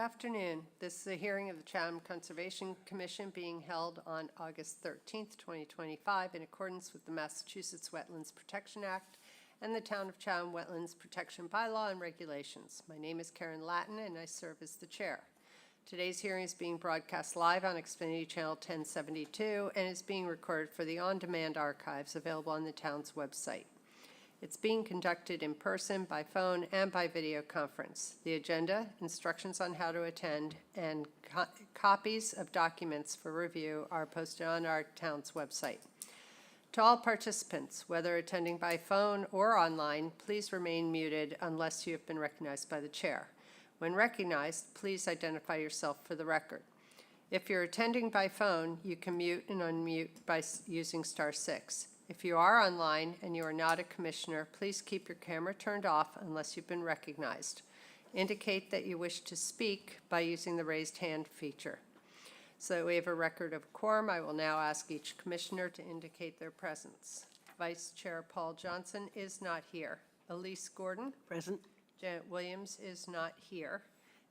afternoon. This is a hearing of the Chatham Conservation Commission being held on August 13th, 2025, in accordance with the Massachusetts Wetlands Protection Act and the Town of Chatham Wetlands Protection Bylaw and Regulations. My name is Karen Latin, and I serve as the chair. Today's hearing is being broadcast live on Xfinity Channel 1072 and is being recorded for the on-demand archives available on the town's website. It's being conducted in person, by phone, and by video conference. The agenda, instructions on how to attend, and copies of documents for review are posted on our town's website. To all participants, whether attending by phone or online, please remain muted unless you have been recognized by the chair. When recognized, please identify yourself for the record. If you're attending by phone, you can mute and unmute by using *6. If you are online and you are not a commissioner, please keep your camera turned off unless you've been recognized. Indicate that you wish to speak by using the raised hand feature. So that we have a record of quorum, I will now ask each commissioner to indicate their presence. Vice Chair Paul Johnson is not here. Elise Gordon? Present. Janet Williams is not here.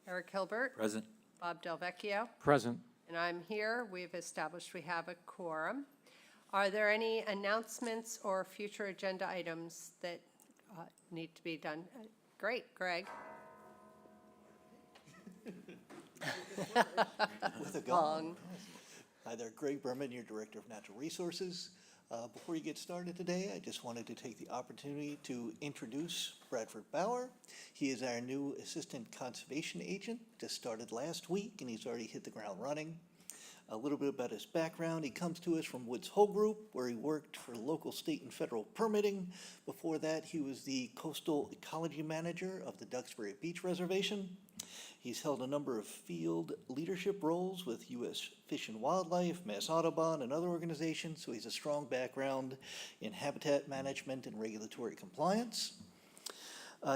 Eric Hilbert? Present. Bob Delvecchio? Present. And I'm here. We've established we have a quorum. Are there any announcements or future agenda items that need to be done? Great, Greg. With a gong. Hi there, Greg Berman, your Director of Natural Resources. Before you get started today, I just wanted to take the opportunity to introduce Bradford Bauer. He is our new Assistant Conservation Agent, just started last week, and he's already hit the ground running. A little bit about his background. He comes to us from Woods Hole Group, where he worked for local, state, and federal permitting. Before that, he was the Coastal Ecology Manager of the Duxbury Beach Reservation. He's held a number of field leadership roles with U.S. Fish and Wildlife, Mass Audubon, and other organizations, so he's a strong background in habitat management and regulatory compliance.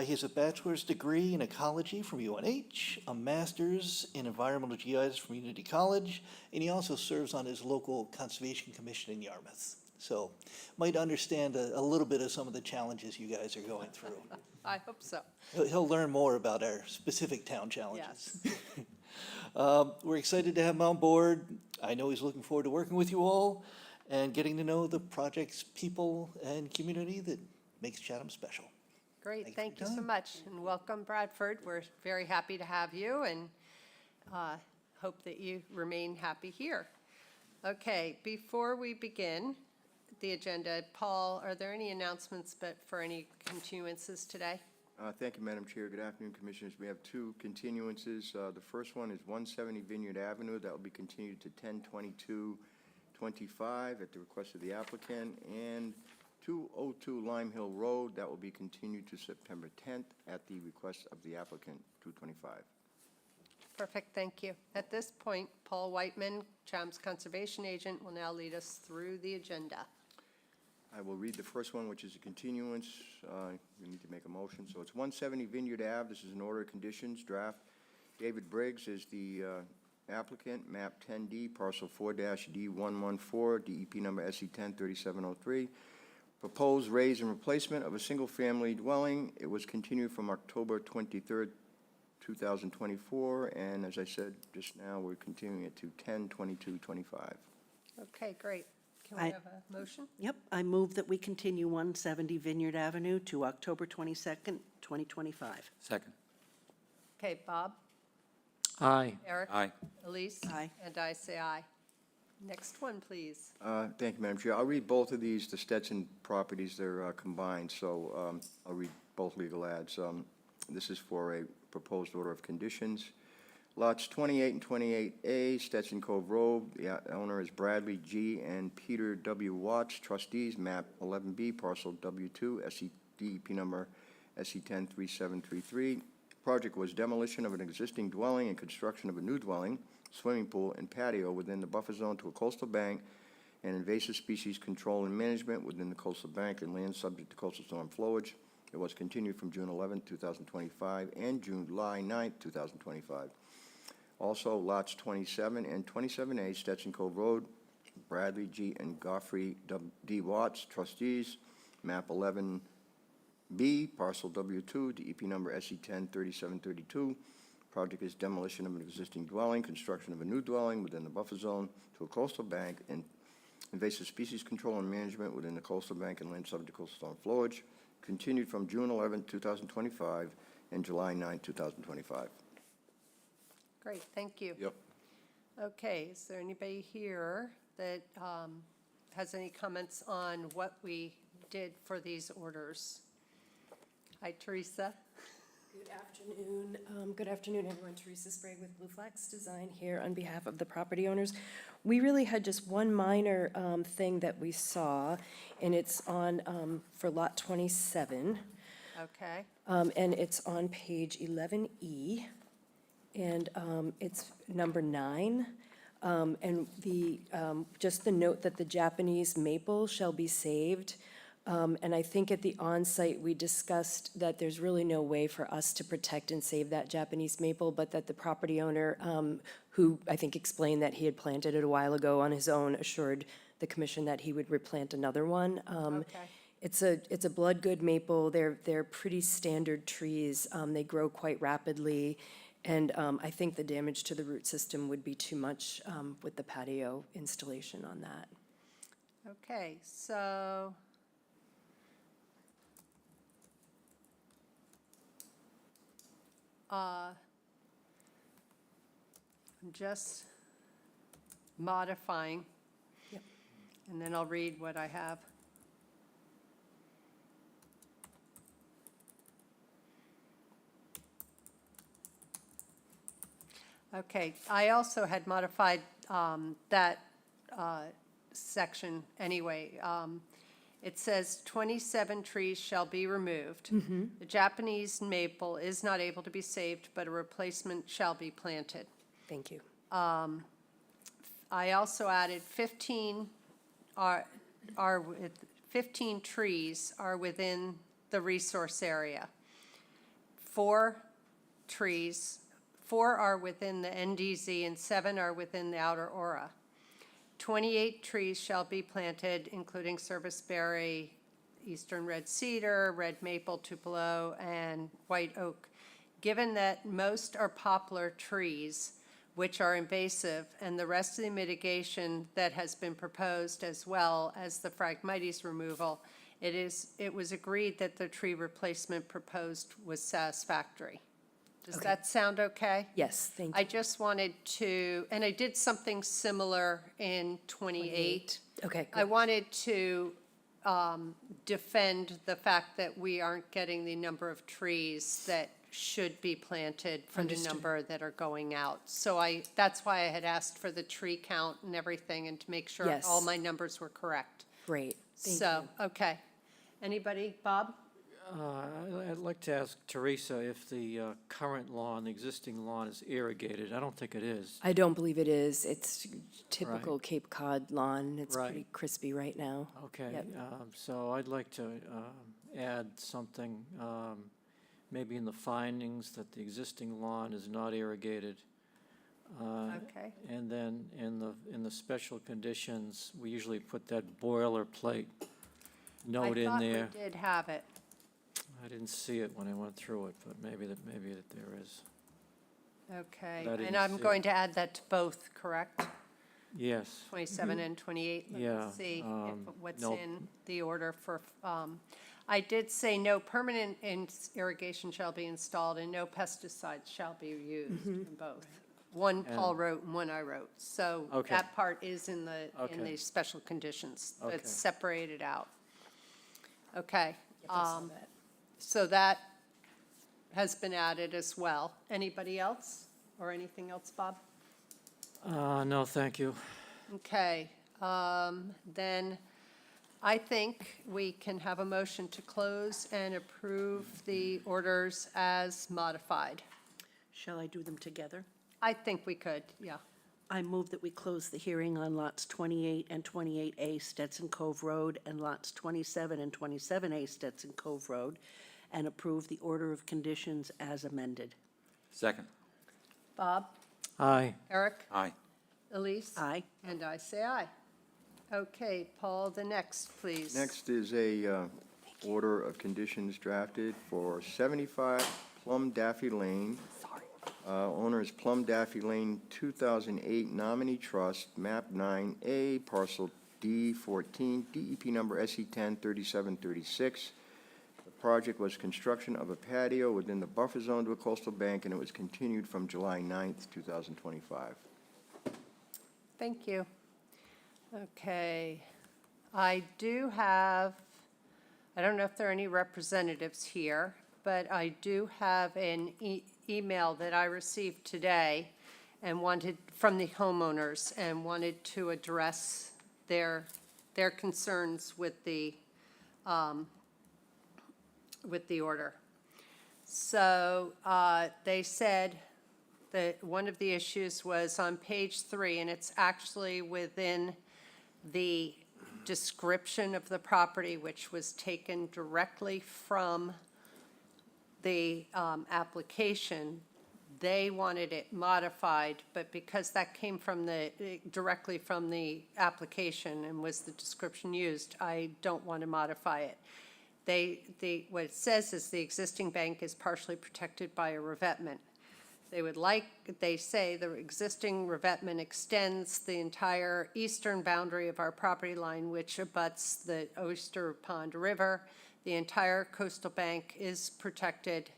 He has a bachelor's degree in ecology from UNH, a master's in environmental GIS from Unity College, and he also serves on his local conservation commission in Yarmouth. So might understand a little bit of some of the challenges you guys are going through. I hope so. He'll learn more about our specific town challenges. Yes. We're excited to have him on board. I know he's looking forward to working with you all and getting to know the project's people and community that makes Chatham special. Great, thank you so much, and welcome, Bradford. We're very happy to have you, and hope that you remain happy here. Okay, before we begin the agenda, Paul, are there any announcements for any continuances today? Thank you, Madam Chair. Good afternoon, Commissioners. We have two continuances. The first one is 170 Vineyard Avenue. That will be continued to 10/22/25 at the request of the applicant, and 202 Lime Hill Road, that will be continued to September 10th at the request of the applicant, 225. Perfect, thank you. At this point, Paul Whiteman, Chatham's Conservation Agent, will now lead us through the agenda. I will read the first one, which is a continuance. You need to make a motion. So it's 170 Vineyard Ave. This is an order of conditions draft. David Briggs is the applicant, map 10D, parcel 4-D114, DEP number SE103703. Proposed raise and replacement of a single-family dwelling. It was continued from October 23rd, 2024, and as I said just now, we're continuing it to 10/22/25. Okay, great. Can we have a motion? Yep, I move that we continue 170 Vineyard Avenue to October 22nd, 2025. Second. Okay, Bob? Aye. Eric? Aye. Elise? Aye. And I say aye. Next one, please. Thank you, Madam Chair. I'll read both of these, the Stetson properties, they're combined, so I'll read both legal ads. This is for a proposed order of conditions. Lots 28 and 28A, Stetson Cove Road. The owner is Bradley G. and Peter W. Watts, trustees, map 11B, parcel W2, DEP number SE103733. Project was demolition of an existing dwelling and construction of a new dwelling, swimming pool, and patio within the buffer zone to a coastal bank and invasive species control and management within the coastal bank and land subject to coastal storm flowage. It was continued from June 11, 2025 and July 9, 2025. Also, lots 27 and 27A, Stetson Cove Road, Bradley G. and Godfrey D. Watts, trustees, map 11B, parcel W2, DEP number SE103732. Project is demolition of an existing dwelling, construction of a new dwelling within the buffer zone to a coastal bank, and invasive species control and management within the coastal bank and land subject to coastal storm flowage, continued from June 11, 2025, and July 9, 2025. Great, thank you. Yep. Okay, is there anybody here that has any comments on what we did for these orders? Hi, Teresa. Good afternoon, everyone. Teresa Sprague with Blue Flax Design here on behalf of the property owners. We really had just one minor thing that we saw, and it's on, for Lot 27, Okay, and it's on page 11E, and it's number 9. And just the note that the Japanese maple shall be saved. And I think at the on-site, we discussed that there's really no way for us to protect and save that Japanese maple, but that the property owner, who I think explained that he had planted it a while ago on his own, assured the commission that he would replant another one. okay. It's a blood good maple. They're pretty standard trees. They grow quite rapidly. And I think the damage to the root system would be too much with the patio installation on that. Okay, so I'm just modifying. Yep. And then I'll read what I have. Okay, I also had modified that section anyway. It says 27 trees shall be removed. The Japanese maple is not able to be saved, but a replacement shall be planted. Thank you. I also added 15 15 trees are within the resource area. 4 are within the NDZ and 7 are within the outer aura. 28 trees shall be planted, including serviceberry, eastern red cedar, red maple, tupelo, and white oak. Given that most are poplar trees, which are invasive, and the rest of the mitigation that has been proposed, as well as the Phragmites removal, it was agreed that the tree replacement proposed was satisfactory. Does Okay. that sound okay? Yes, thank I you. just wanted to, and I did something similar in 28. Okay, I good. wanted to defend the fact that we aren't getting the number of trees that should be planted for the Understood. number that are going out. So that's why I had asked for the tree count and everything, and to make sure Yes. all my numbers were correct. Great, thank So, you. okay. Anybody? Bob? I'd like to ask Teresa if the current lawn, the existing lawn is irrigated. I don't think it is. I don't believe it is. It's typical Cape Cod lawn. It's Right. pretty crispy right now. Okay, Yep. so I'd like to add something, maybe in the findings, that the existing lawn is not irrigated. Okay. And then in the special conditions, we usually put that boilerplate note in there. I thought we did have it. I didn't see it when I went through it, but maybe that there is. Okay. But I didn't And I'm see going it. to add that to both, correct? Yes. 27 and 28. Yeah, Let's see what's nope. in the order for, I did say no permanent irrigation shall be installed and no pesticides shall be used in both. One Paul wrote and one I wrote. So Okay. that part is in the Okay. special conditions. Okay. It's separated out. Okay. Yep, I saw that. So that has been added as well. Anybody else or anything else, Bob? No, thank you. Okay, then I think we can have a motion to close and approve the orders as modified. Shall I do them together? I think we could, yeah. I move that we close the hearing on lots 28 and 28A Stetson Cove Road and lots 27 and 27A Stetson Cove Road, and approve the order of conditions as amended. Second. Bob? Aye. Eric? Aye. Elise? Aye. And I say aye. Okay, Paul, the next, please. Next is a order of conditions drafted for 75 Plum Daffy Lane Owner is Plum Daffy Lane, 2008 Nominee Trust, map 9A, parcel D14, DEP number SE10 3736. The project was construction of a patio within the buffer zone to a coastal bank, and it was continued from July 9th, 2025. Thank you. Okay. I do have, I don't know if there are any representatives here, but I do have an email that I received today and wanted, from the homeowners, and wanted to address their concerns with the order. So they said that one of the issues was on page 3, and it's actually within the description of the property, which was taken directly from the application. They wanted it modified, but because that came from directly from the application and was the description used, I don't want to modify it. What it says is the existing bank is partially protected by a revetment. They say the existing revetment extends the entire eastern boundary of our property line, which abuts the Oyster Pond River. The entire coastal bank is protected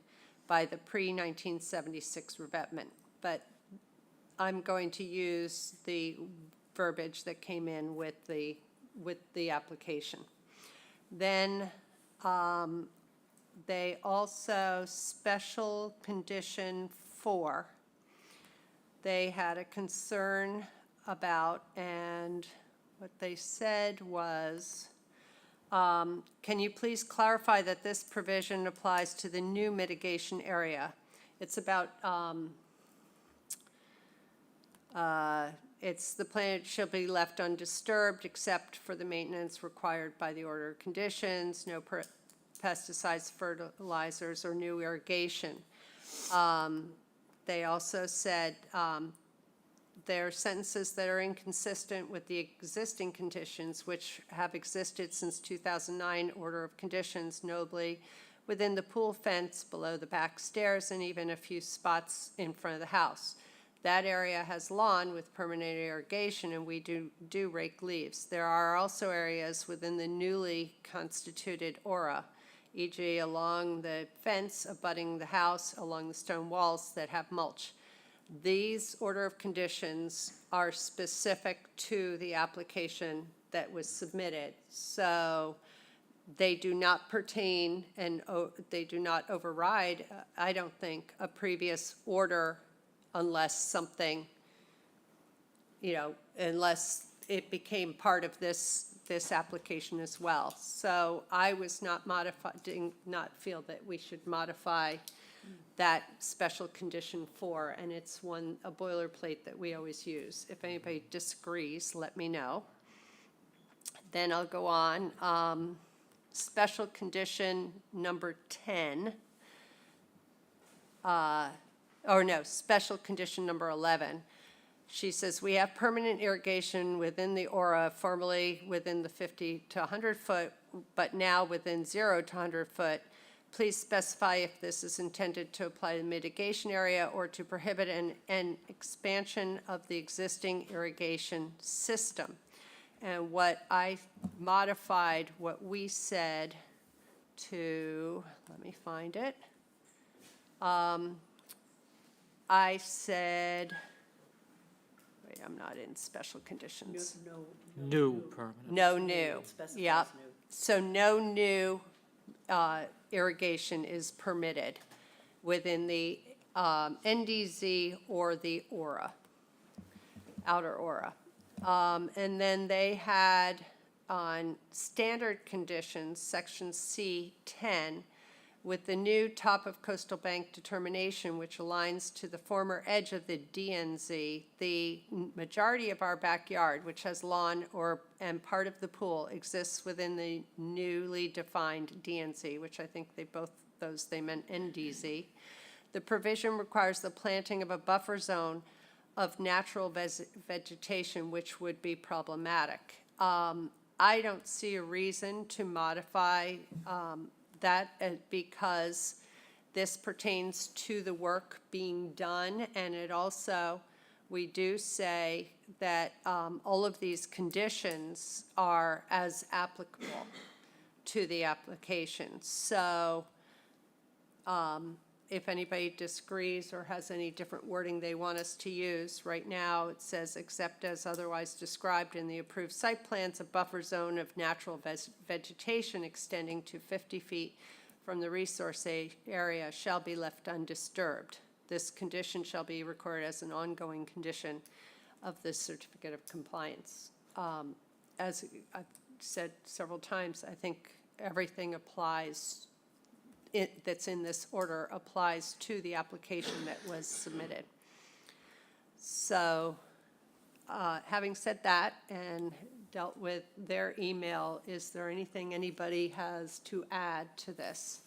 by the pre-1976 revetment. But I'm going to use the verbiage that came in with the application. Then they also, special condition 4, they had a concern about, and what they said was, can you please clarify that this provision applies to the new mitigation area? It's about, it's the plant shall be left undisturbed except for the maintenance required by the order of conditions, no pesticides, fertilizers, or new irrigation. They also said there are sentences that are inconsistent with the existing conditions, which have existed since 2009 order of conditions, notably within the pool fence, below the back stairs, and even a few spots in front of the house. That area has lawn with permanent irrigation, and we do rake leaves. There are also areas within the newly constituted aura, e.g. along the fence abutting the house, along the stone walls that have mulch. These order of conditions are specific to the application that was submitted. So they do not pertain and they do not override, I don't think, a previous order unless something, unless it became part of this application as well. So I was did not feel that we should modify that special condition 4, and it's a boilerplate that we always use. If anybody disagrees, let me know. Then I'll go on. Special condition number 10. Special condition number 11. She says, we have permanent irrigation within the aura, formerly within the 50 to 100 foot, but now within 0 to 100 foot. Please specify if this is intended to apply to the mitigation area or to prohibit an expansion of the existing irrigation system. And what I modified, what we said to, let me find it. I said, wait, I'm not in special conditions. New permanent. No new, Specifies yeah. new. So no new irrigation is permitted within the NDZ or the aura, outer aura. And then they had on standard conditions, section C10, with the new top of coastal bank determination, which aligns to the former edge of the DNZ, the majority of our backyard, which has lawn and part of the pool, exists within the newly defined DNZ, which I think they meant NDZ. The provision requires the planting of a buffer zone of natural vegetation, which would be problematic. I don't see a reason to modify that because This pertains to the work being done, and it also, we do say that all of these conditions are as applicable to the application. So if anybody disagrees or has any different wording they want us to use, right now it says, except as otherwise described in the approved site plans, a buffer zone of natural vegetation extending to 50 feet from the resource area shall be left undisturbed. This condition shall be recorded as an ongoing condition of the certificate of compliance. As I've said several times, I think everything applies, that's in this order applies to the application that was submitted. So, having said that and dealt with their email, is there anything anybody has to add to this?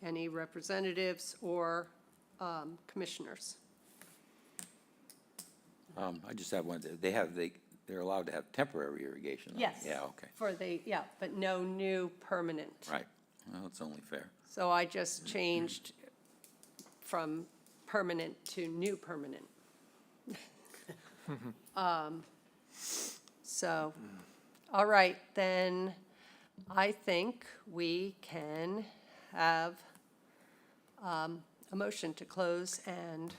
Any representatives or commissioners? I just have one, they're allowed to have temporary irrigation. Yes. Yeah, okay, For the, yeah, but no new permanent. right. Well, it's only fair. So I just changed from permanent to new permanent. So, all right, then I think we can have a motion to close and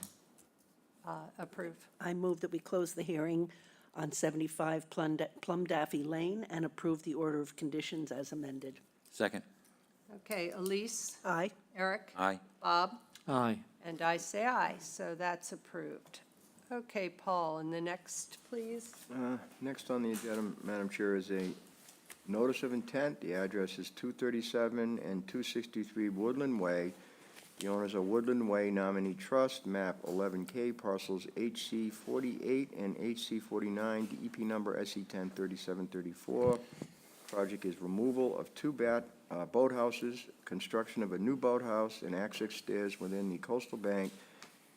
approve. I move that we close the hearing on 75 Plum Daffy Lane and approve the order of conditions as amended. Second? Okay, Elise, Aye. Eric, Aye. Bob, Aye. and I say aye, so that's approved. Okay, Paul, and the next, please. Next on the agenda, Madam Chair, is a notice of intent. The address is 237 and 263 Woodland Way. The owners are Woodland Way Nominee Trust, map 11K, parcels HC 48 and HC 49, DEP number SE 103734. Project is removal of two boathouses, construction of a new boathouse and access stairs within the coastal bank.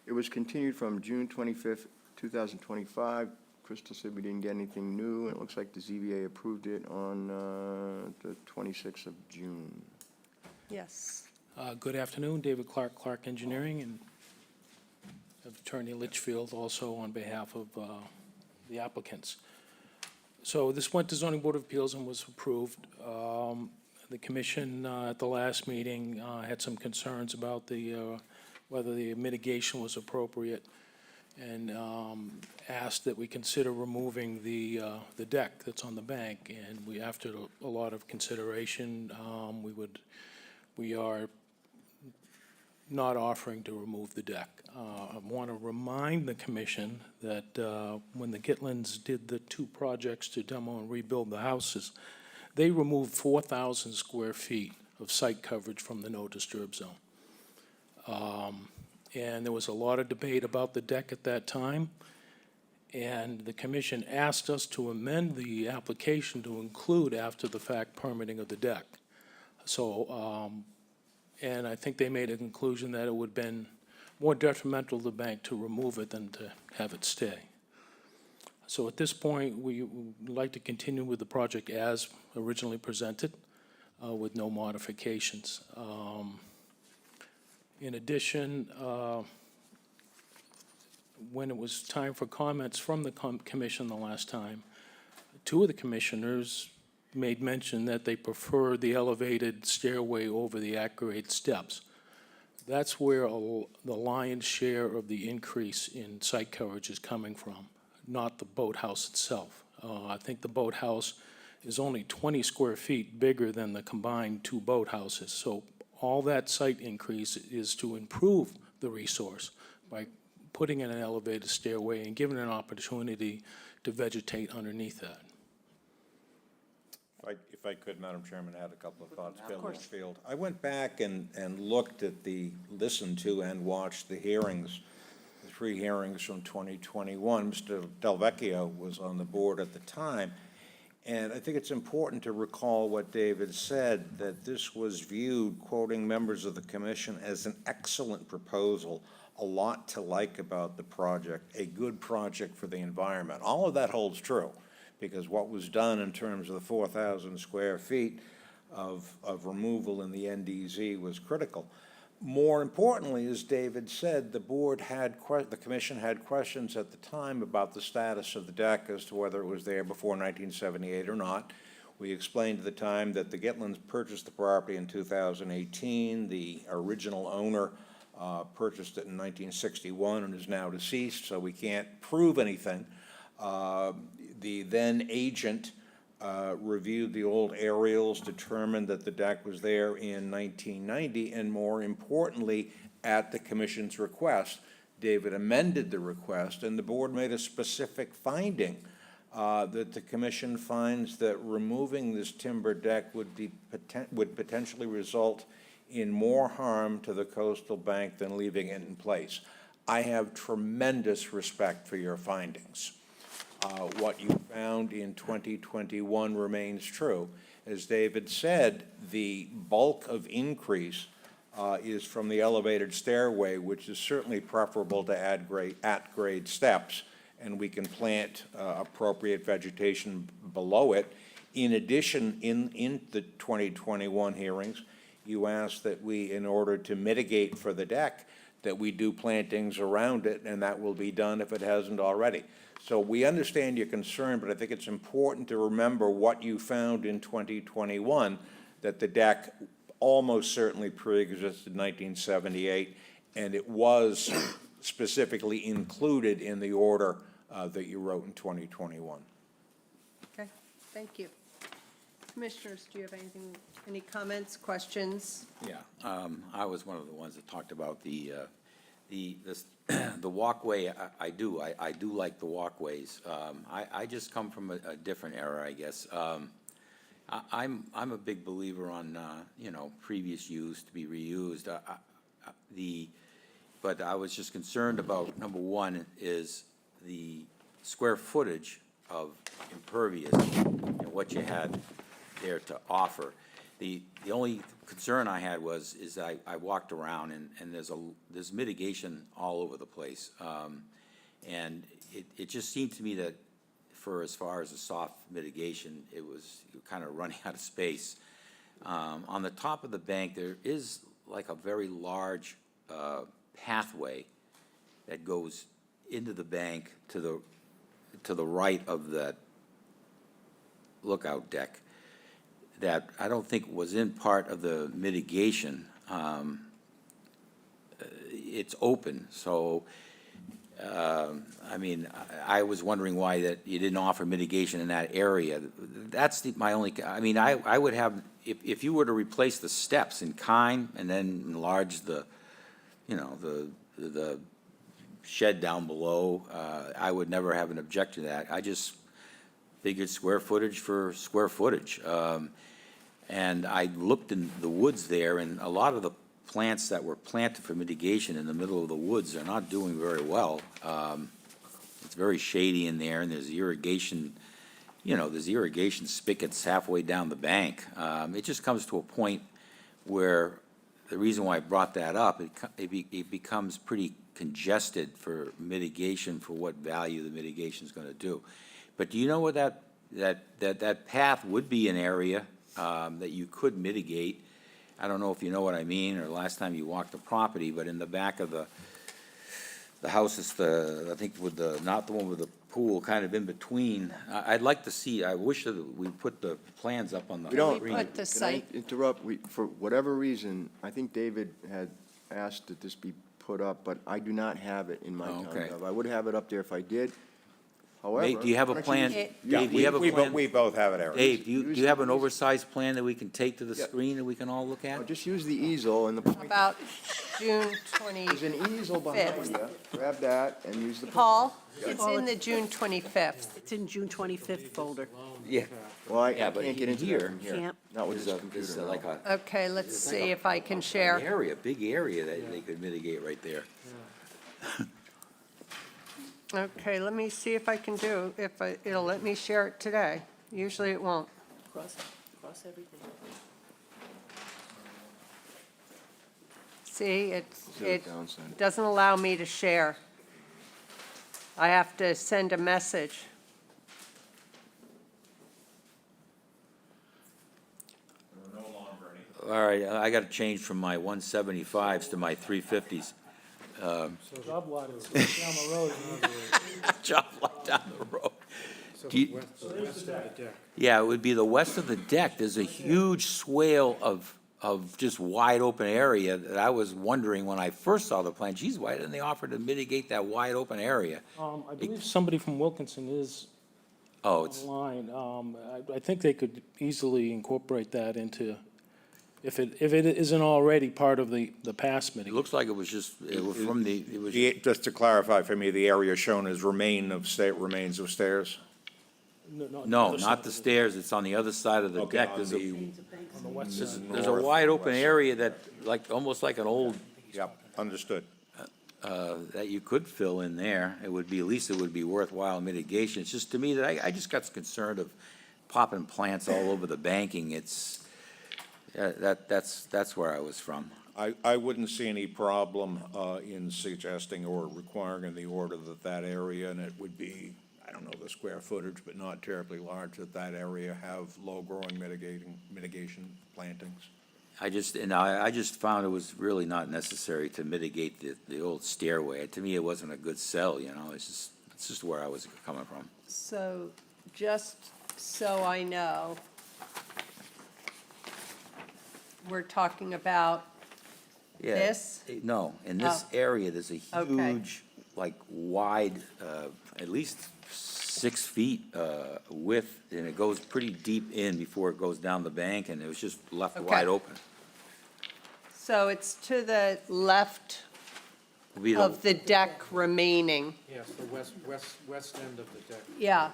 It was continued from June 25th, 2025. Crystal said we didn't get anything new, and it looks like the ZBA approved it on the 26th of June. Yes. Good afternoon, David Clark, Clark Engineering, and Attorney Litchfield, also on behalf of the applicants. So this went to Zoning Board of Appeals and was approved. The commission at the last meeting had some concerns about whether the mitigation was appropriate, and asked that we consider removing the deck that's on the bank. And we, after a lot of consideration, we are not offering to remove the deck. I want to remind the commission that when the Gitlins did the two projects to demo and rebuild the houses, they removed 4,000 square feet of site coverage from the no disturb zone. And there was a lot of debate about the deck at that time, and the commission asked us to amend the application to include after-the-fact permitting of the deck. So, and I think they made a conclusion that it would have been more detrimental to the bank to remove it than to have it stay. So at this point, we would like to continue with the project as originally presented, with no modifications. In addition, when it was time for comments from the commission the last time, two of the commissioners made mention that they prefer the elevated stairway over the at-grade steps. That's where the lion's share of the increase in site coverage is coming from, not the boathouse itself. I think the boathouse is only 20 square feet bigger than the combined two boathouses. So all that site increase is to improve the resource by putting in an elevated stairway and giving an opportunity to vegetate underneath that. If I could, Madam Chairman, add a couple of thoughts. Bill Litchfield. I went back and looked at listened to and watched the hearings, the three hearings from 2021. Mr. Delvecchio was on the board at the time. And I think it's important to recall what David said, that this was viewed, quoting members of the commission, as an excellent proposal, a lot to like about the project, a good project for the environment. All of that holds true, because what was done in terms of the 4,000 square feet of removal in the NDZ was critical. More importantly, as David said, the commission had questions at the time about the status of the deck as to whether it was there before 1978 or not. We explained at the time that the Gitlins purchased the property in 2018. The original owner purchased it in 1961 and is now deceased, so we can't prove anything. The then agent reviewed the old aerials, determined that the deck was there in 1990, and more importantly, at the commission's request, David amended the request, and the board made a specific finding that the commission finds that removing this timber deck would potentially result in more harm to the coastal bank than leaving it in place. I have tremendous respect for your findings. What you found in 2021 remains true. As David said, the bulk of increase is from the elevated stairway, which is certainly preferable to at-grade steps, and we can plant appropriate vegetation below it. In addition, in the 2021 hearings, you asked that we, in order to mitigate for the deck, that we do plantings around it, and that will be done if it hasn't already. So we understand your concern, but I think it's important to remember what you found in 2021, that the deck almost certainly pre-existed 1978, and it was specifically included in the order that you wrote in 2021. Okay, thank you. Commissioners, do you have anything, any comments, questions? Yeah, I was one of the ones that talked about the walkway. I do like the walkways. I just come from a different era, I guess. I'm a big believer on, previous use to be reused. But I was just concerned about, number one, is the square footage of impervious and what you had there to offer. The only concern I had is I walked around and there's mitigation all over the place. And it just seemed to me that for as far as the soft mitigation, it was kind of running out of space. On the top of the bank, there is like a very large pathway that goes into the bank to the right of that lookout deck that I don't think was in part of the mitigation. It's open, so, I was wondering why that you didn't offer mitigation in that area. That's my only, I would have, if you were to replace the steps in kind and then enlarge the shed down below, I would never have an objection to that. I just figured square footage for square footage. And I looked in the woods there, and a lot of the plants that were planted for mitigation in the middle of the woods are not doing very well. It's very shady in there, and there's irrigation, there's irrigation spigots halfway down the bank. It just comes to a point where the reason why I brought that up, it becomes pretty congested for mitigation, for what value the mitigation is going to do. But do you know what that path would be an area that you could mitigate? I don't know if you know what I mean, or last time you walked the property, but in the back of the house is I think with not the one with the pool, kind of in between. I'd like to see, I wish that we put the plans up on the We don't- Can we put the Can I site, interrupt? For whatever reason, I think David had asked that this be put up, but I do not have it in my Oh, town okay. gov. I would have it up there if I did. However. Nate, do you have a why don't plan? just- Dave, do you have a plan? We both have it, Eric. Dave, do Use you have the an easel. oversized plan that we can take to the Yeah. screen that we can all look at? Just use the easel and the point, about June there's an easel behind you. Grab that and use the. Paul, it's in the June 25th. It's in June 25th folder. Yeah. Well, I Yeah, but can't get into that here- from here. Can't. Not with There's this a, computer. there's no. like a Okay, let's see if I can share. big area that they could mitigate right there. Okay, let me see if I can do, it'll let me share it today. Usually it won't. Cross everything. See, Is there a it downside? doesn't allow me to share. I have to send a message. No all right, I gotta change from my 175s to my 350s. Job lot is down the road, in other words. Job lot down the road. Do you- West of the deck. Yeah, it would be the west of the deck. There's a huge swale of just wide open area that I was wondering when I first saw the plan, geez, why didn't they offer to mitigate that wide open area? I believe somebody from Wilkinson is Oh, it's, online. I think they could easily incorporate that into, if it isn't already part of the past it mitigation. looks like it was just, it was from the, it was, Just to clarify for me, the area shown as remains of stairs? no, not the stairs, it's on the other side of the Okay, deck. on There's the- On the west side. there's a north, wide open west. area that, like, almost like an old, Yep, understood. that you could fill in there. It would be, at least it would be worthwhile mitigation. It's just to me that I just got concerned of popping plants all over the banking. It's, that's where I was from. I wouldn't see any problem in suggesting or requiring in the order that that area, and it would be, I don't know the square footage, but not terribly large, that area have low-growing mitigation plantings. I just found it was really not necessary to mitigate the old stairway. To me, it wasn't a good sell, you know, it's just where I was coming from. So, just so I know, we're talking about Yeah, this? No, in this Oh. area, there's a Okay. huge, like, wide, at least 6 feet width, and it goes pretty deep in before it goes down the bank, and it was just left Okay. wide open. So it's to the left It'd be the- of the deck remaining. Yes, the west end of the deck. Yeah,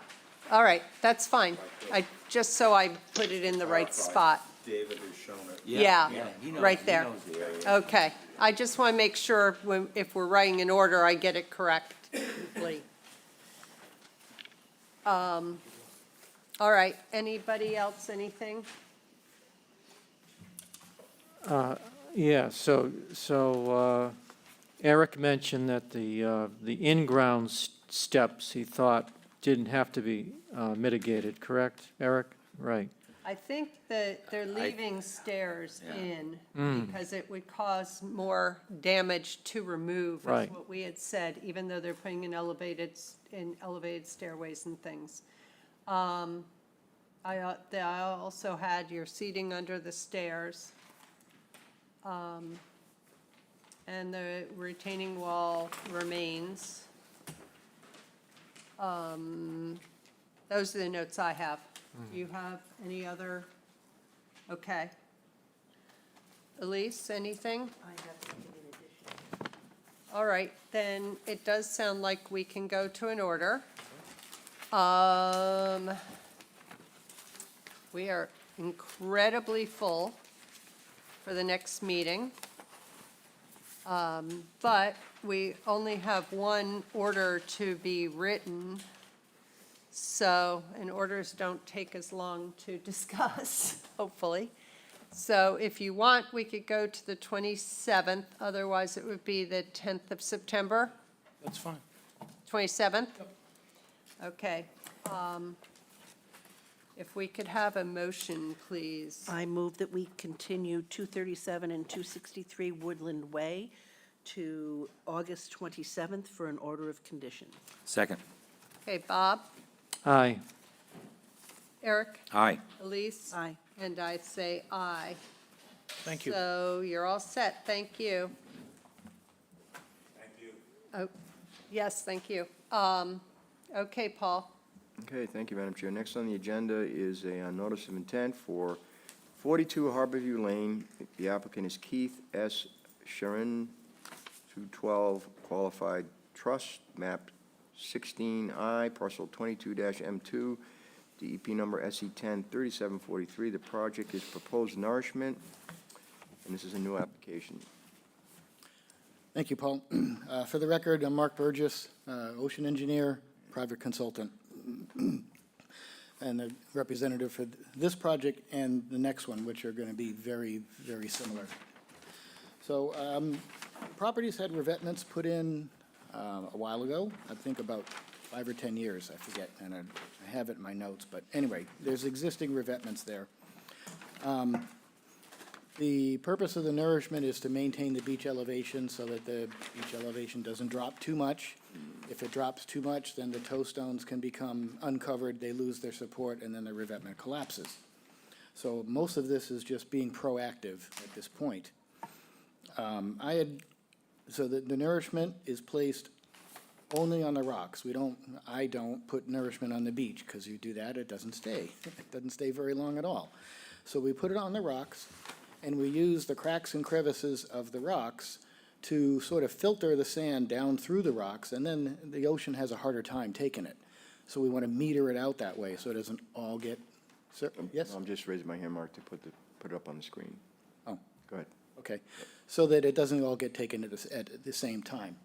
all right, that's fine. Just so I put it in the right spot. David has shown it. Yeah, he knows- right he there. knows the area. Okay, I just want to make sure if we're writing in order, I get it correctly. All right, anybody else, anything? Yeah, so Eric mentioned that the in-ground steps, he thought, didn't have to be mitigated, correct, Eric? Right. I think that they're leaving stairs Yeah. in because it would cause more damage to remove, is Right. what we had said, even though they're putting in elevated stairways and things. They also had your seating under the stairs. And the retaining wall remains. Those are the notes I have. Do you have any other? Okay. Elise, anything? All right, then it does sound like we can go to an order. We are incredibly full for the next meeting. But we only have one order to be written, so, and orders don't take as long to discuss, hopefully. So if you want, we could go to the 27th, otherwise it would be the 10th of September, That's fine. 27th? Okay. If we could have a motion, please. I move that we continue 237 and 263 Woodland Way to August 27th for an order of condition. Second. Okay, Bob, Aye. Eric, Aye. Elise? Aye. And I say aye. Thank you. So you're all set, thank you. Thank you. Oh, yes, thank you. Okay, Paul. Okay, thank you, Madam Chair. Next on the agenda is a notice of intent for 42 Harborview Lane. The applicant is Keith S. Sharon, 212 Qualified Trust, map 16I, parcel 22-M2, DEP number SE10 3743. The project is proposed nourishment, and this is a new application. Thank you, Paul. For the record, I'm Mark Burgess, ocean engineer, private consultant, and the representative for this project and the next one, which are going to be very, very similar. So properties had revetments put in a while ago, I think about 5 or 10 years, I forget, and I have it in my notes. But anyway, there's existing revetments there. The purpose of the nourishment is to maintain the beach elevation so that the beach elevation doesn't drop too much. If it drops too much, then the toe stones can become uncovered, they lose their support, and then the revetment collapses. So most of this is just being proactive at this point. So the nourishment is placed only on the rocks. I don't put nourishment on the beach, because you do that, it doesn't stay. It doesn't stay very long at all. So we put it on the rocks, and we use the cracks and crevices of the rocks to sort of filter the sand down through the rocks, and then the ocean has a harder time taking it. So we want to meter it out that way, so it doesn't all get, yes? I'm just raising my hand, Mark, to put it up on the screen. Oh. Go ahead. Okay, so that it doesn't all get taken at the same time.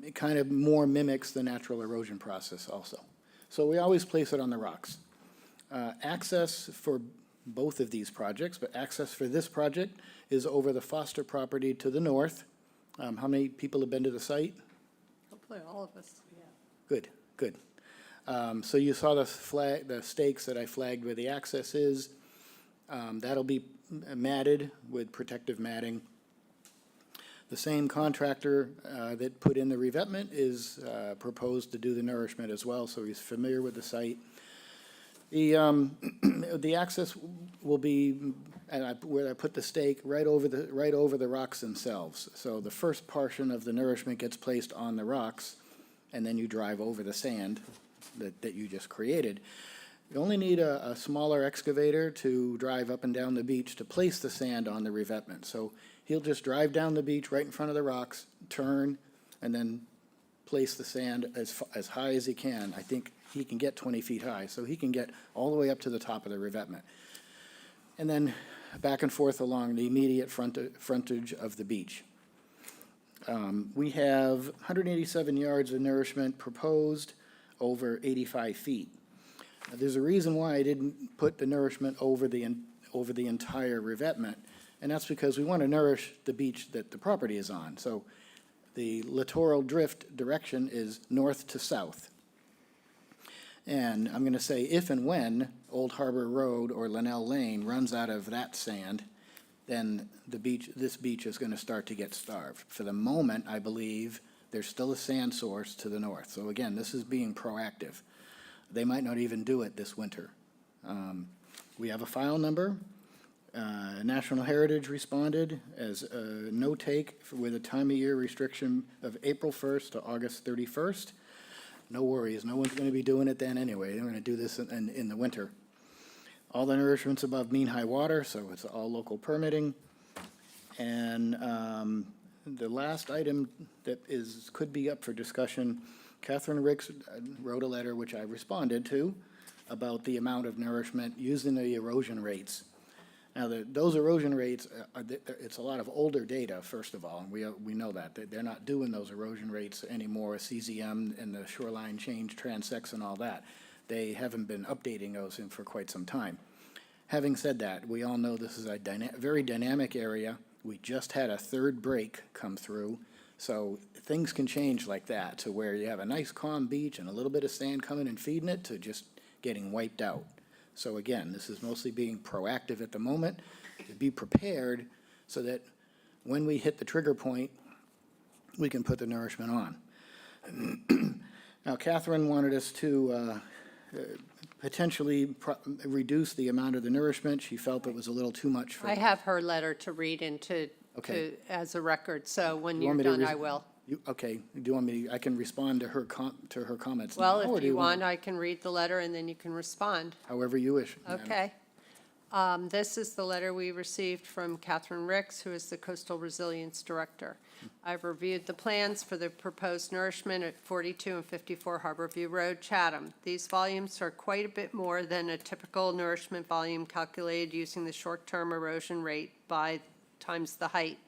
It kind of more mimics the natural erosion process also. So we always place it on the rocks. Access for both of these projects, but access for this project is over the Foster property to the north. How many people have been to the site? Hopefully all of us. Good, good. So you saw the stakes that I flagged where the access is. That'll be matted with protective matting. The same contractor that put in the revetment is proposed to do the nourishment as well, so he's familiar with the site. The access will be, where I put the stake, right over the rocks themselves. So the first portion of the nourishment gets placed on the rocks, and then you drive over the sand that you just created. You only need a smaller excavator to drive up and down the beach to place the sand on the revetment. So he'll just drive down the beach right in front of the rocks, turn, and then place the sand as high as he can. I think he can get 20 feet high, so he can get all the way up to the top of the revetment. And then back and forth along the immediate frontage of the beach. We have 187 yards of nourishment proposed over 85 feet. There's a reason why I didn't put the nourishment over the entire revetment, and that's because we want to nourish the beach that the property is on. So the littoral drift direction is north to south. And I'm going to say if and when Old Harbor Road or Linnell Lane runs out of that sand, then this beach is going to start to get starved. For the moment, I believe there's still a sand source to the north. So again, this is being proactive. They might not even do it this winter. We have a file number. National Heritage responded as a no-take with a time-of-year restriction of April 1st to August 31st. No worries, no one's going to be doing it then anyway. They're going to do this in the winter. All the nourishment's above mean-high water, so it's all local permitting. And the last item that could be up for discussion, Catherine Ricks wrote a letter, which I responded to, about the amount of nourishment using the erosion rates. Now, those erosion rates, it's a lot of older data, first of all, and we know that. They're not doing those erosion rates anymore, CZM and the shoreline change, transects and all that. They haven't been updating those for quite some time. Having said that, we all know this is a very dynamic area. We just had a third break come through, so things can change like that, to where you have a nice calm beach and a little bit of sand coming and feeding it to just getting wiped out. So again, this is mostly being proactive at the moment, to be prepared so that when we hit the trigger point, we can put the nourishment on. Now, Catherine wanted us to potentially reduce the amount of the nourishment. She felt it was a little too much for. I have her letter to read into, Okay. as a record, so when You you're want me to done, I will. Okay, do you want me, I can respond to her comments now? Well, or if do you want, I can read the letter and then you can respond. However you wish. Madam. Okay. This is the letter we received from Catherine Ricks, who is the Coastal Resilience Director. I've reviewed the plans for the proposed nourishment at 42 and 54 Harborview Road, Chatham. These volumes are quite a bit more than a typical nourishment volume calculated using the short-term erosion rate by times the height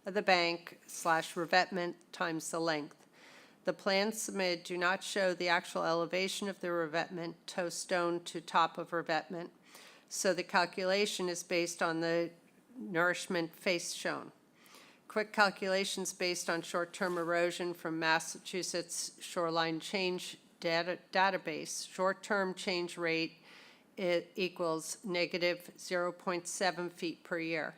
of the bank / revetment times the length. The plans submitted do not show the actual elevation of the revetment, toe stone to top of revetment, so the calculation is based on the nourishment face shown. Quick calculations based on short-term erosion from Massachusetts Shoreline Change database. Short-term change rate it equals negative 0.7 feet per year.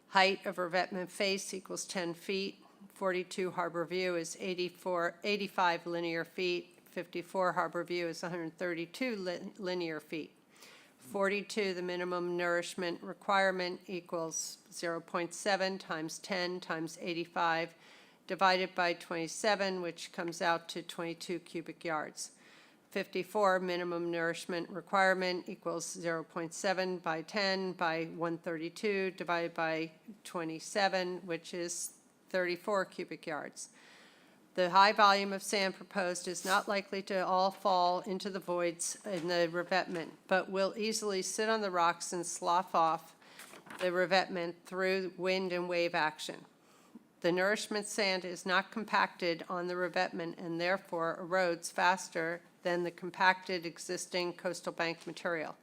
Height of revetment face equals 10 feet. 42 Harbor View is 85 linear feet. 54 Harbor View is 132 linear feet. 42, the minimum nourishment requirement equals 0.7 times 10 times 85 divided by 27, which comes out to 22 cubic yards. 54, minimum nourishment requirement equals 0.7 by 10 by 132 divided by 27, which is 34 cubic yards. The high volume of sand proposed is not likely to all fall into the voids in the revetment, but will easily sit on the rocks and slough off the revetment through wind and wave action. The nourishment sand is not compacted on the revetment and therefore erodes faster than the compacted existing coastal bank material.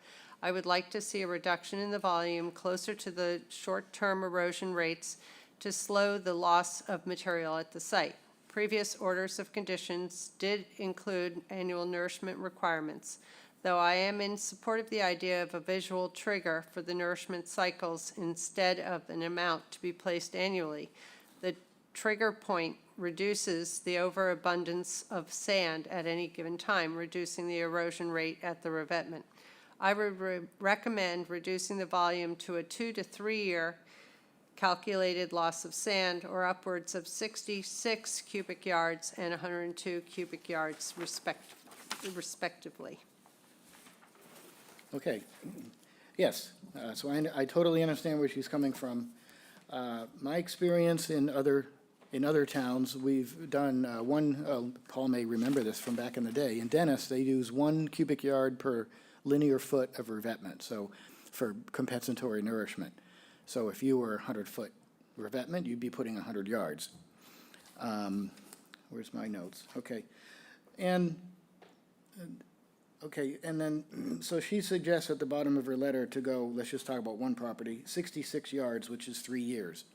I would like to see a reduction in the volume closer to the short-term erosion rates to slow the loss of material at the site. Previous orders of conditions did include annual nourishment requirements. Though I am in support of the idea of a visual trigger for the nourishment cycles instead of an amount to be placed annually, the trigger point reduces the overabundance of sand at any given time, reducing the erosion rate at the revetment. I would recommend reducing the volume to a 2 to 3 year calculated loss of sand, or upwards of 66 cubic yards and 102 cubic yards respectively. Okay, yes, so I totally understand where she's coming from. My experience in other towns, we've done Paul may remember this from back in the day. In Dennis, they use 1 cubic yard per linear foot of revetment, so for compensatory nourishment. So if you were 100-foot revetment, you'd be putting 100 yards. Where's my notes? Okay. And then, so she suggests at the bottom of her letter to go, let's just talk about one property, 66 yards, which is 3 years.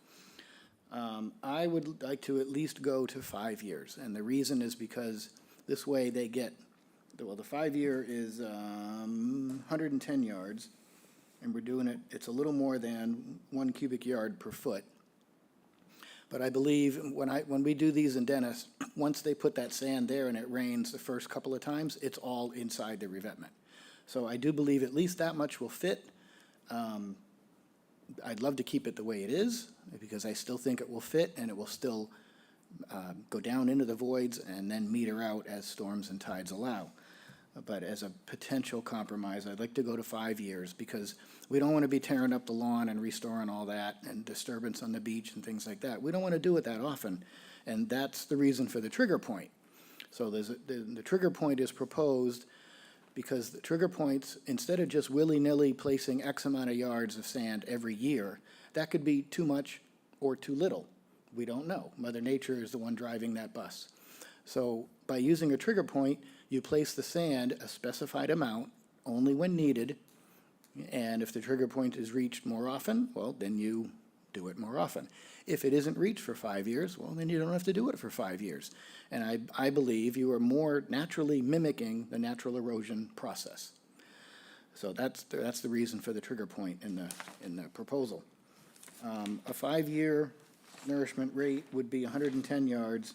I would like to at least go to 5 years, and the reason is because this way they get, well, the 5-year is 110 yards, and we're doing it, it's a little more than 1 cubic yard per foot. But I believe when we do these in Dennis, once they put that sand there and it rains the first couple of times, it's all inside the revetment. So I do believe at least that much will fit. I'd love to keep it the way it is, because I still think it will fit and it will still go down into the voids and then meter out as storms and tides allow. But as a potential compromise, I'd like to go to 5 years, because we don't want to be tearing up the lawn and restoring all that and disturbance on the beach and things like that. We don't want to do it that often, and that's the reason for the trigger point. So the trigger point is proposed because the trigger points, instead of just willy-nilly placing X amount of yards of sand every year, that could be too much or too little. We don't know. Mother Nature is the one driving that bus. So by using a trigger point, you place the sand a specified amount only when needed, and if the trigger point is reached more often, well, then you do it more often. If it isn't reached for 5 years, well, then you don't have to do it for 5 years. And I believe you are more naturally mimicking the natural erosion process. So that's the reason for the trigger point in the proposal. A 5-year nourishment rate would be 110 yards.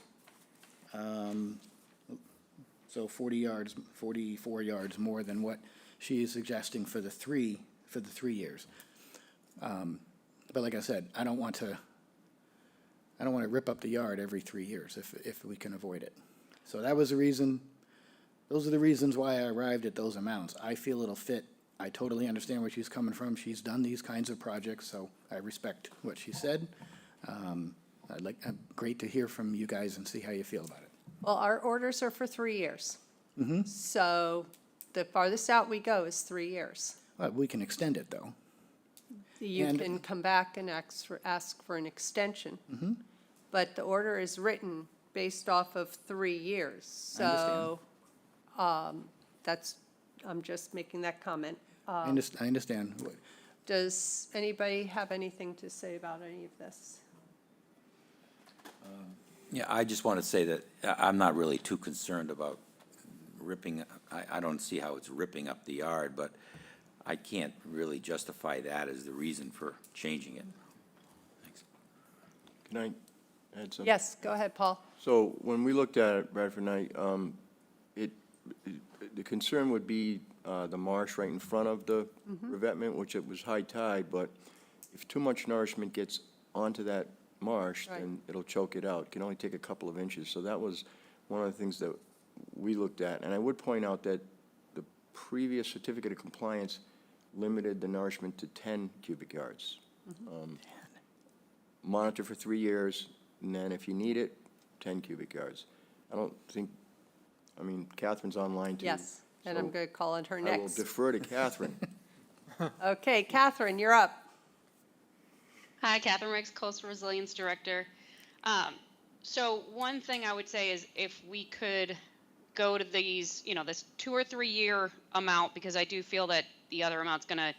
So 44 yards more than what she is suggesting for the 3 years. But like I said, I don't want to rip up the yard every 3 years if we can avoid it. So that was the reason. Those are the reasons why I arrived at those amounts. I feel it'll fit. I totally understand where she's coming from. She's done these kinds of projects, so I respect what she said. Great to hear from you guys and see how you feel about it. Well, our orders are for 3 years. So the farthest out we go is 3 years. Well, we can extend it, though. You And- can come back and ask for an extension. But the order is written based off of 3 years. So I'm just making that comment. I understand. Does anybody have anything to say about any of this? Yeah, I just want to say that I'm not really too concerned about ripping, I don't see how it's ripping up the yard, but I can't really justify that as the reason for changing it. Thanks. Can I add something? Yes, go ahead, Paul. So when we looked at it, Bradford Knight, the concern would be the marsh right in front of the revetment, which it was high tide, but if too much nourishment gets onto that marsh, Right. then it'll choke it out. It can only take a couple of inches. So that was one of the things that we looked at. And I would point out that the previous certificate of compliance limited the nourishment to 10 cubic yards. Monitor for 3 years, and then if you need it, 10 cubic yards. I don't think, I mean, Catherine's online too. Yes, and I'm so going to call on her I will next. defer to Catherine. Okay, Catherine, you're up. Hi, Catherine Riggs, Coastal Resilience Director. So one thing I would say is if we could go to these, this 2 or 3 year amount, because I do feel that the other amount's going to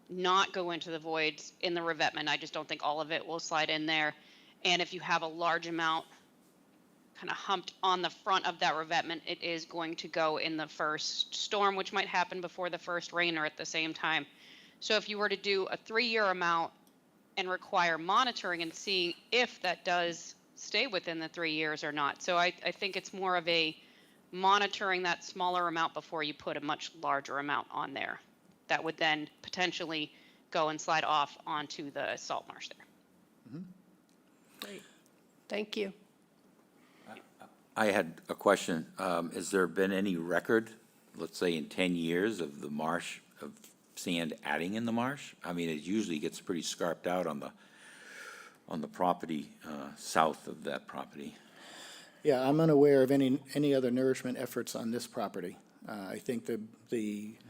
not go into the voids in the revetment. I just don't think all of it will slide in there. And if you have a large amount kind of humped on the front of that revetment, it is going to go in the first storm, which might happen before the first rain or at the same time. So if you were to do a 3 year amount and require monitoring and seeing if that does stay within the 3 years or not. So I think it's more of a monitoring that smaller amount before you put a much larger amount on there. That would then potentially go and slide off onto the salt marsh there. Great. Thank you. I had a question. Has there been any record, let's say in 10 years, of the marsh, of sand adding in the marsh? I mean, it usually gets pretty scarped out on the property south of that property. Yeah, I'm unaware of any other nourishment efforts on this property. I think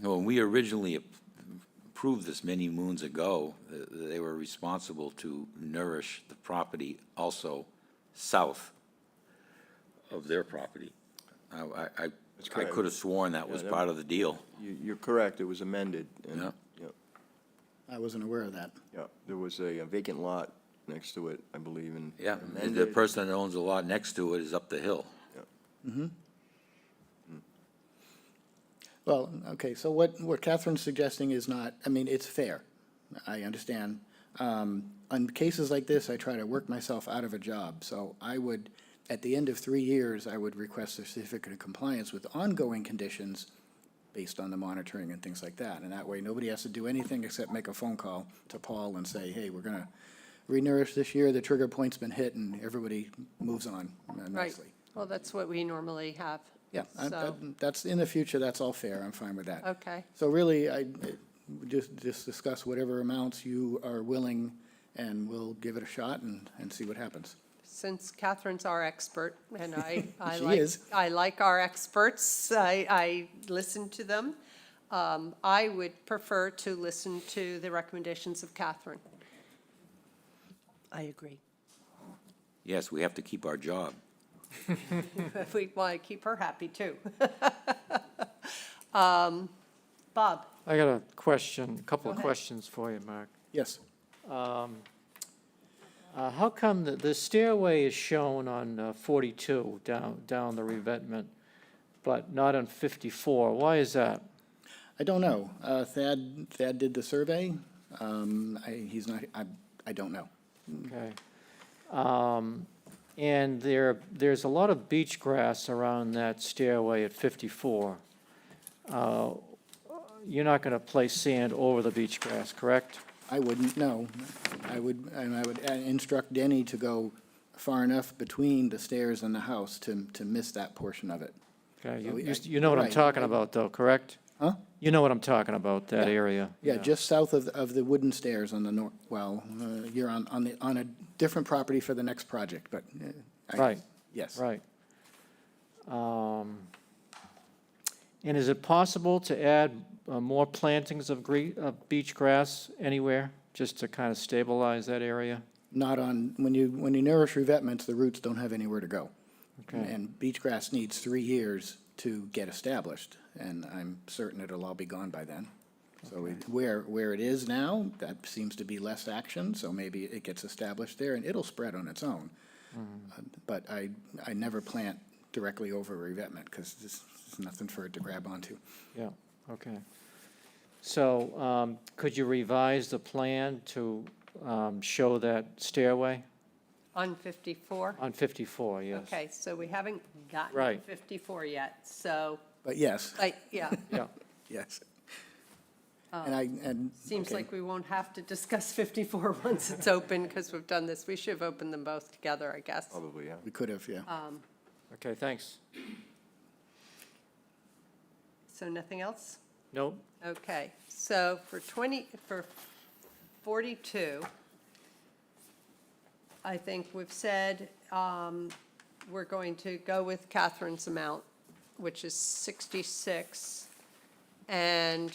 When we originally approved this many moons ago, they were responsible to nourish the property also south of their property. I correct. could have sworn that was Yeah, that- part of the deal. You're correct, it was amended. And, Yeah. I wasn't aware of that. Yeah, there was a vacant lot next to it, I believe, and Yeah, and the amended. person that owns the lot next to it is up the hill. Well, okay, so what Catherine's suggesting is not, I mean, it's fair. I understand. On cases like this, I try to work myself out of a job, so I would, at the end of 3 years, I would request a certificate of compliance with ongoing conditions based on the monitoring and things like that. And that way, nobody has to do anything except make a phone call to Paul and say, hey, we're gonna renourish this year, the trigger point's been hit, and everybody moves on Right. nicely. Well, that's what we normally have. Yeah, So, that's, in the future, that's all fair, I'm fine with that. okay. So really, just discuss whatever amounts you are willing, and we'll give it a shot and see what happens. Since Catherine's our expert, and I She like, is. I like our experts, I listen to them. I would prefer to listen to the recommendations of Catherine. I agree. Yes, we have to keep our job. If we want to keep her happy, too. Bob? I got a question, a couple of ahead. questions for you, Mark. Yes, How come the stairway is shown on 42 down the revetment, but not on 54? Why is that? I don't know. Thad did the survey. He's not, I don't know. Okay. And there's a lot of beach grass around that stairway at 54. You're not going to place sand over the beach grass, correct? I wouldn't know. I would instruct Denny to go far enough between the stairs and the house to miss that portion of it. Okay, So you know what I'm right, talking I- about, though, correct? Huh? You know what I'm talking about, that Yeah. area? Yeah, just south of the wooden stairs on the you're on a different property for the next project, but. Right. Yes. Right. And is it possible to add more plantings of beach grass anywhere, just to kind of stabilize that area? Not on, when you nourish revetments, the roots don't have anywhere to go. Okay. And beach grass needs 3 years to get established, and I'm certain it'll all be gone by then. So where it is now, that seems to be less action, so maybe it gets established there, and it'll spread on its own. But I never plant directly over a revetment, because there's nothing for it to grab onto. Yeah, okay. So could you revise the plan to show that stairway On 54? on 54, yes? Okay, so we haven't gotten to Right. 54 yet, so, But yes, yeah, Yeah, yes. And seems okay. like we won't have to discuss 54 once it's open, because we've done this. We should have opened them both together, I guess. Probably, yeah. We could have, yeah. okay, thanks. So nothing else? Nope, Okay, so for 42, I think we've said we're going to go with Catherine's amount, which is 66. And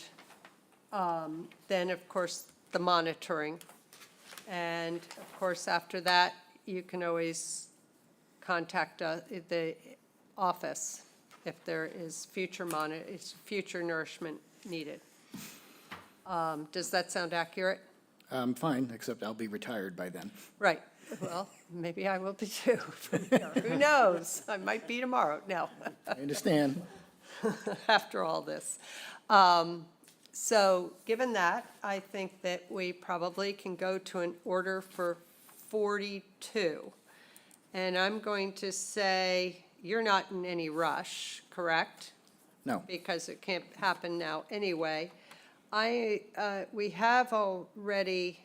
then, of course, the monitoring. And of course, after that, you can always contact the office if there is future nourishment needed. Does that sound accurate? Fine, except I'll be retired by then. Right. Well, maybe I will be too from here. Who knows? I might be tomorrow. No, I understand. after all this. So given that, I think that we probably can go to an order for 42. And I'm going to say, you're not in any rush, correct? No. Because it can't happen now anyway. We have already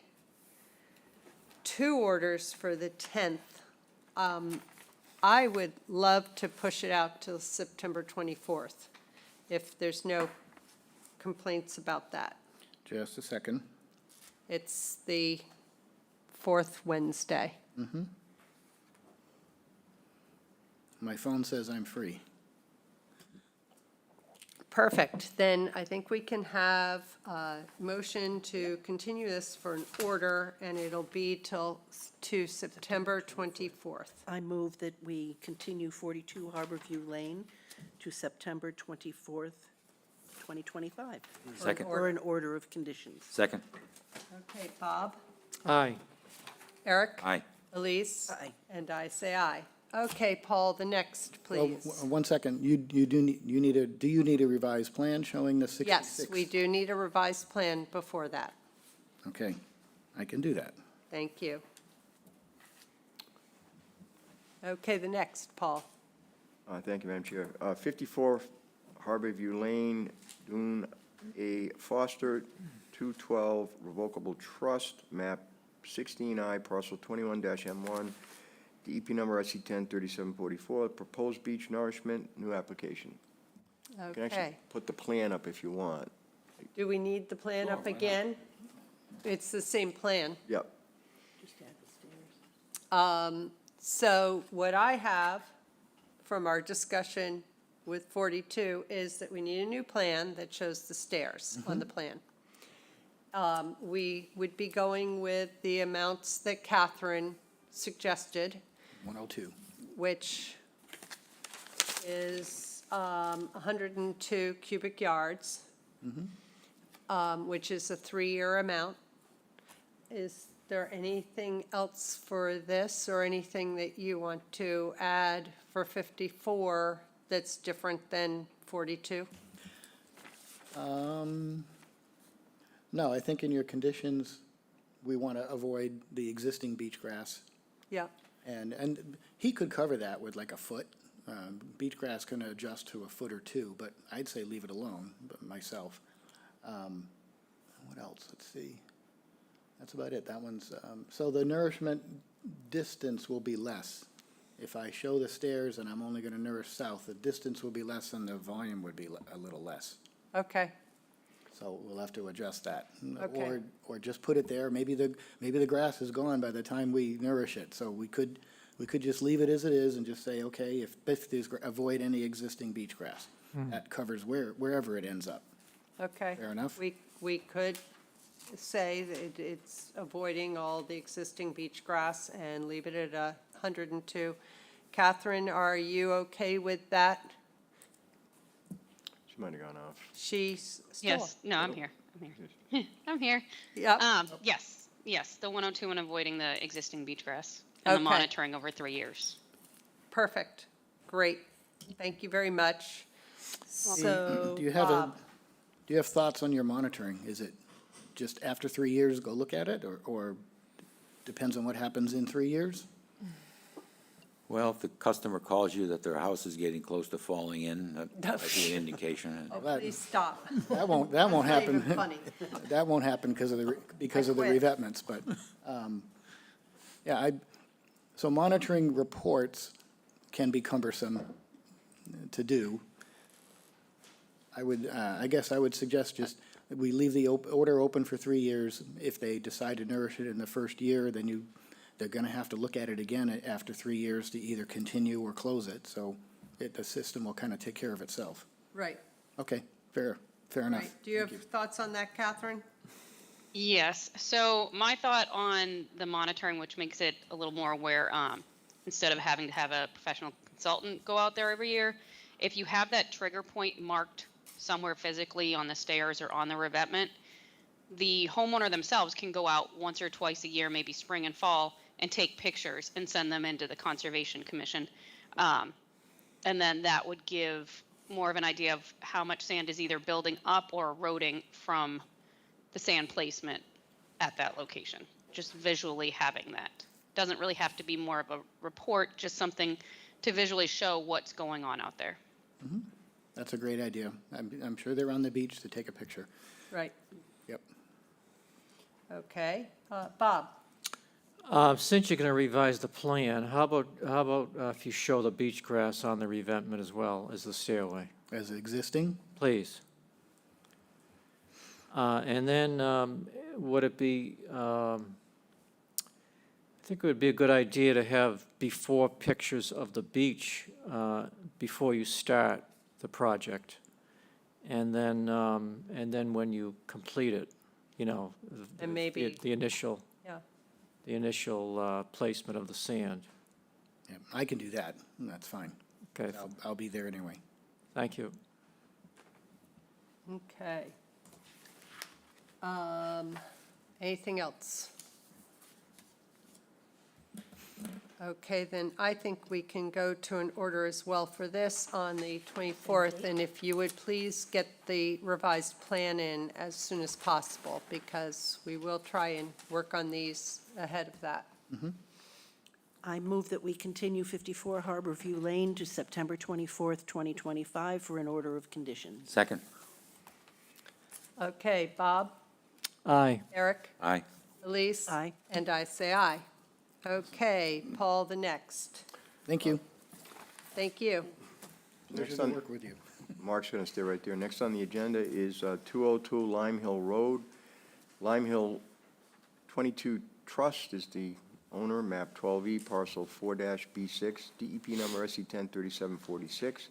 2 orders for the 10th. I would love to push it out till September 24th, if there's no complaints about that. Just a second. It's the 4th Wednesday. My phone says I'm free. Perfect. Then I think we can have a motion to continue this for an order, and it'll be to September 24th. I move that we continue 42 Harborview Lane to September 24th, 2025. Second. Or an order of conditions. Second. Okay, Bob? aye. Eric? Aye. Elise? Aye. And I say aye. Okay, Paul, the next, Well, please. one second, do you need a revised plan showing the 66? Yes, we do need a revised plan before that. Okay, I can do that. Thank you. Okay, the next, Paul. Thank you, Madam Chair. 54 Harborview Lane, Dune A. Foster, 212 Revocable Trust, map 16I, parcel 21-M1, DEP number SC 103744, proposed beach nourishment, new application. You can actually Okay. put the plan up if you want. Do we need the plan up again? It's the same plan. Yep. Just add the stairs. So what I have from our discussion with 42 is that we need a new plan that shows the stairs on the plan. We would be going with the amounts that Catherine suggested, 102. which is 102 cubic yards, which is a 3-year amount. Is there anything else for this, or anything that you want to add for 54 that's different than 42? No, I think in your conditions, we want to avoid the existing beach grass. Yeah, And he could cover that with like a foot. Beach grass can adjust to a foot or 2, but I'd say leave it alone, but myself. What else? Let's see. That's about it. That one's, so the nourishment distance will be less. If I show the stairs and I'm only going to nourish south, the distance will be less and the volume would be a little less. okay, So we'll have to adjust that. Okay. Or just put it there. Maybe the grass is gone by the time we nourish it. So we could just leave it as it is and just say, okay, if there's, avoid any existing beach grass. That covers wherever it ends up. okay. Fair enough. We could say that it's avoiding all the existing beach grass and leave it at 102. Catherine, are you okay with that? She might have gone off. She's still. Yes, no, I'm here. I'm here. Yep, Yes, the 102 and avoiding the existing beach grass and the Okay. monitoring over 3 years. perfect. Great. Thank you very much. So, Do you have a, Bob, Do you have thoughts on your monitoring? Is it just after 3 years, go look at it, or depends on what happens in 3 years? Well, if the customer calls you that their house is getting close to falling in, that might be an indication. Oh, that- please stop. That won't Not happen. even funny. That won't happen because of the quit. revetments, but, yeah, so monitoring reports can be cumbersome to do. I guess I would suggest just that we leave the order open for 3 years. If they decide to nourish it in the first year, then they're gonna have to look at it again after 3 years to either continue or close it, so the system will kind of take care of itself. Right, Okay, fair enough. right. Do you have thoughts on that, Catherine? Yes. So my thought on the monitoring, which makes it a little more aware, instead of having to have a professional consultant go out there every year, if you have that trigger point marked somewhere physically on the stairs or on the revetment, the homeowner themselves can go out once or twice a year, maybe spring and fall, and take pictures and send them into the Conservation Commission. And then that would give more of an idea of how much sand is either building up or eroding from the sand placement at that location. Just visually having that. Doesn't really have to be more of a report, just something to visually show what's going on out there. That's a great idea. I'm sure they're on the beach to take a picture. Right, Yep. okay. Bob? Since you're going to revise the plan, how about if you show the beach grass on the revetment as well as the stairway? As existing? Please. And then, would it be, I think it would be a good idea to have before pictures of the beach before you start the project. And then when you complete it, you know, And maybe- the initial, Yeah. the initial placement of the sand. Yeah, I can do that, and that's fine. Okay, I'll be there anyway. thank you. Okay. Anything else? Okay, then I think we can go to an order as well for this on the 24th. And if you would please get the revised plan in as soon as possible, because we will try and work on these ahead of that. I move that we continue 54 Harborview Lane to September 24th, 2025 for an order of conditions. Second? Okay, Bob? Aye. Eric? Aye. Elise? Aye. And I say aye. Okay, Paul, the next. Thank you. Thank you. Pleasure Next to on, work with you. Mark's going to stay right there. Next on the agenda is 202 Lime Hill Road. Lime Hill 22 Trust is the owner, map 12E, parcel 4-B6, DEP number SE 103746.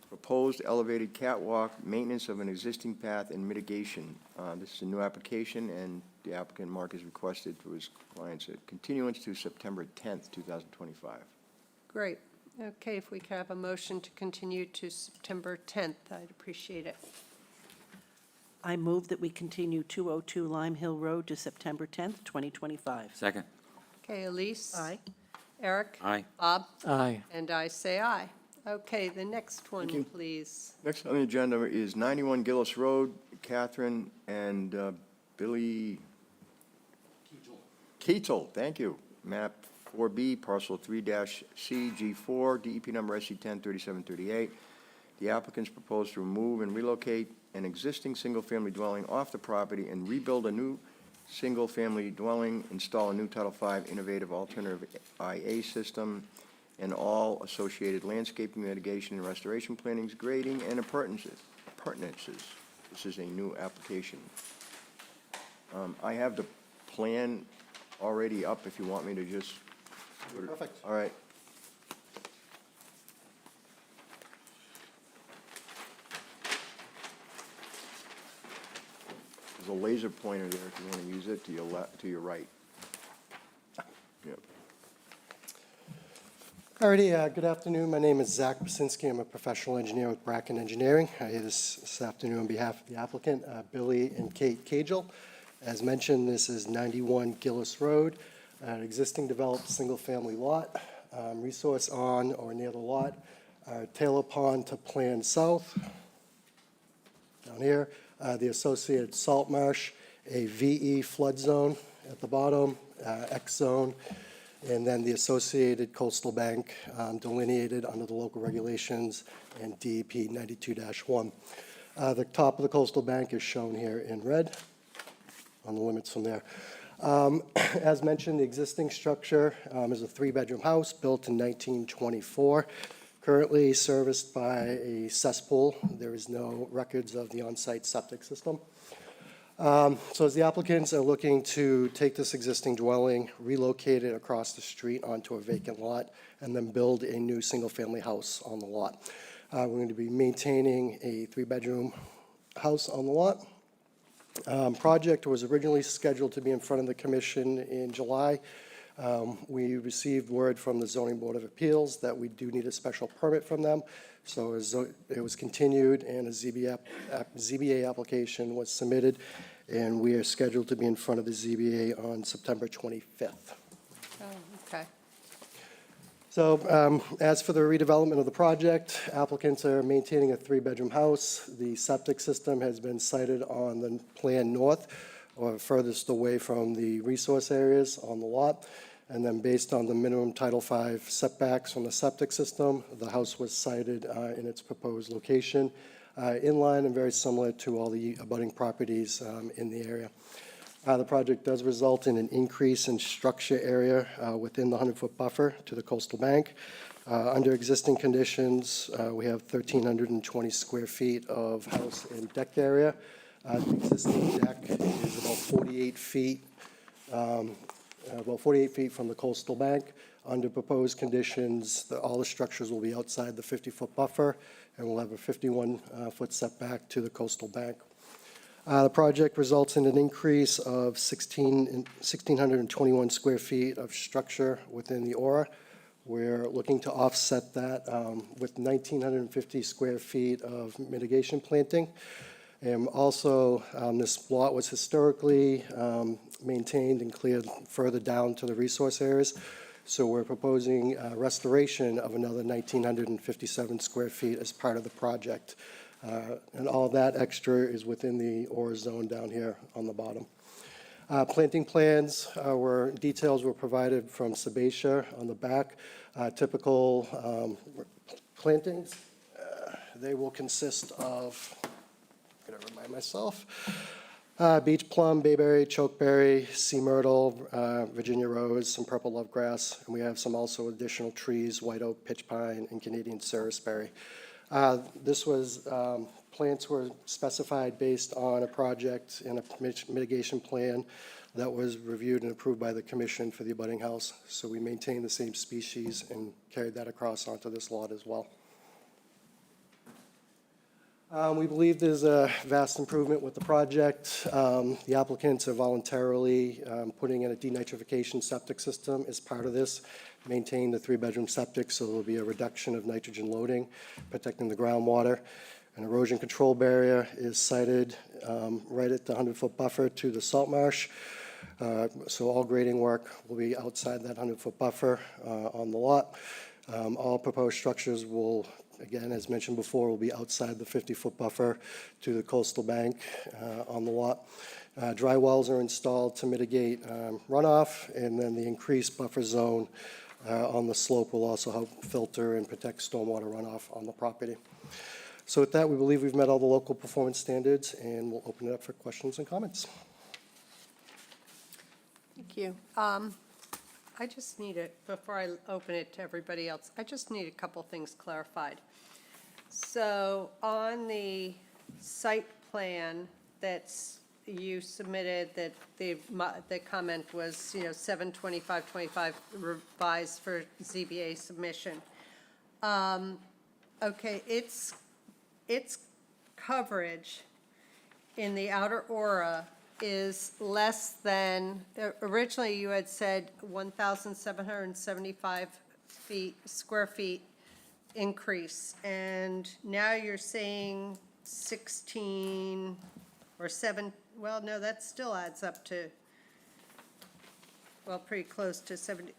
Proposed elevated catwalk, maintenance of an existing path, and mitigation. This is a new application, and the applicant, Mark, has requested to his clients a continuance to September 10th, 2025. Great. Okay, if we could have a motion to continue to September 10th, I'd appreciate it. I move that we continue 202 Lime Hill Road to September 10th, 2025. Second? Okay, Elise? Aye. Eric? Aye. Bob? Aye. And I say aye. Okay, the next one, you. please. Next on the agenda is 91 Gillis Road. Catherine and Billy Keatle, thank you. Map 4B, parcel 3-C, G4, DEP number SE 103738. The applicants propose to remove and relocate an existing single-family dwelling off the property and rebuild a new single-family dwelling, install a new Title V innovative alternative IA system, and all associated landscaping, mitigation, and restoration plannings, grading, and appurtenances. This is a new application. I have the plan already up if you want me to just. Perfect. All right. There's a laser pointer there if you want to use it to your left, to your right. Yep. Alrighty, good afternoon. My name is Zach Basinski. I'm a professional engineer with Bracken Engineering. I'm here this afternoon on behalf of the applicant, Billy and Kate Cagel. As mentioned, this is 91 Gillis Road, an existing developed single-family lot. Resource on or near the lot, Taylor Pond to Plan South, down here. the associated salt marsh, a VE flood zone at the bottom, X zone, and then the associated coastal bank delineated under the local regulations and DEP 92-1. The top of the coastal bank is shown here in red on the limits from there. As mentioned, the existing structure is a three-bedroom house built in 1924, currently serviced by a cesspool. There is no records of the on-site septic system. So as the applicants are looking to take this existing dwelling, relocate it across the street onto a vacant lot, and then build a new single-family house on the lot. We're going to be maintaining a three-bedroom house on the lot. Project was originally scheduled to be in front of the commission in July. We received word from the Zoning Board of Appeals that we do need a special permit from them. So it was continued, and a ZBA application was submitted, and we are scheduled to be in front of the ZBA on September 25th. Oh, okay. So as for the redevelopment of the project, applicants are maintaining a three-bedroom house. The septic system has been sited on the plan north, or furthest away from the resource areas on the lot. And then based on the minimum Title V setbacks from the septic system, the house was sited in its proposed location, in line and very similar to all the abutting properties in the area. The project does result in an increase in structure area within the 100-foot buffer to the coastal bank. Under existing conditions, we have 1,320 square feet of house and deck area. The existing deck is about 48 feet from the coastal bank. Under proposed conditions, all the structures will be outside the 50-foot buffer, and we'll have a 51-foot setback to the coastal bank. The project results in an increase of 1,621 square feet of structure within the aura. We're looking to offset that with 1,950 square feet of mitigation planting. And also, this lot was historically maintained and cleared further down to the resource areas. So we're proposing restoration of another 1,957 square feet as part of the project. And all that extra is within the aura zone down here on the bottom. Planting plans details were provided from Sebacia on the back. Typical plantings, they will consist of, I'm going to remind myself, beach plum, bayberry, chokeberry, sea myrtle, Virginia rose, some purple lovegrass, and we have some also additional trees, white oak, pitch pine, and Canadian cerasberry. Plants were specified based on a project and a mitigation plan that was reviewed and approved by the commission for the abutting house. So we maintained the same species and carried that across onto this lot as well. We believe there's a vast improvement with the project. The applicants are voluntarily putting in a denitrification septic system as part of this, maintain the three-bedroom septic, so there'll be a reduction of nitrogen loading, protecting the groundwater. An erosion control barrier is sited right at the 100-foot buffer to the salt marsh. So all grading work will be outside that 100-foot buffer on the lot. All proposed structures will, again, as mentioned before, will be outside the 50-foot buffer to the coastal bank on the lot. Dry wells are installed to mitigate runoff, and then the increased buffer zone on the slope will also help filter and protect stormwater runoff on the property. So with that, we believe we've met all the local performance standards, and we'll open it up for questions and comments. Thank you. I just need it, before I open it to everybody else, I just need a couple things clarified. So on the site plan that's you submitted, that the comment was, 7/25/25 revised for ZBA submission. Okay, its coverage in the outer aura is less than, originally you had said 1,775 square feet increase, and now you're saying 16 or 7, well, no, that still adds up to, well, pretty close to 70.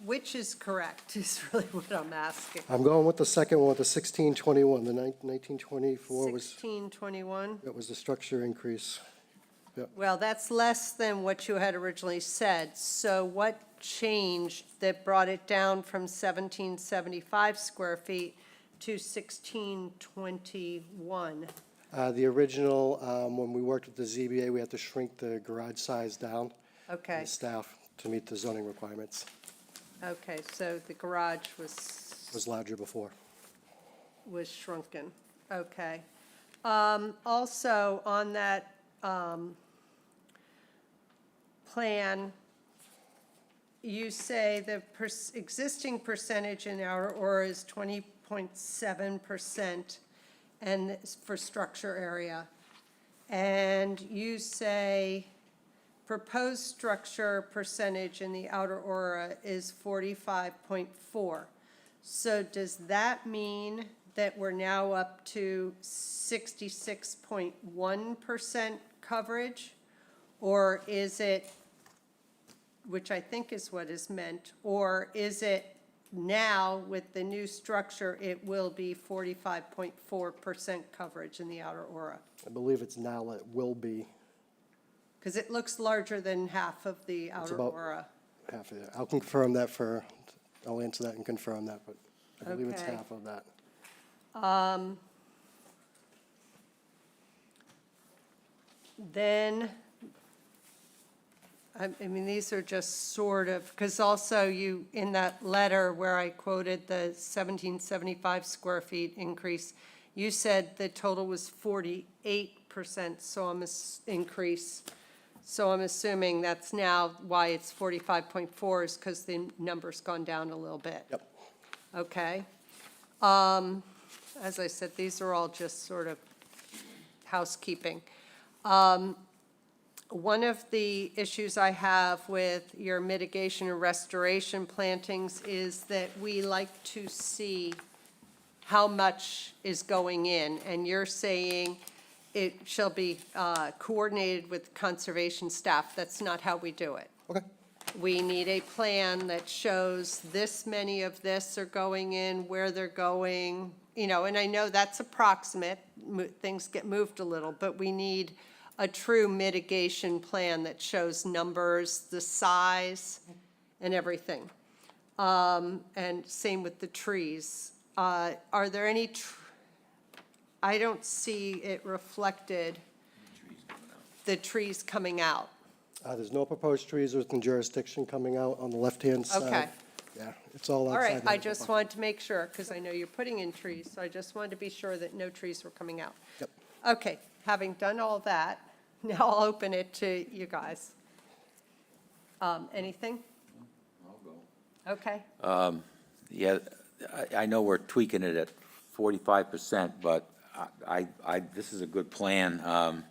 which is correct, is really what I'm asking. I'm going with the second one, with the 1621. The 1924 was, 1621? that was the structure increase. Well, that's less than what you had originally said. So what changed that brought it down from 1775 square feet to 1621? The original, when we worked with the ZBA, we had to shrink the garage size down. Okay, The staff to meet the zoning requirements. okay, so the garage was Larger before. shrunken. Okay. Also, on that plan, you say the existing percentage in our ORA is 20.7% and it's for structure area. And you say proposed structure percentage in the outer aura is 45.4. So does that mean that we're now up to 66.1% coverage? Or is it, which I think is what is meant, or is it now with the new structure, it will be 45.4% coverage in the outer aura? I believe it's now, it will be Because it looks larger than half of the outer about- aura. half of it. I'll confirm that I'll answer that and confirm that, but I believe it's Okay. half of that. Then, I mean, these are just sort of, because also you, in that letter where I quoted the 1775 square feet increase, you said the total was 48%, so increase. So I'm assuming that's now why it's 45.4 is because the number's gone down a little bit. Yep. Okay. As I said, these are all just sort of housekeeping. One of the issues I have with your mitigation and restoration plantings is that we like to see how much is going in, and you're saying it shall be coordinated with conservation staff. That's not how we do it. Okay. We need a plan that shows this many of this are going in, where they're going, you know, and I know that's approximate, things get moved a little, but we need a true mitigation plan that shows numbers, the size, and everything. And same with the trees. Are there any, I don't see it reflected, the trees coming out. There's no proposed trees within jurisdiction coming out on the left-hand side. Okay. Yeah, it's all All outside. right, the I just buffer. wanted to make sure, because I know you're putting in trees, so I just wanted to be sure that no trees were coming out. Yep. Okay, having done all that, now I'll open it to you guys. Anything? I'll go. Okay, Yeah, I know we're tweaking it at 45%, but this is a good plan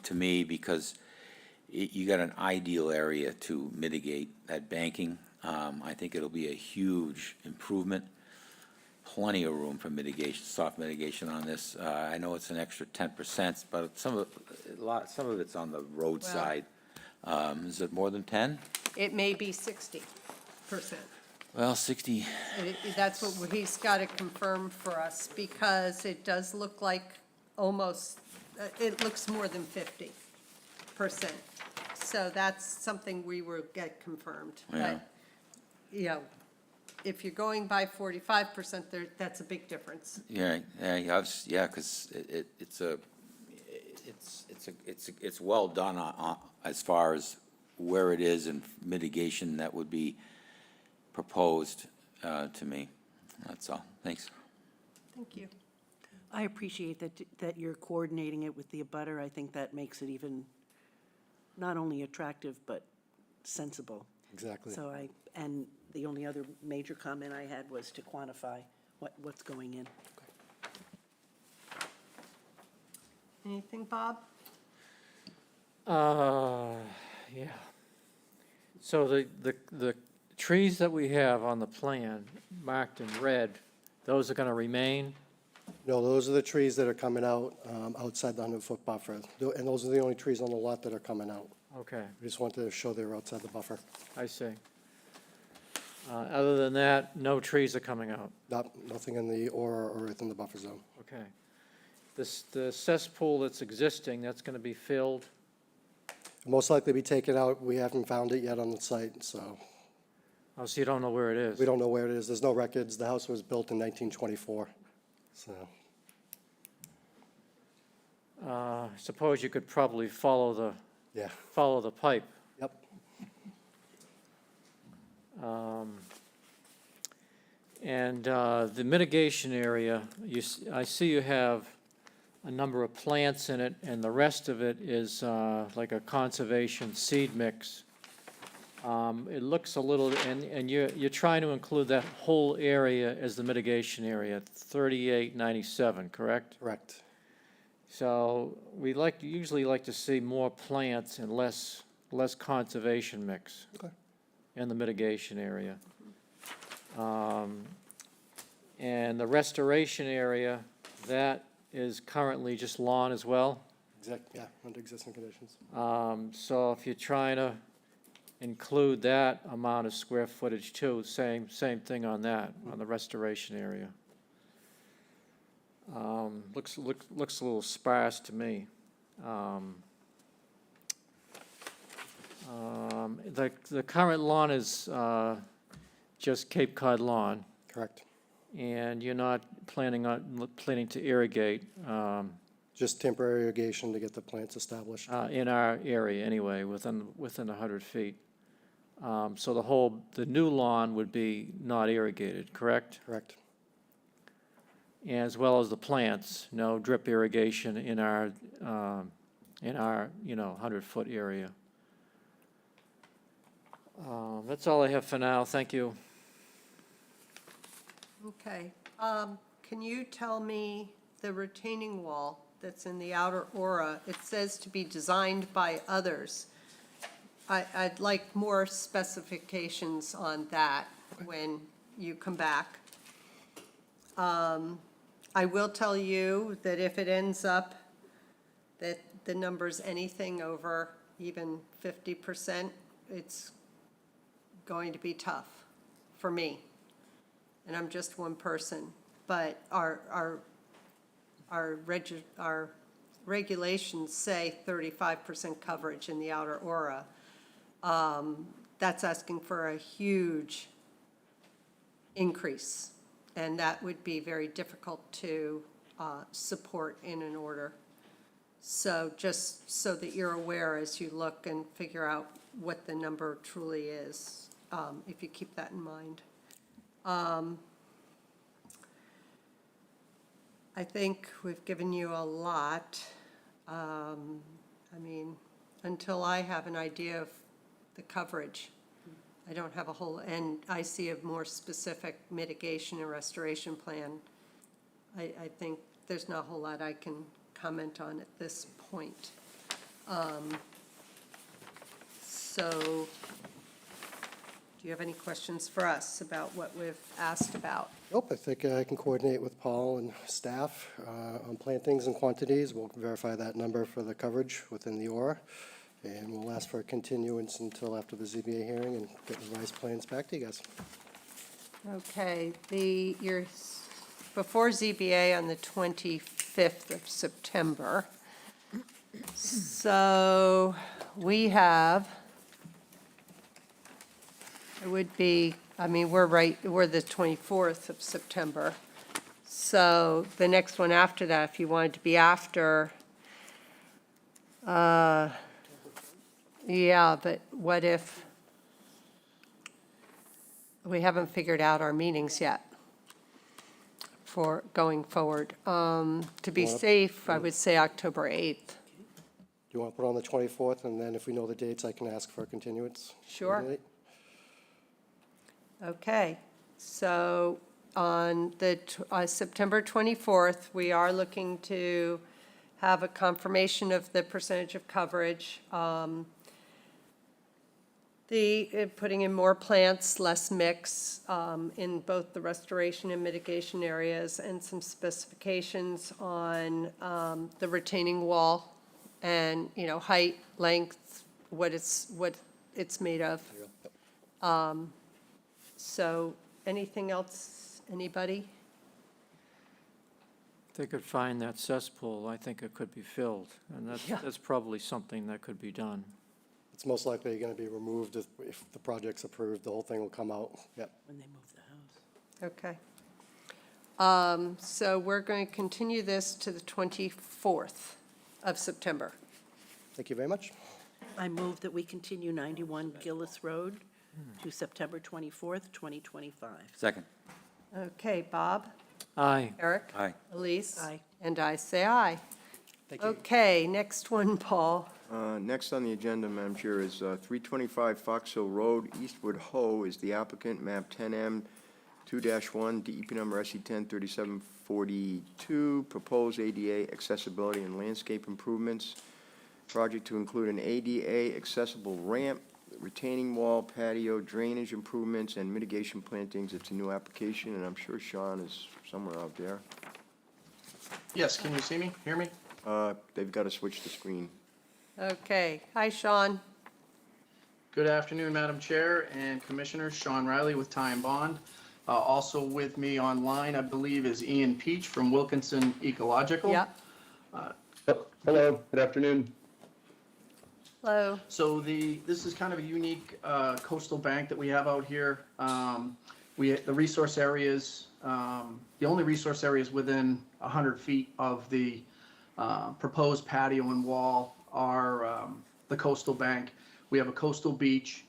to me because you got an ideal area to mitigate that banking. I think it'll be a huge improvement. Plenty of room for mitigation, soft mitigation on this. I know it's an extra 10%, but some of it's on the roadside. Is it more than 10? it may be 60%. Well, 60. That's what he's got to confirm for us, because it does look like almost, it looks more than 50%. So that's something we will get confirmed. Yeah. But, you know, if you're going by 45%, that's a big difference. Yeah, because it's well done as far as where it is and mitigation that would be proposed to me. That's all. Thanks. Thank you. I appreciate that you're coordinating it with the abutter. I think that makes it even not only attractive, but sensible. Exactly. So and the only other major comment I had was to quantify what's going in. Anything, Bob? Yeah. So the trees that we have on the plan marked in red, those are going to remain? No, those are the trees that are coming out outside the 100-foot buffer. And those are the only trees on the lot that are coming out. Okay, We just wanted to show they're outside the buffer. I see. Other than that, no trees are coming out. Nothing in the aura or within the buffer zone. Okay. The cesspool that's existing, that's going to be filled. Most likely be taken out. We haven't found it yet on the site, so Oh, so you don't know where it is? we don't know where it is. There's no records. The house was built in 1924, so. Suppose you could probably follow the Yeah, pipe. yep. And the mitigation area, I see you have a number of plants in it, and the rest of it is like a conservation seed mix. It looks a little, and you're trying to include that whole area as the mitigation area, 3897, correct? Correct. So we usually like to see more plants and less conservation mix Okay. in the mitigation area. And the restoration area, that is currently just lawn as well. Yeah, under existing conditions. So if you're trying to include that amount of square footage too, same thing on that, on the restoration area. Looks a little sparse to me. The current lawn is just Cape Cod lawn, Correct. and you're not planning to irrigate Just temporary irrigation to get the plants established. in our area anyway, within 100 feet. So the new lawn would be not irrigated, correct? Correct. As well as the plants, no drip irrigation in our 100-foot area. That's all I have for now. Thank you. Okay. Can you tell me the retaining wall that's in the outer aura? It says to be designed by others. I'd like more specifications on that when you come back. I will tell you that if it ends up that the number's anything over even 50%, it's going to be tough for me. And I'm just one person. But our regulations say 35% coverage in the outer aura. That's asking for a huge increase, and that would be very difficult to support in an order. So just so that you're aware as you look and figure out what the number truly is, if you keep that in mind. I think we've given you a lot. I mean, until I have an idea of the coverage, I don't have a whole, and I see a more specific mitigation and restoration plan. I think there's not a whole lot I can comment on at this point. So, do you have any questions for us about what we've asked about? Nope, I think I can coordinate with Paul and staff on plantings and quantities. We'll verify that number for the coverage within the aura. And we'll ask for a continuance until after the ZBA hearing and get revised plans back to you guys. Okay, you're before ZBA on the 25th of September. So we have, it would be, I mean, we're the 24th of September. So the next one after that, if you wanted to be after, yeah, but what if, we haven't figured out our meetings yet for going forward. To be Wanna- safe, I would say October 8th. Do you want to put on the 24th, and then if we know the dates, I can ask for a continuance? Sure. Okay, so on the September 24th, we are looking to have a confirmation of the percentage of coverage. Putting in more plants, less mix in both the restoration and mitigation areas, and some specifications on the retaining wall and, height, length, what it's made of. So anything else, anybody? If they could find that cesspool, I think it could be filled, and Yeah. that's probably something that could be done. It's most likely going to be removed if the project's approved, the whole thing will come out. Yep. When they move the house. Okay. So we're going to continue this to the 24th of September. Thank you very much. I move that we continue 91 Gillis Road to September 24th, 2025. Second. Okay, Bob? Aye. Eric? Aye. Elise? Aye. And I say aye. Thank you. Okay, next one, Paul. Next on the agenda, Madam Chair, is 325 Fox Hill Road, Eastwood Ho is the applicant, map 10M 2-1, DEP number SE 103742, proposed ADA accessibility and landscape improvements. Project to include an ADA accessible ramp, retaining wall, patio, drainage improvements, and mitigation plantings. It's a new application, and I'm sure Sean is somewhere out there. Yes, can you see me, hear me? They've got to switch the screen. Okay, hi, Sean. Good afternoon, Madam Chair and Commissioners. Sean Riley with Ty and Bond. Also with me online, I believe, is Ian Peach from Wilkinson Ecological. Yep, Hello, good afternoon. hello. So this is kind of a unique coastal bank that we have out here. The resource areas, the only resource areas within 100 feet of the proposed patio and wall are the coastal bank. We have a coastal beach,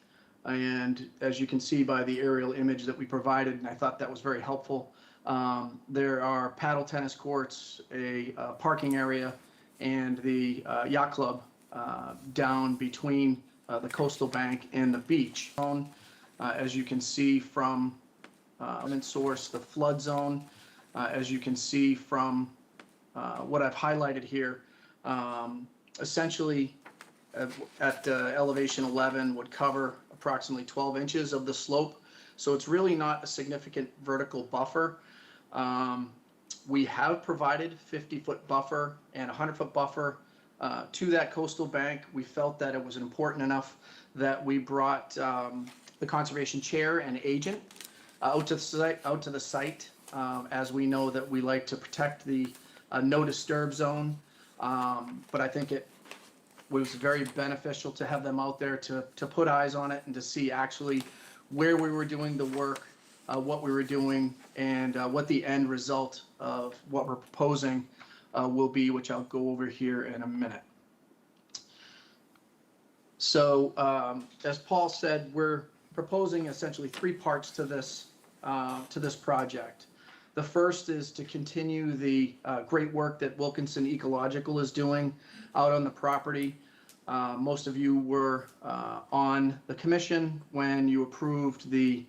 and as you can see by the aerial image that we provided, and I thought that was very helpful, there are paddle tennis courts, a parking area, and the yacht club down between the coastal bank and the beach. As you can see from source, the flood zone, as you can see from what I've highlighted here, essentially at elevation 11 would cover approximately 12 inches of the slope. So it's really not a significant vertical buffer. We have provided 50-foot buffer and 100-foot buffer to that coastal bank. We felt that it was important enough that we brought the conservation chair and agent out to the site, as we know that we like to protect the no disturb zone. But I think it was very beneficial to have them out there to put eyes on it and to see actually where we were doing the work, what we were doing, and what the end result of what we're proposing will be, which I'll go over here in a minute. So as Paul said, we're proposing essentially three parts to this project. The first is to continue the great work that Wilkinson Ecological is doing out on the property. Most of you were on the commission when you approved the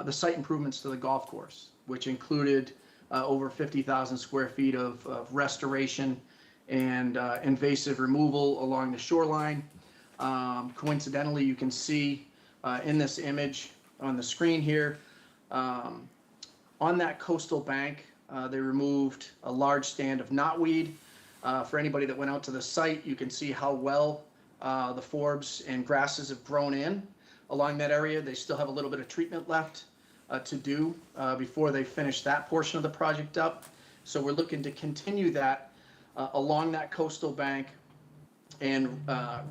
site improvements to the golf course, which included over 50,000 square feet of restoration and invasive removal along the shoreline. Coincidentally, you can see in this image on the screen here, on that coastal bank, they removed a large stand of knotweed. For anybody that went out to the site, you can see how well the forbs and grasses have grown in along that area. They still have a little bit of treatment left to do before they finish that portion of the project up. So we're looking to continue that along that coastal bank and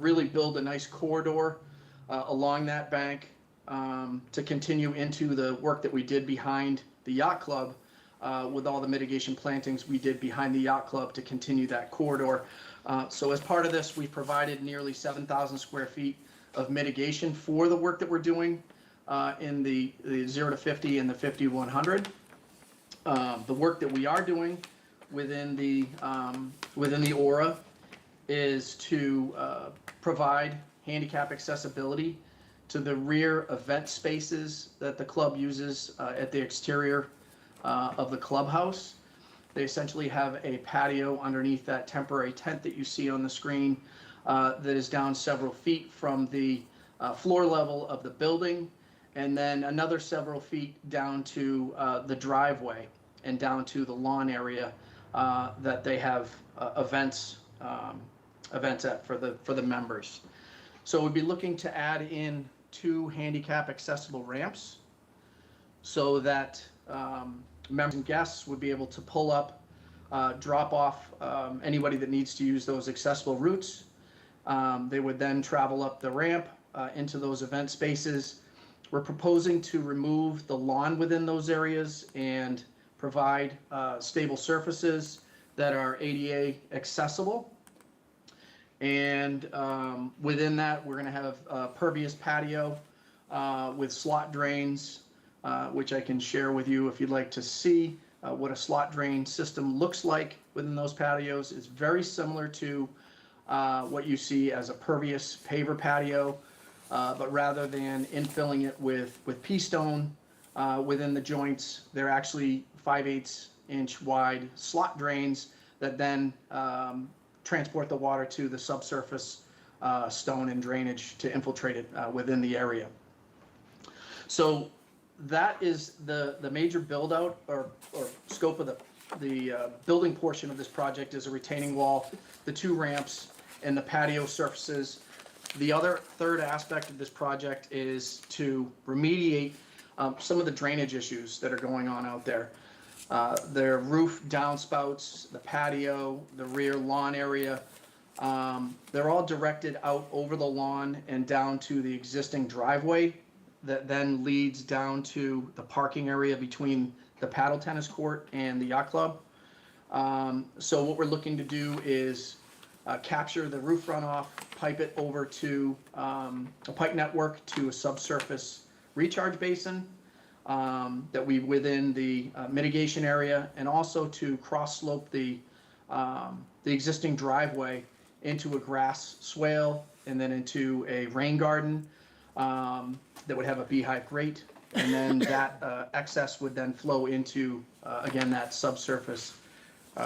really build a nice corridor along that bank to continue into the work that we did behind the yacht club with all the mitigation plantings we did behind the yacht club to continue that corridor. So as part of this, we've provided nearly 7,000 square feet of mitigation for the work that we're doing in the 0 to 50 and the 50 to 100. The work that we are doing within the aura is to provide handicap accessibility to the rear event spaces that the club uses at the exterior of the clubhouse. They essentially have a patio underneath that temporary tent that you see on the screen that is down several feet from the floor level of the building, and then another several feet down to the driveway and down to the lawn area that they have events at for the members. So we'd be looking to add in 2 handicap accessible ramps so that members and guests would be able to pull up, drop off anybody that needs to use those accessible routes. They would then travel up the ramp into those event spaces. We're proposing to remove the lawn within those areas and provide stable surfaces that are ADA accessible. And within that, we're going to have a pervious patio with slot drains, which I can share with you if you'd like to see what a slot drain system looks like within those patios. It's very similar to what you see as a pervious paver patio, but rather than infilling it with pea stone within the joints, they're actually 5/8 inch wide slot drains that then transport the water to the subsurface stone and drainage to infiltrate it within the area. So that is the major build out or scope of the building portion of this project is a retaining wall, the 2 ramps, and the patio surfaces. The other third aspect of this project is to remediate some of the drainage issues that are going on out there. Their roof downspouts, the patio, the rear lawn area, they're all directed out over the lawn and down to the existing driveway that then leads down to the parking area between the paddle tennis court and the yacht club. So what we're looking to do is capture the roof runoff, pipe it over to a pipe network to a subsurface recharge basin that we within the mitigation area, and also to cross slope the existing driveway into a grass swale and then into a rain garden that would have a beehive grate, and then that excess would then flow into again that subsurface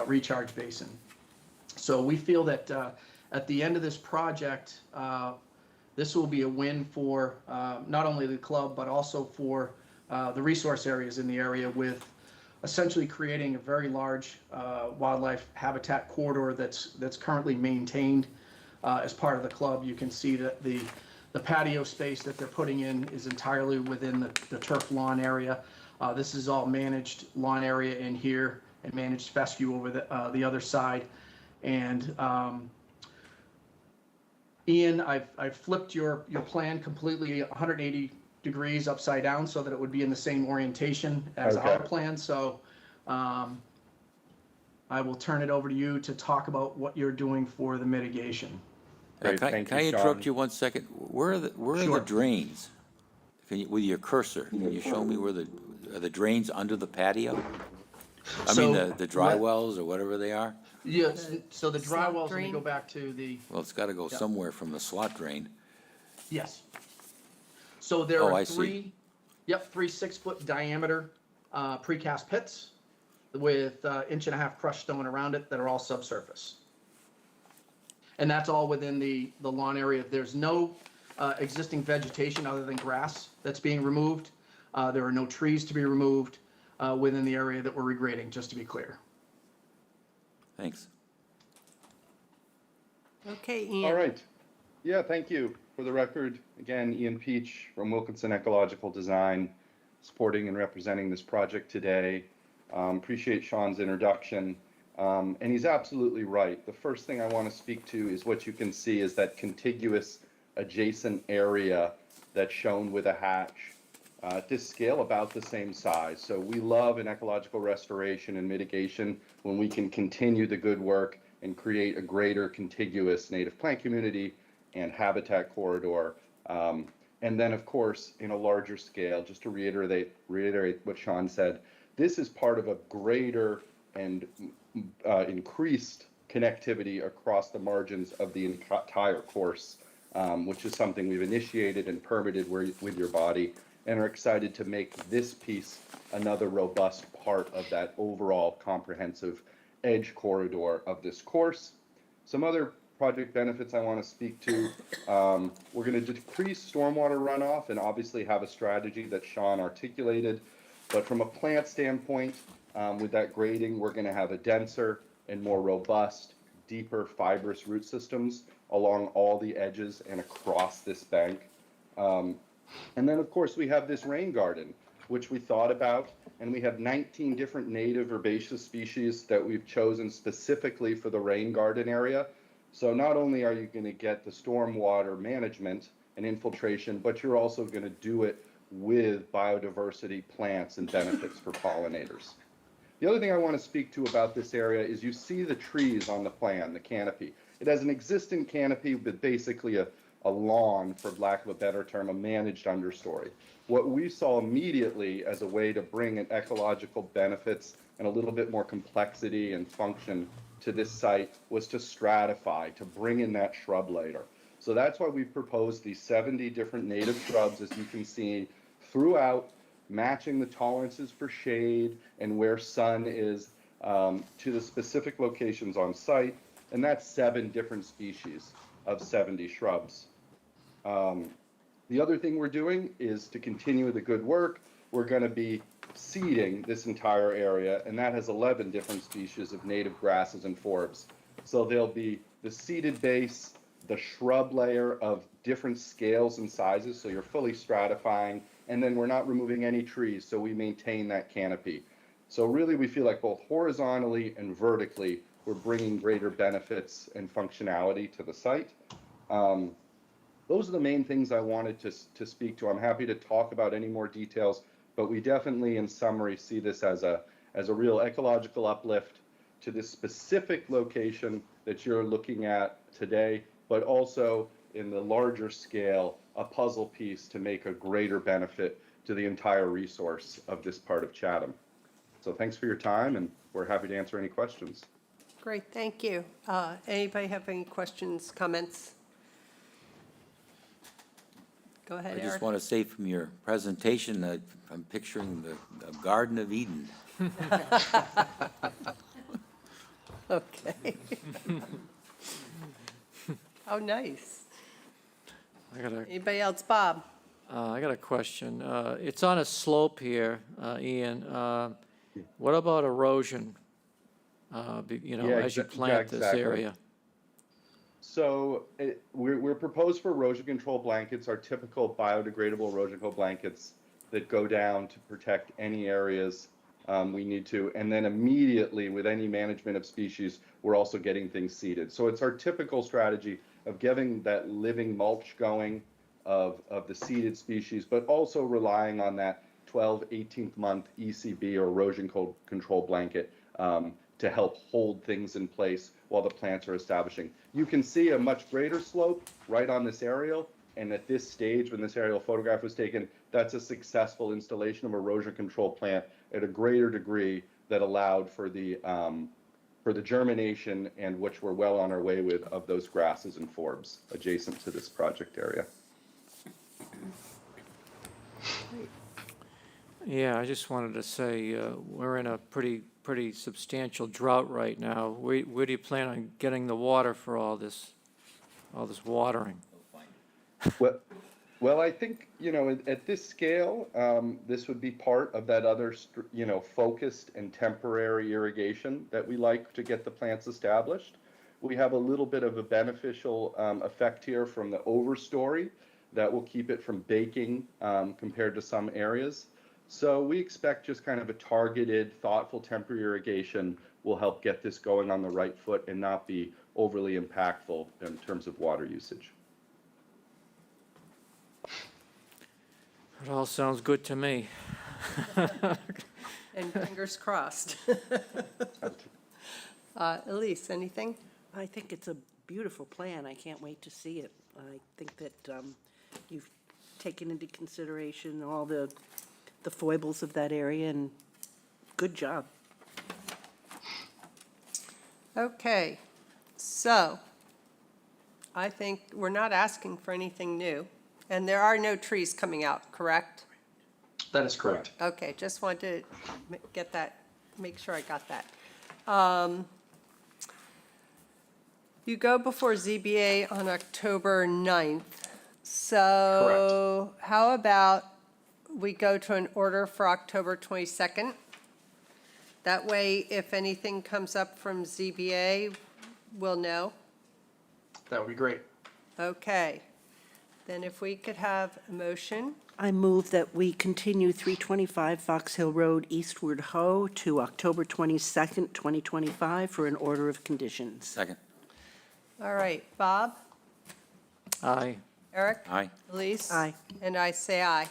recharge basin. So we feel that at the end of this project, this will be a win for not only the club but also for the resource areas in the area, with essentially creating a very large wildlife habitat corridor that's currently maintained as part of the club. You can see that the patio space that they're putting in is entirely within the turf lawn area. This is all managed lawn area in here and managed fescue over the other side. And Ian, I've flipped your plan completely 180 degrees upside down so that it would be in the same orientation as our plan. So I will turn it over to you to talk about what you're doing for the mitigation. Great, Can thank I you, interrupt Sean. you 1 second? Where are Sure. the drains? With your cursor, can you show me where are the drains under the patio? I So mean, the dry wells or whatever they are? Yes, so the dry slot wells, let me drain? go back to the, Well, it's got to go somewhere from the slot drain. yes. So there Oh, are I see. three 6-foot diameter precast pits with 1.5 inch crushed stone around it that are all subsurface. And that's all within the lawn area. There's no existing vegetation other than grass that's being removed. There are no trees to be removed within the area that we're regrading, just to be clear. Thanks. Okay, Ian. All right. Yeah, thank you. For the record, again, Ian Peach from Wilkinson Ecological Design, supporting and representing this project today. Appreciate Sean's introduction. And he's absolutely right. The first thing I want to speak to is what you can see is that contiguous adjacent area that's shown with a hatch. At this scale, about the same size. So we love in ecological restoration and mitigation when we can continue the good work and create a greater contiguous native plant community and habitat corridor. And then, of course, in a larger scale, just to reiterate what Sean said, this is part of a greater and increased connectivity across the margins of the entire course, which is something we've initiated and permitted with your body, and are excited to make this piece another robust part of that overall comprehensive edge corridor of this course. Some other project benefits I want to speak to. We're going to decrease stormwater runoff and obviously have a strategy that Sean articulated. But from a plant standpoint, with that grading, we're going to have a denser and more robust, deeper fibrous root systems along all the edges and across this bank. And then, of course, we have this rain garden. which we thought about, and we have 19 different native herbaceous species that we've chosen specifically for the rain garden area. So not only are you going to get the stormwater management and infiltration, but you're also going to do it with biodiversity, plants, and benefits for pollinators. The other thing I want to speak to about this area is you see the trees on the plan, the canopy. It has an existing canopy, but basically a lawn, for lack of a better term, a managed understory. What we saw immediately as a way to bring an ecological benefits and a little bit more complexity and function to this site was to stratify, to bring in that shrub layer. So that's why we proposed these 70 different native shrubs, as you can see, throughout, matching the tolerances for shade and where sun is to the specific locations on site. And that's 7 different species of 70 shrubs. The other thing we're doing is to continue the good work. We're going to be seeding this entire area, and that has 11 different species of native grasses and forbs. So there'll be the seeded base, the shrub layer of different scales and sizes, so you're fully stratifying, and then we're not removing any trees, so we maintain that canopy. So really, we feel like both horizontally and vertically, we're bringing greater benefits and functionality to the site. Those are the main things I wanted to speak to. I'm happy to talk about any more details, but we definitely, in summary, see this as a real ecological uplift to this specific location that you're looking at today, but also in the larger scale, a puzzle piece to make a greater benefit to the entire resource of this part of Chatham. So thanks for your time, and we're happy to answer any questions. Great, thank you. Anybody have any questions, comments? Go ahead, I Eric. just want to say from your presentation that I'm picturing the Garden of Eden. Okay. Oh, nice. Anybody else? Bob? I got a question. It's on a slope here, Ian. What about erosion? As you plant this exactly. area? So we're proposed for erosion control blankets, our typical biodegradable erosion control blankets that go down to protect any areas we need to. And then immediately with any management of species, we're also getting things seeded. So it's our typical strategy of getting that living mulch going of the seeded species, but also relying on that 12, 18th month ECB or erosion control blanket to help hold things in place while the plants are establishing. You can see a much greater slope right on this aerial, and at this stage, when this aerial photograph was taken, that's a successful installation of erosion control plant at a greater degree that allowed for the germination, and which we're well on our way with, of those grasses and forbs adjacent to this project area. Yeah, I just wanted to say, we're in a pretty substantial drought right now. Where do you plan on getting the water for all this watering? Well, I think, at this scale, this would be part of that other, focused and temporary irrigation that we like to get the plants established. We have a little bit of a beneficial effect here from the overstory that will keep it from baking compared to some areas. So we expect just kind of a targeted, thoughtful temporary irrigation will help get this going on the right foot and not be overly impactful in terms of water usage. It all sounds good to me. And fingers crossed. Elise, anything? I think it's a beautiful plan. I can't wait to see it. I think that you've taken into consideration all the foibles of that area, and good job. Okay, so I think we're not asking for anything new, and there are no trees coming out, correct? That is correct. Okay, just wanted to get that, make sure I got that. You go before ZBA on October 9th. So how about we go to an order for October 22nd? That way, if anything comes up from ZBA, we'll know. That would be great. Okay. Then if we could have a motion I move that we continue 325 Fox Hill Road eastward Ho to October 22nd, 2025 for an order of conditions. Second. All right, Bob? Aye. Eric? Aye. Elise? Aye. And I say aye.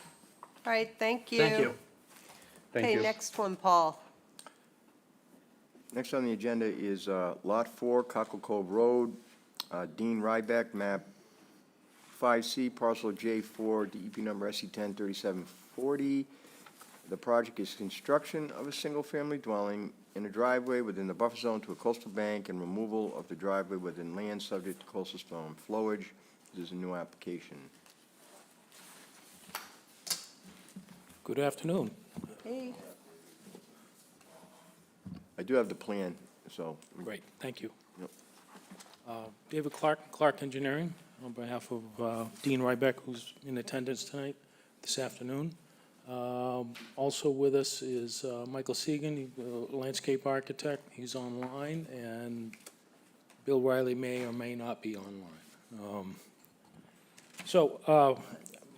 All right, thank you. Thank you. Thank Okay, you. next one, Paul. Next on the agenda is Lot 4, Cockle Cove Road, Dean Ryback, map 5C, parcel J4, DEP number SC10 3740. The project is construction of a single-family dwelling in a driveway within the buffer zone to a coastal bank and removal of the driveway within land subject to coastal storm flowage. This is a new application. Good afternoon. Hey. I do have the plan, so. Great, thank you. Yep. David Clark, Clark Engineering, on behalf of Dean Ryback, who's in attendance tonight, this afternoon. Also with us is Michael Segan, landscape architect. He's online, and Bill Riley may or may not be online.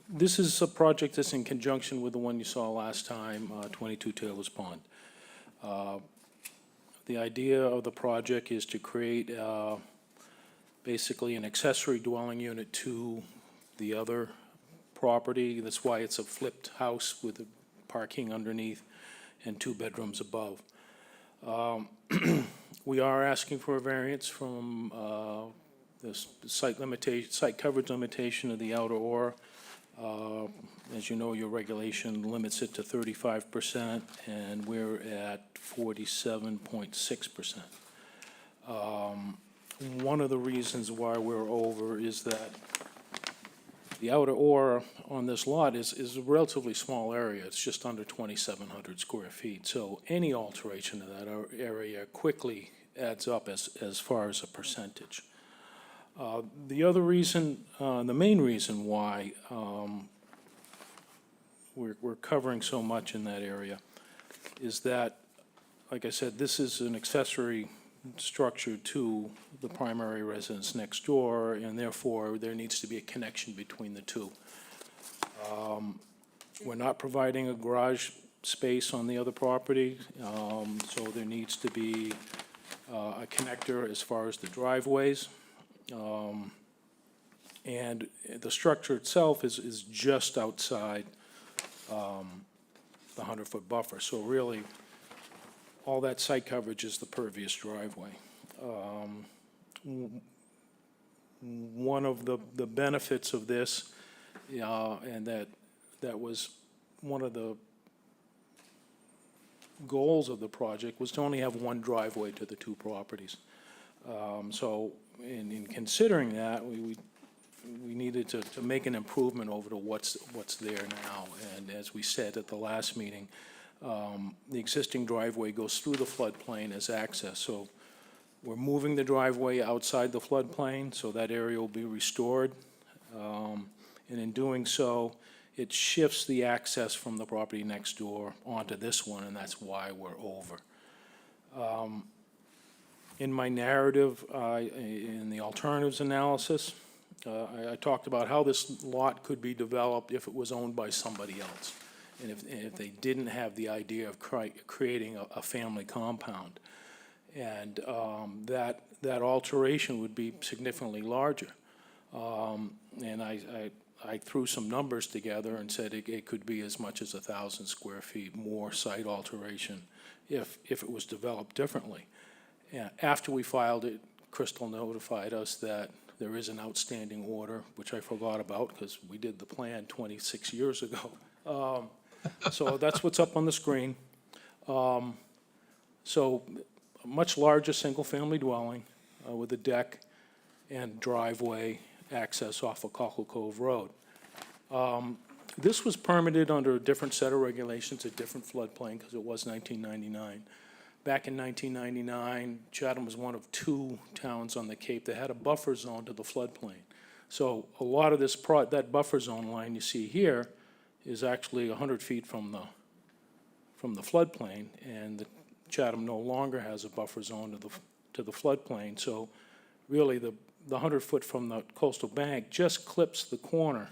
This is a project that's in conjunction with the one you saw last time, 22 Taylor's Pond. The idea of the project is to create basically an accessory dwelling unit to the other property. That's why it's a flipped house with a parking underneath and 2 bedrooms above. We are asking for a variance from the site coverage limitation of the outer OR. As you know, your regulation limits it to 35%, and we're at 47.6%. One of the reasons why we're over is that the outer OR on this lot is a relatively small area. It's just under 2,700 square feet. So any alteration of that area quickly adds up as far as a percentage. The other reason, the main reason why we're covering so much in that area is that, like I said, this is an accessory structure to the primary residence next door, and therefore there needs to be a connection between the two. We're not providing a garage space on the other property, so there needs to be a connector as far as the driveways. And the structure itself is just outside the 100-foot buffer. So really, all that site coverage is the pervious driveway. One of the benefits of this, and that was one of the goals of the project, was to only have one driveway to the 2 properties. So in considering that, we needed to make an improvement over to what's there now. And as we said at the last meeting, the existing driveway goes through the floodplain as access. So we're moving the driveway outside the floodplain, so that area will be restored. And in doing so, it shifts the access from the property next door onto this one, and that's why we're over. In my narrative, in the alternatives analysis, I talked about how this lot could be developed if it was owned by somebody else, and if they didn't have the idea of creating a family compound. And that alteration would be significantly larger. And I threw some numbers together and said it could be as much as 1,000 square feet more site alteration if it was developed differently. After we filed it, Crystal notified us that there is an outstanding order, which I forgot about because we did the plan 26 years ago. So that's what's up on the screen. So a much larger single-family dwelling with a deck and driveway access off of Cockle Cove Road. This was permitted under a different set of regulations, a different floodplain, because it was 1999. Back in 1999, Chatham was one of 2 towns on the Cape that had a buffer zone to the floodplain. So a lot of this, that buffer zone line you see here is actually 100 feet from the floodplain, and Chatham no longer has a buffer zone to the floodplain. So really, the 100 foot from the coastal bank just clips the corner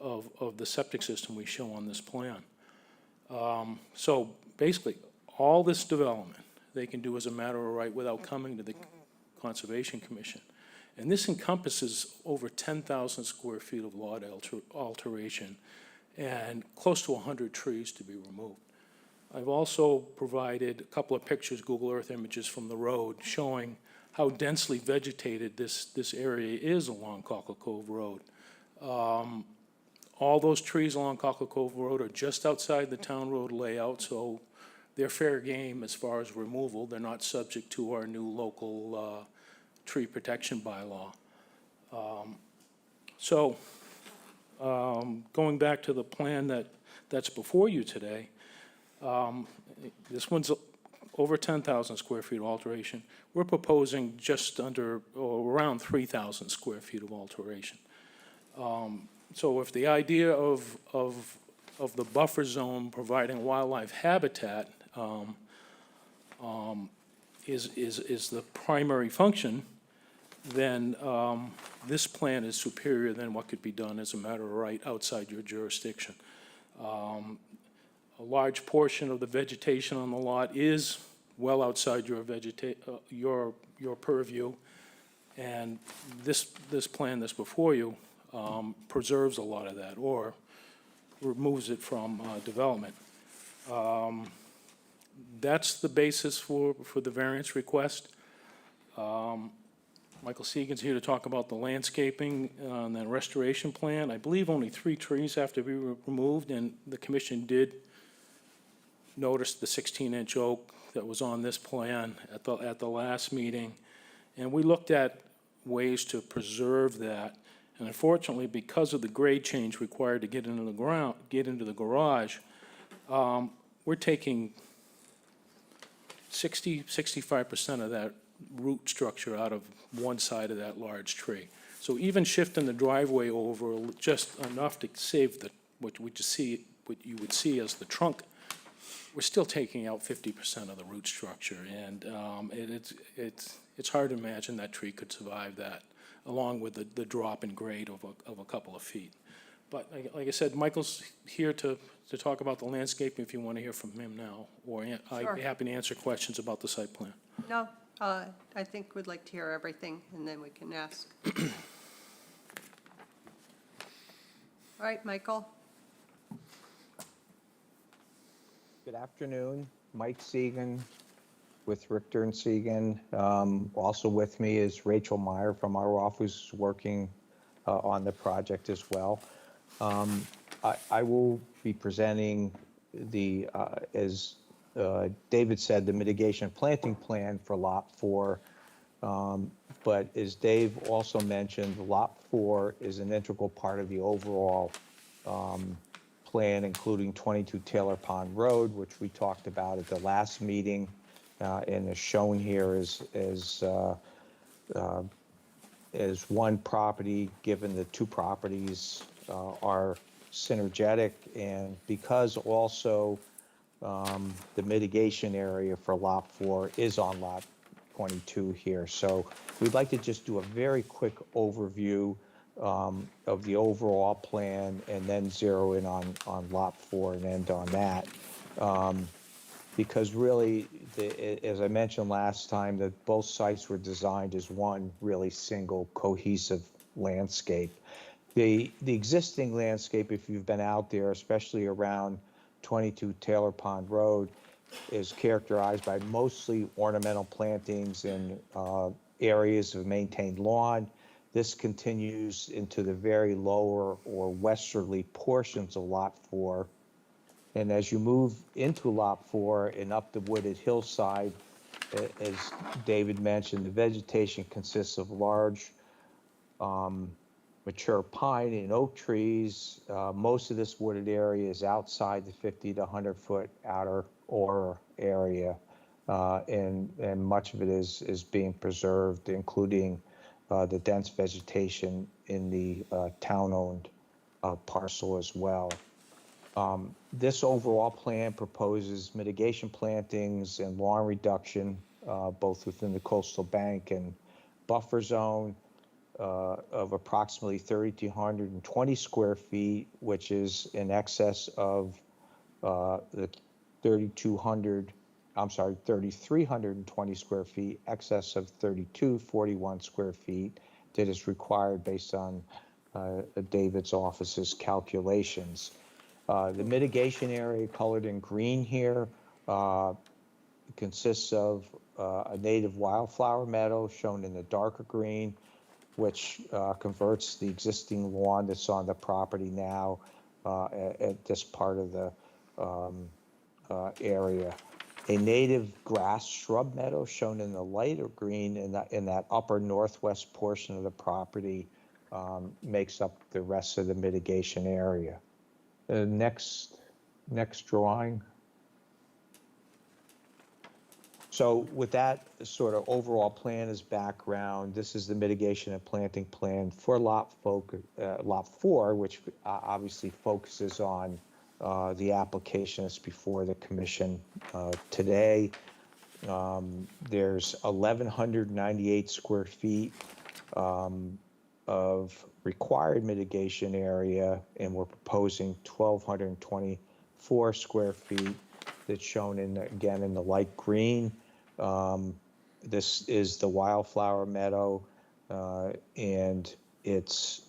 of the septic system we show on this plan. So basically, all this development, they can do as a matter of right without coming to the Conservation Commission. And this encompasses over 10,000 square feet of lot alteration and close to 100 trees to be removed. I've also provided a couple of pictures, Google Earth images from the road, showing how densely vegetated this area is along Cockle Cove Road. All those trees along Cockle Cove Road are just outside the town road layout, so they're fair game as far as removal. They're not subject to our new local tree protection bylaw. Going back to the plan that's before you today, this one's over 10,000 square feet of alteration. We're proposing just under or around 3,000 square feet of alteration. So if the idea of the buffer zone providing wildlife habitat is the primary function, then this plan is superior than what could be done as a matter of right outside your jurisdiction. A large portion of the vegetation on the lot is well outside your purview, and this plan that's before you preserves a lot of that or removes it from development. That's the basis for the variance request. Michael Seegan's here to talk about the landscaping and the restoration plan. I believe only 3 trees have to be removed, and the commission did notice the 16-inch oak that was on this plan at the last meeting. And we looked at ways to preserve that. And unfortunately, because of the grade change required to get into the garage, we're taking 65% of that root structure out of one side of that large tree. So even shifting the driveway over just enough to save what you would see as the trunk, we're still taking out 50% of the root structure. And it's hard to imagine that tree could survive that, along with the drop in grade of a couple of feet. But like I said, Michael's here to talk about the landscaping if you want to hear from him now, or I'd be happy to answer questions about the site plan. No, I think we'd like to hear everything, and then we can ask. All right, Michael. Good afternoon, Mike Seegan with Richter and Seegan. Also with me is Rachel Meyer from our office working on the project as well. I will be presenting as David said, the mitigation planting plan for Lot 4. But as Dave also mentioned, Lot 4 is an integral part of the overall plan, including 22 Taylor Pond Road, which we talked about at the last meeting, and is shown here as one property, given the 2 properties are synergetic, and because also the mitigation area for Lot 4 is on Lot 22 here. So we'd like to just do a very quick overview of the overall plan and then zero in on Lot 4 and end on that. Because really, as I mentioned last time, that both sites were designed as one really single cohesive landscape. The existing landscape, if you've been out there, especially around 22 Taylor Pond Road, is characterized by mostly ornamental plantings and areas of maintained lawn. This continues into the very lower or westerly portions of Lot 4. And as you move into Lot 4 and up the wooded hillside, as David mentioned, the vegetation consists of large mature pine and oak trees. Most of this wooded area is outside the 50 to 100 foot outer or area, and much of it is being preserved, including the dense vegetation in the town-owned parcel as well. This overall plan proposes mitigation plantings and lawn reduction, both within the coastal bank and buffer zone. of approximately 3,220 square feet, which is in excess of the 3,320 square feet, excess of 3,241 square feet that is required based on David's office's calculations. The mitigation area colored in green here consists of a native wildflower meadow shown in the darker green, which converts the existing lawn that's on the property now at this part of the area. A native grass shrub meadow shown in the lighter green in that upper northwest portion of the property makes up the rest of the mitigation area. The next drawing. So with that sort of overall plan as background, this is the mitigation and planting plan for lot 4, which obviously focuses on the application that's before the commission today. There's 1,198 square feet of required mitigation area, and we're proposing 1,224 square feet that's shown again in the light green. This is the wildflower meadow, and it's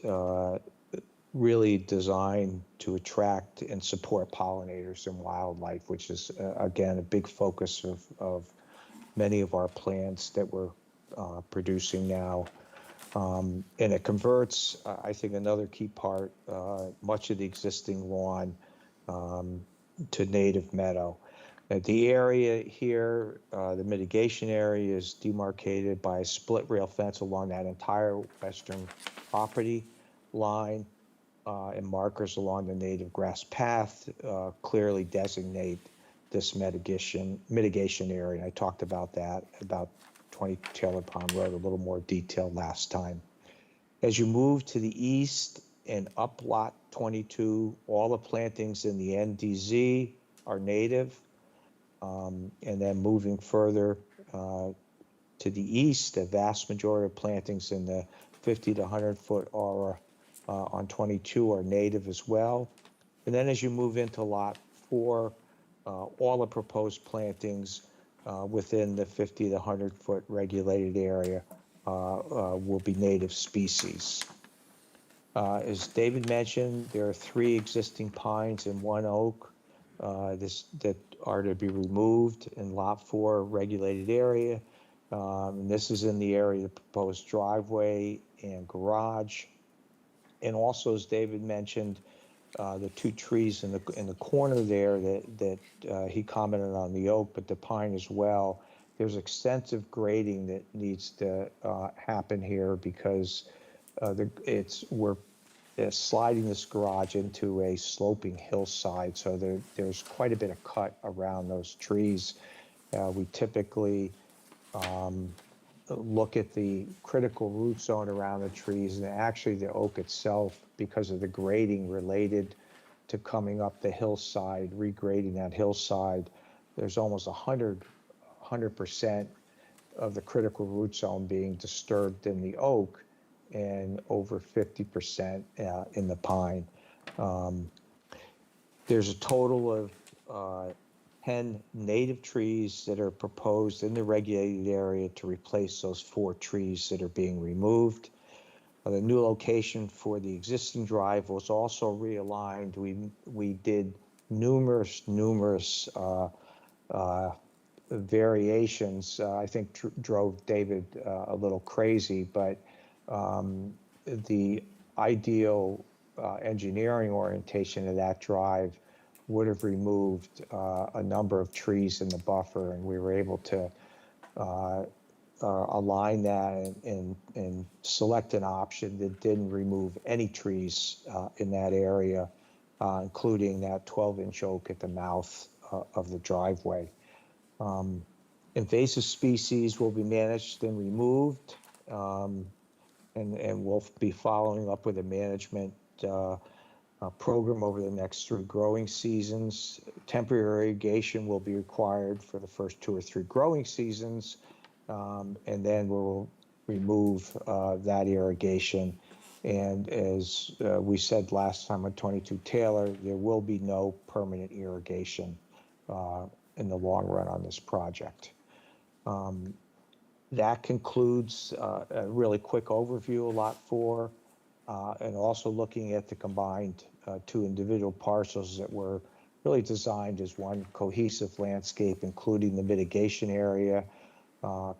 really designed to attract and support pollinators and wildlife, which is, again, a big focus of many of our plants that we're producing now. And it converts, I think, another key part, much of the existing lawn to native meadow. The area here, the mitigation area, is demarcated by a split rail fence along that entire western property line, and markers along the native grass path clearly designate this mitigation area. And I talked about that, about 20 Taylor Pond Road, a little more detail last time. As you move to the east and up lot 22, all the plantings in the NDZ are native. And then moving further to the east, the vast majority of plantings in the 50 to 100 foot aura on 22 are native as well. And then as you move into lot 4, all the proposed plantings within the 50 to 100 foot regulated area will be native species. As David mentioned, there are 3 existing pines and 1 oak that are to be removed in lot 4 regulated area. And this is in the area of the proposed driveway and garage. And also, as David mentioned, the 2 trees in the corner there that he commented on the oak, but the pine as well. There's extensive grading that needs to happen here because we're sliding this garage into a sloping hillside, so there's quite a bit of cut around those trees. We typically look at the critical root zone around the trees, and actually the oak itself, because of the grading related to coming up the hillside, regrading that hillside, there's almost 100% of the critical root zone being disturbed in the oak and over 50% in the pine. There's a total of 10 native trees that are proposed in the regulated area to replace those 4 trees that are being removed. The new location for the existing drive was also realigned. We did numerous variations. I think drove David a little crazy, but the ideal engineering orientation of that drive would have removed a number of trees in the buffer, and we were able to align that and select an option that didn't remove any trees in that area, including that 12-inch oak at the mouth of the driveway. Invasive species will be managed and removed, and we'll be following up with a management program over the next 3 growing seasons. Temporary irrigation will be required for the first 2 or 3 growing seasons, and then we'll remove that irrigation. And as we said last time on 22 Taylor, there will be no permanent irrigation in the long run on this project. That concludes a really quick overview of Lot 4, and also looking at the combined two individual parcels that were really designed as one cohesive landscape, including the mitigation area.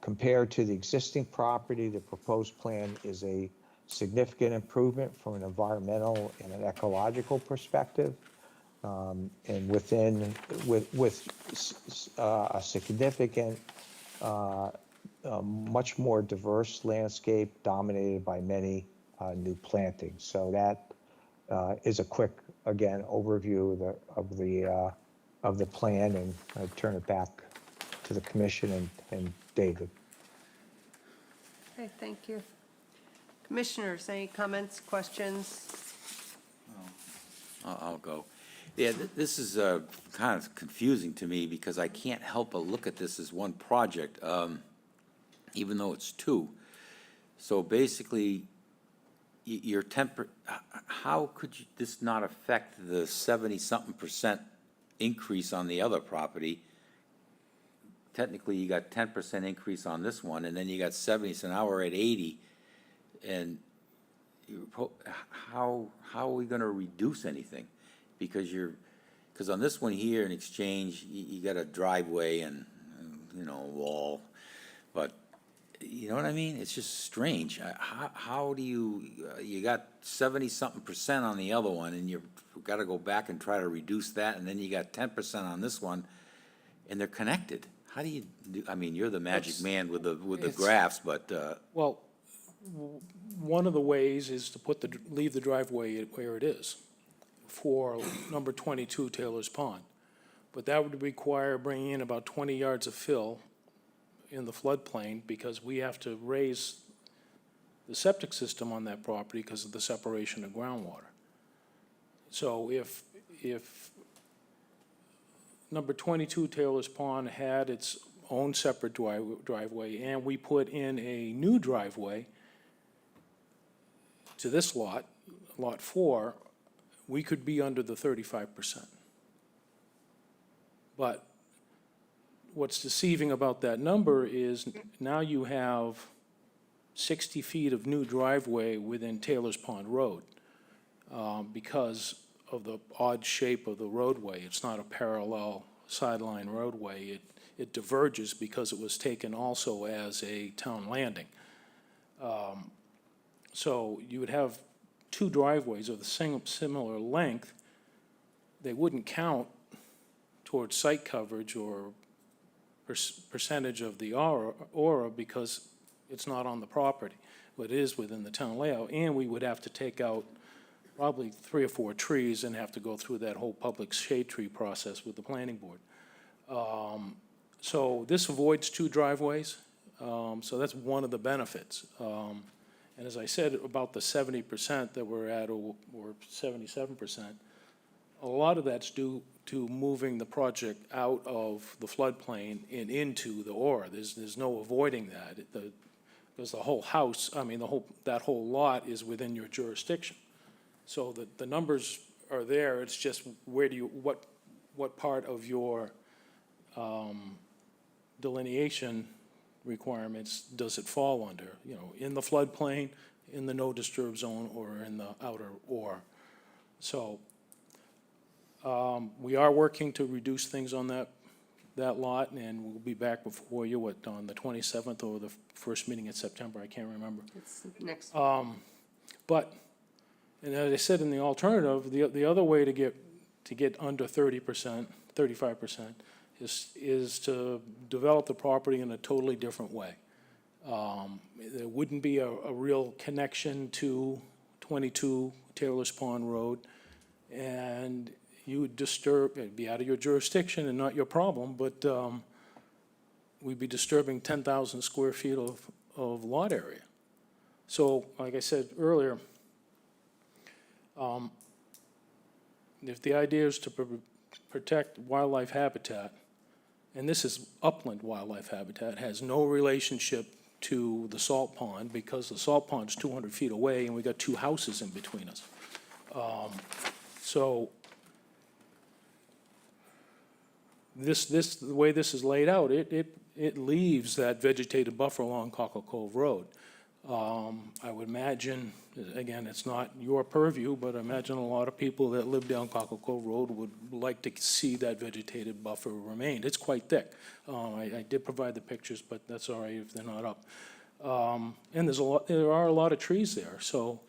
Compared to the existing property, the proposed plan is a significant improvement from an environmental and an ecological perspective. And with a significant, much more diverse landscape dominated by many new plantings. So that is a quick, again, overview of the plan, and I turn it back to the commission and David. Okay, thank you. Commissioners, any comments, questions? I'll go. Yeah, this is kind of confusing to me because I can't help but look at this as one project, even though it's two. So basically, your how could this not affect the 70-something% increase on the other property? Technically, you got 10% increase on this one, and then you got 70, so now we're at 80. And how are we gonna reduce anything? Because on this one here, in exchange, you got a driveway and, you know, a wall, but, you know what I mean? It's just strange. How do you got 70-something% on the other one, and you've gotta go back and try to reduce that, and then you got 10% on this one, and they're connected. How do you do, I mean, you're the magic man with the graphs, but, Well, one of the ways is to leave the driveway where it is for number 22 Taylor's Pond. But that would require bringing in about 20 yards of fill in the floodplain, because we have to raise the septic system on that property because of the separation of groundwater. So if number 22 Taylor's Pond had its own separate driveway, and we put in a new driveway to this lot, Lot 4, we could be under the 35%. But what's deceiving about that number is now you have 60 feet of new driveway within Taylor's Pond Road because of the odd shape of the roadway. It's not a parallel sideline roadway. It diverges because it was taken also as a town landing. So you would have two driveways of the same similar length. They wouldn't count towards site coverage or percentage of the aura because it's not on the property, but it is within the town layout. And we would have to take out probably 3 or 4 trees and have to go through that whole public shade tree process with the planning board. So this avoids 2 driveways. So that's one of the benefits. And as I said about the 70% that we're at, or 77%, a lot of that's due to moving the project out of the floodplain and into the aura. There's no avoiding that. Because the whole house, I mean, that whole lot is within your jurisdiction. So the numbers are there. It's just what part of your delineation requirements does it fall under? You know, in the floodplain, in the no disturb zone, or in the outer OR. So we are working to reduce things on that lot, and we'll be back before you, on the 27th or the first meeting in September, I can't remember. It's next. But, and as I said in the alternative, the other way to get under 30%, 35%, is to develop the property in a totally different way. There wouldn't be a real connection to 22 Taylor's Pond Road, and you would it'd be out of your jurisdiction and not your problem, but we'd be disturbing 10,000 square feet of lot area. So, like I said earlier, if the idea is to protect wildlife habitat, and this is upland wildlife habitat, has no relationship to the salt pond, because the salt pond's 200 feet away, and we got two houses in between us. So the way this is laid out, it leaves that vegetated buffer along Cockle Cove Road. I would imagine, again, it's not your purview, but I imagine a lot of people that live down Cockle Cove Road would like to see that vegetated buffer remain. It's quite thick. I did provide the pictures, but that's all right if they're not up. And there are a lot of trees there, so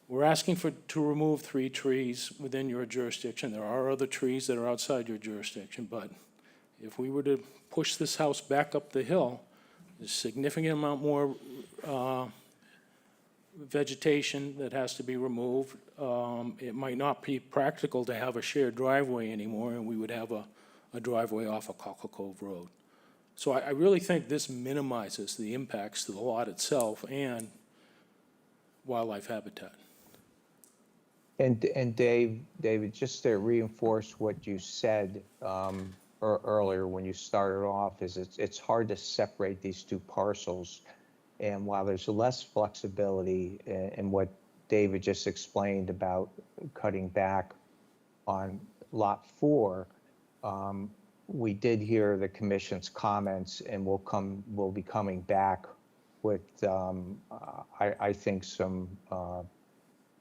we're asking to remove 3 trees within your jurisdiction. There are other trees that are outside your jurisdiction, but if we were to push this house back up the hill, there's a significant amount more vegetation that has to be removed. It might not be practical to have a shared driveway anymore, and we would have a driveway off of Cockle Cove Road. So I really think this minimizes the impacts to the lot itself and wildlife habitat. And David, just to reinforce what you said earlier when you started off, is it's hard to separate these two parcels. And while there's less flexibility in what David just explained about cutting back on Lot 4, we did hear the commission's comments, and we'll be coming back with, I think, some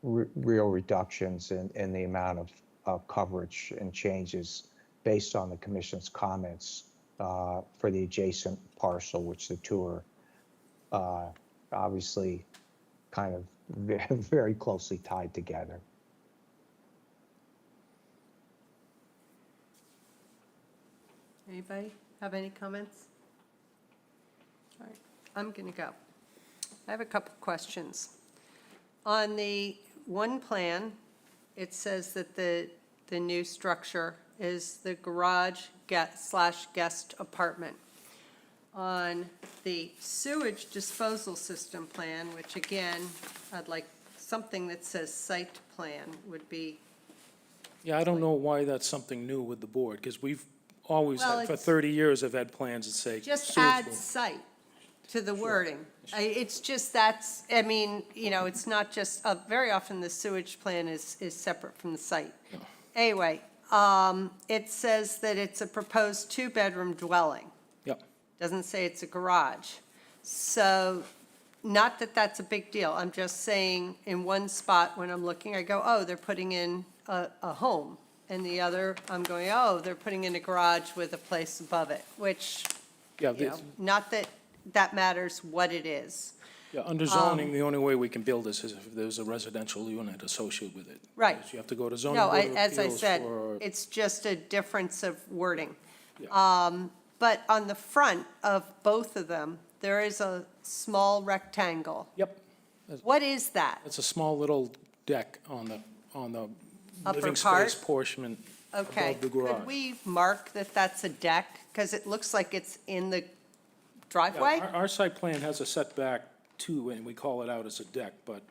real reductions in the amount of coverage and changes based on the commission's comments for the adjacent parcel, which the two are obviously kind of very closely tied together. Anybody have any comments? All right, I'm going to go. I have a couple questions. On the one plan, it says that the new structure is the garage / guest apartment. On the sewage disposal system plan, which again, I'd like something that says site plan would be, Yeah, I don't know why that's something new with the board, because we've always, Well, had for it's- 30 years, have had plans that say. just sewage add will- site to the wording. It's just that's, I mean, it's not just, very often the sewage plan is separate from the site. Anyway, it says that it's a proposed 2-bedroom dwelling. Yep. Doesn't say it's a garage. So, not that that's a big deal. I'm just saying, in one spot, when I'm looking, I go, oh, they're putting in a home. And the other, I'm going, oh, they're putting in a garage with a place above it, which, Yeah, not that that matters what it is. yeah, under zoning, the only way we can build this is if there's a residential unit associated with it. Right. Because you have to go to zoning No, board of as I appeals said, for. it's just a difference of wording. Yeah. But on the front of both of them, there is a small rectangle. Yep. What is that? It's a small little deck on the Upper living part? space portion Okay. above the garage. Could we mark that that's a deck? Because it looks like it's in the Yeah, driveway? Our site plan has a setback too, and we call it out as a deck, but,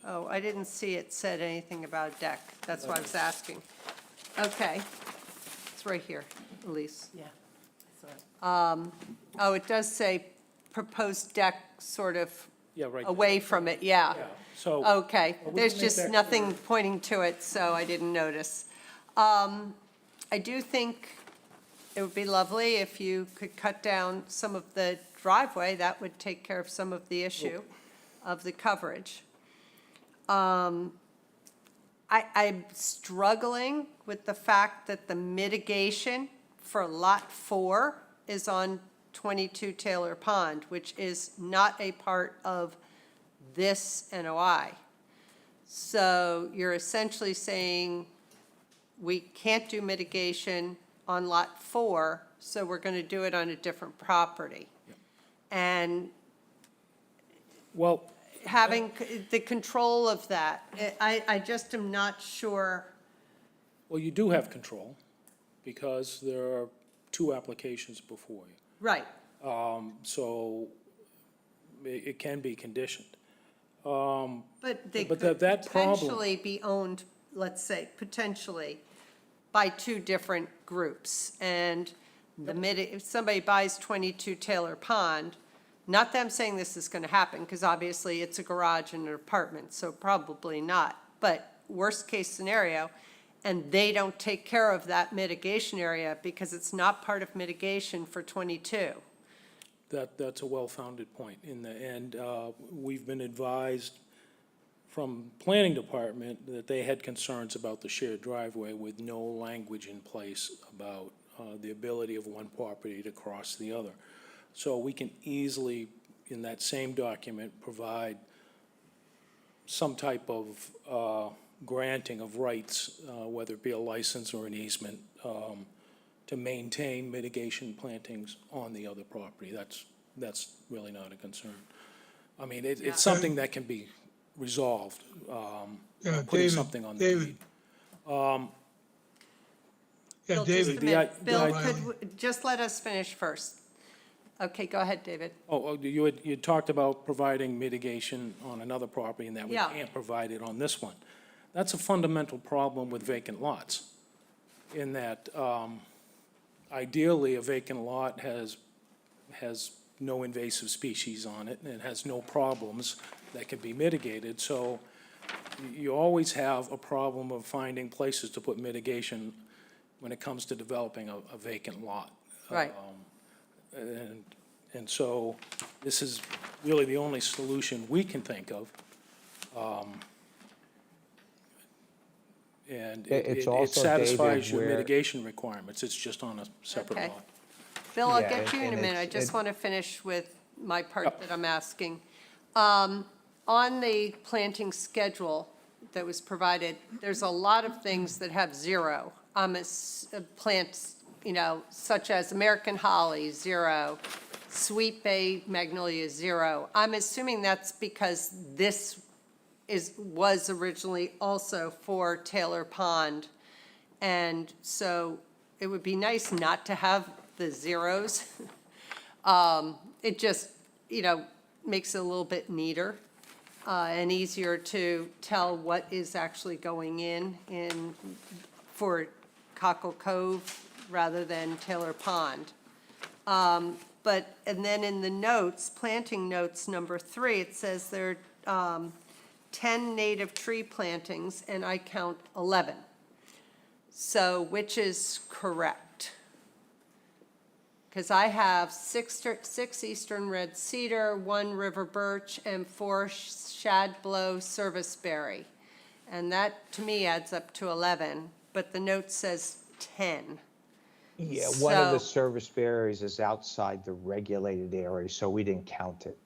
Oh, I didn't see it said anything about a deck. That's why I was asking. Okay. It's right here, Elise. Yeah. I saw it. Oh, it does say proposed deck sort of yeah, right. there. away from it, yeah. Yeah, so. Okay, Well, we there's can make just that nothing pointing to it, so I didn't notice. I do think it would be lovely if you could cut down some of the driveway. That would take care of some of the issue of the coverage. I'm struggling with the fact that the mitigation for Lot 4 is on 22 Taylor Pond, which is not a part of this NOI. So you're essentially saying we can't do mitigation on Lot 4, so we're going to do it on a different property. And Well, having the control of that, I just am not sure. well, you do have control, because there are 2 applications before you. Right, So it can be conditioned. but they But could that problem- potentially be owned, let's say, potentially, by 2 different groups. And if somebody buys 22 Taylor Pond, not them saying this is going to happen, because obviously it's a garage and an apartment, so probably not. But worst case scenario, and they don't take care of that mitigation area because it's not part of mitigation for 22. That's a well-founded point. And we've been advised from planning department that they had concerns about the shared driveway with no language in place about the ability of one property to cross the other. So we can easily, in that same document, provide some type of granting of rights, whether it be a license or an easement, to maintain mitigation plantings on the other property. That's really not a concern. I mean, it's something that can be resolved, putting David, something on the David. deed. Bill, just David, a minute. the Bill, I- just let us finish first. Okay, go ahead, David. You had talked about providing mitigation on another property and that we Yeah. can't provide it on this one. That's a fundamental problem with vacant lots, in that ideally, a vacant lot has no invasive species on it and has no problems that can be mitigated. So you always have a problem of finding places to put mitigation when it comes to developing a vacant lot. Right. And so this is really the only solution we can think of. And It's it also, satisfies David, your where- mitigation requirements. It's just on a separate Okay. lot. Bill, I'll Yeah, get you in a and minute. I it's- just it- want to finish with my part that I'm asking. On the planting schedule that was provided, there's a lot of things that have zero. Plants, such as American holly, 0, sweet bay magnolia, 0. I'm assuming that's because this was originally also for Taylor Pond. And so it would be nice not to have the zeros. It just, makes it a little bit neater and easier to tell what is actually going in for Cockle Cove rather than Taylor Pond. And then in the notes, planting notes number 3, it says there are 10 native tree plantings, and I count 11. So which is correct? Because I have 6 eastern red cedar, 1 river birch, and 4 shadblow serviceberry. And that, to me, adds up to 11, but the note says 10. Yeah, one of the So- service barriers is outside the regulated area, so we didn't count it.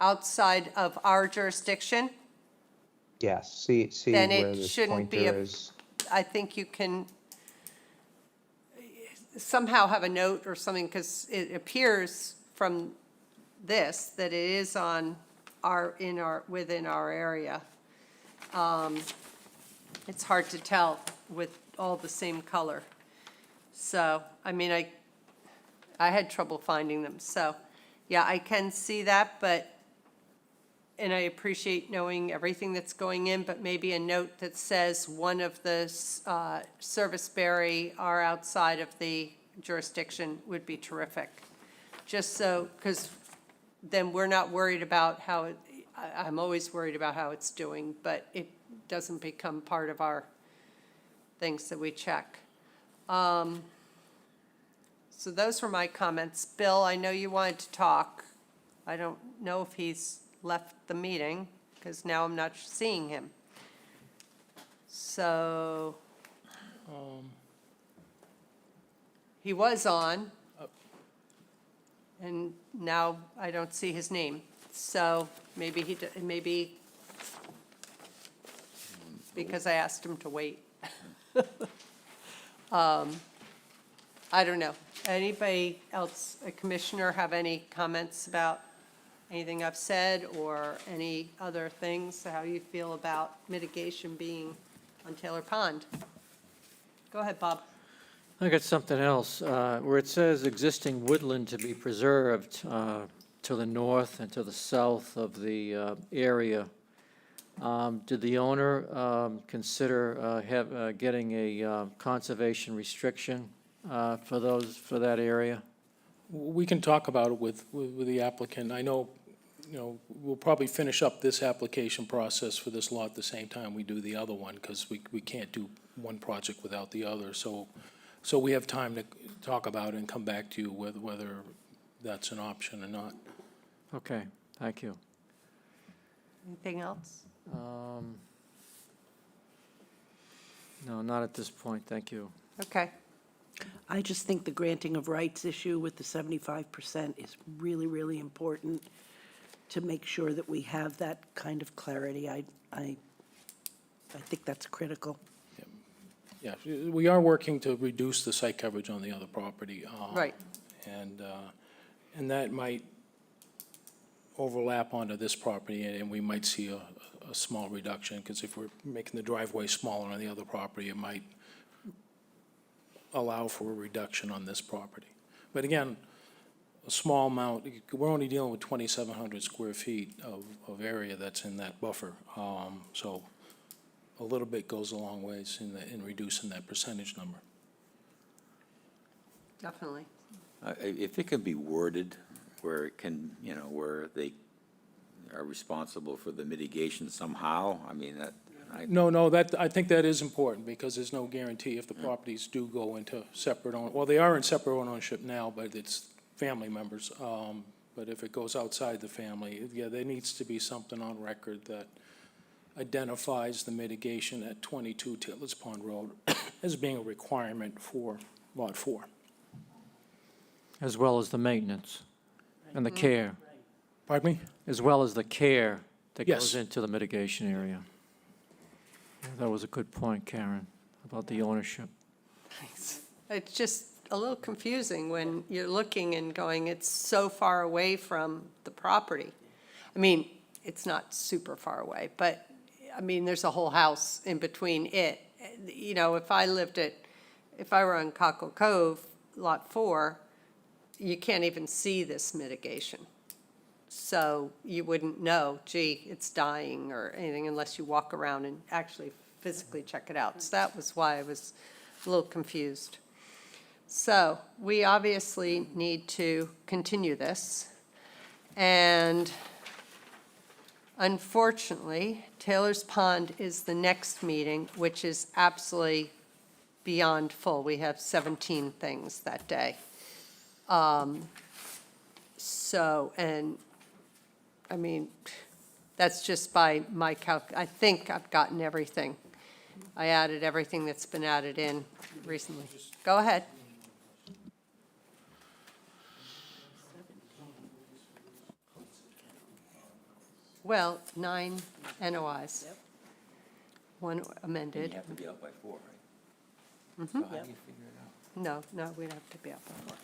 Outside of our jurisdiction, Yes, see Then where it this shouldn't be pointer a- is? I think you can somehow have a note or something, because it appears from this that it is on within our area. It's hard to tell with all the same color. So, I mean, I had trouble finding them, so, yeah, I can see that, and I appreciate knowing everything that's going in, but maybe a note that says one of the serviceberry are outside of the jurisdiction would be terrific. Just so, because then we're not worried about how, I'm always worried about how it's doing, but it doesn't become part of our things that we check. So those were my comments. Bill, I know you wanted to talk. I don't know if he's left the meeting, because now I'm not seeing him. So, he was on, and now I don't see his name. So maybe because I asked him to wait. I don't know. Anybody else, a commissioner, have any comments about anything I've said or any other things, how you feel about mitigation being on Taylor Pond? Go ahead, Bob. I got something else, where it says existing woodland to be preserved to the north and to the south of the area. Did the owner consider getting a conservation restriction for that area? We can talk about it with the applicant. I know, we'll probably finish up this application process for this lot at the same time we do the other one, because we can't do one project without the other. So we have time to talk about it and come back to you whether that's an option or not. Okay, thank you. Anything else? No, not at this point, thank you. Okay. I just think the granting of rights issue with the 75% is really, really important to make sure that we have that kind of clarity. I think that's critical. Yeah, we are working to reduce the site coverage on the other property. Right. And that might overlap onto this property, and we might see a small reduction, because if we're making the driveway smaller on the other property, it might allow for a reduction on this property. But again, a small amount, we're only dealing with 2,700 square feet of area that's in that buffer. So a little bit goes a long ways in reducing that percentage number. Definitely. If it can be worded where it can, where they are responsible for the mitigation somehow, I mean, No, I think that is important, because there's no guarantee if the properties do go into separate well, they are in separate ownership now, but it's family members. But if it goes outside the family, yeah, there needs to be something on record that identifies the mitigation at 22 Titlets Pond Road as being a requirement for Lot 4. As well as the maintenance and the care, Pardon me? as well as the care that goes Yes. into the mitigation area. Yeah, that was a good point, Karen, about the ownership. It's just a little confusing when you're looking and going, it's so far away from the property. I mean, it's not super far away, but, I mean, there's a whole house in between it. If I were on Cockle Cove, Lot 4, you can't even see this mitigation. So you wouldn't know, gee, it's dying or anything unless you walk around and actually physically check it out. So that was why I was a little confused. So we obviously need to continue this. And unfortunately, Taylor's Pond is the next meeting, which is absolutely beyond full. We have 17 things that day. I mean, that's just by my I think I've gotten everything. I added everything that's been added in recently. Go ahead. Well, 9 NOIs. One amended. you have to be out by 4, right? Mhm. So how do you figure it out? No, we'd have to be up before.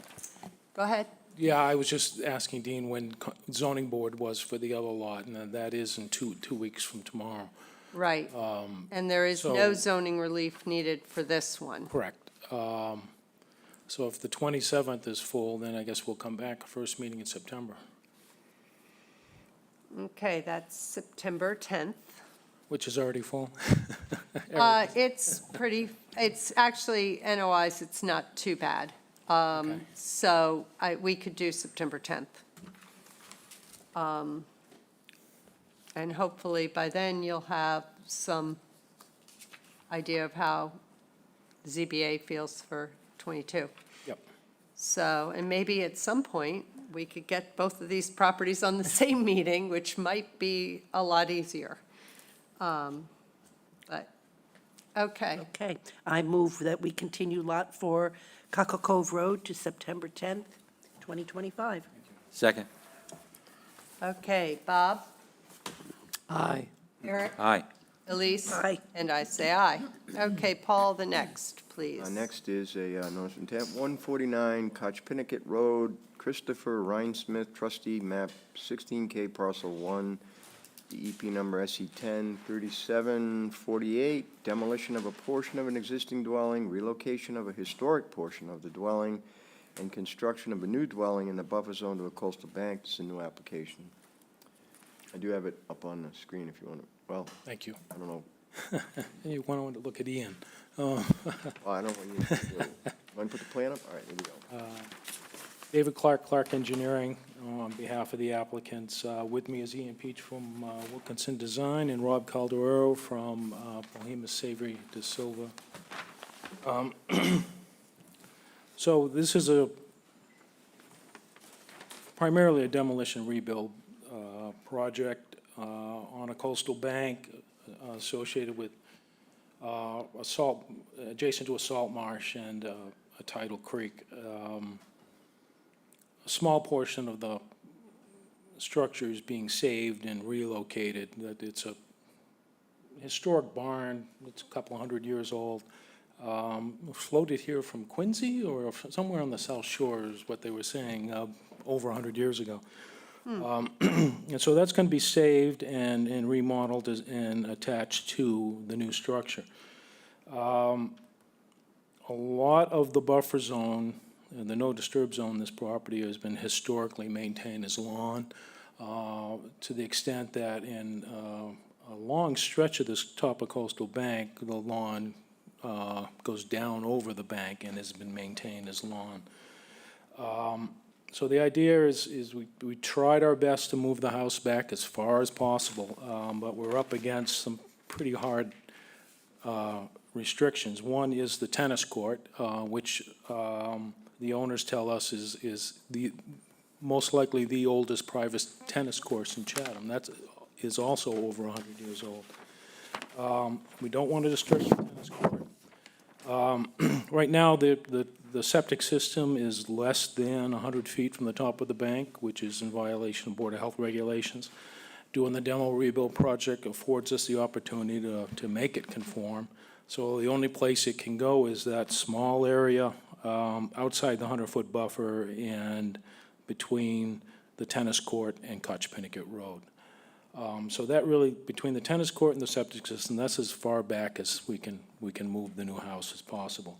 Go ahead. Yeah, I was just asking Dean when zoning board was for the other lot, and that is in 2 weeks from tomorrow. Right. And there is no so- zoning relief needed for this one. Correct. So if the 27th is full, then I guess we'll come back, first meeting in September, Okay, that's September 10th. which is already full. It's actually, NOIs, it's not too bad. Okay. So we could do September 10th. And hopefully by then you'll have some idea of how the ZBA feels for 22. Yep. So, and maybe at some point, we could get both of these properties on the same meeting, which might be a lot easier. But, okay. Okay, I move that we continue Lot 4, Cockle Cove Road to September 10th, 2025. Second? Okay, Bob, Aye. Eric, Aye. Elise? Aye. And I say aye. Okay, Paul, the next, please. Next is a notice of intent, 149 Kochpinicket Road, Christopher Rhinesmith, trustee, map 16K, parcel 1, the EP number SE 103748, demolition of a portion of an existing dwelling, relocation of a historic portion of the dwelling, and construction of a new dwelling in the buffer zone to a coastal bank. This is a new application. I do have it up on the screen if you want to, well, Thank you. I don't know. You want to look at Ian. Well, I don't want you to do it. Want to put the plan up? All right, here we go. David Clark, Clark Engineering, on behalf of the applicants. With me is Ian Peach from Wilkinson Design and Rob Calderero from Bohemus Savory de Silva. So this is primarily a demolition rebuild project on a coastal bank associated with adjacent to a salt marsh and a tidal creek. A small portion of the structure is being saved and relocated. That it's a historic barn. It's a couple hundred years old. Floated here from Quincy or somewhere on the South Shore is what they were saying, over 100 years ago. And so that's going to be saved and remodeled and attached to the new structure. A lot of the buffer zone, the no disturb zone, this property has been historically maintained as lawn, to the extent that in a long stretch of this top of coastal bank, the lawn goes down over the bank and has been maintained as lawn. So the idea is we tried our best to move the house back as far as possible, but we're up against some pretty hard restrictions. One is the tennis court, which the owners tell us is the most likely the oldest private tennis course in Chatham. That is also over 100 years old. We don't want to disturb the tennis court. Right now, the septic system is less than 100 feet from the top of the bank, which is in violation of Board of Health regulations. Doing the demo rebuild project affords us the opportunity to make it conform. So the only place it can go is that small area outside the 100-foot buffer and between the tennis court and Koch-Pinnicket Road. So that really, between the tennis court and the septic system, that's as far back as we can move the new house as possible.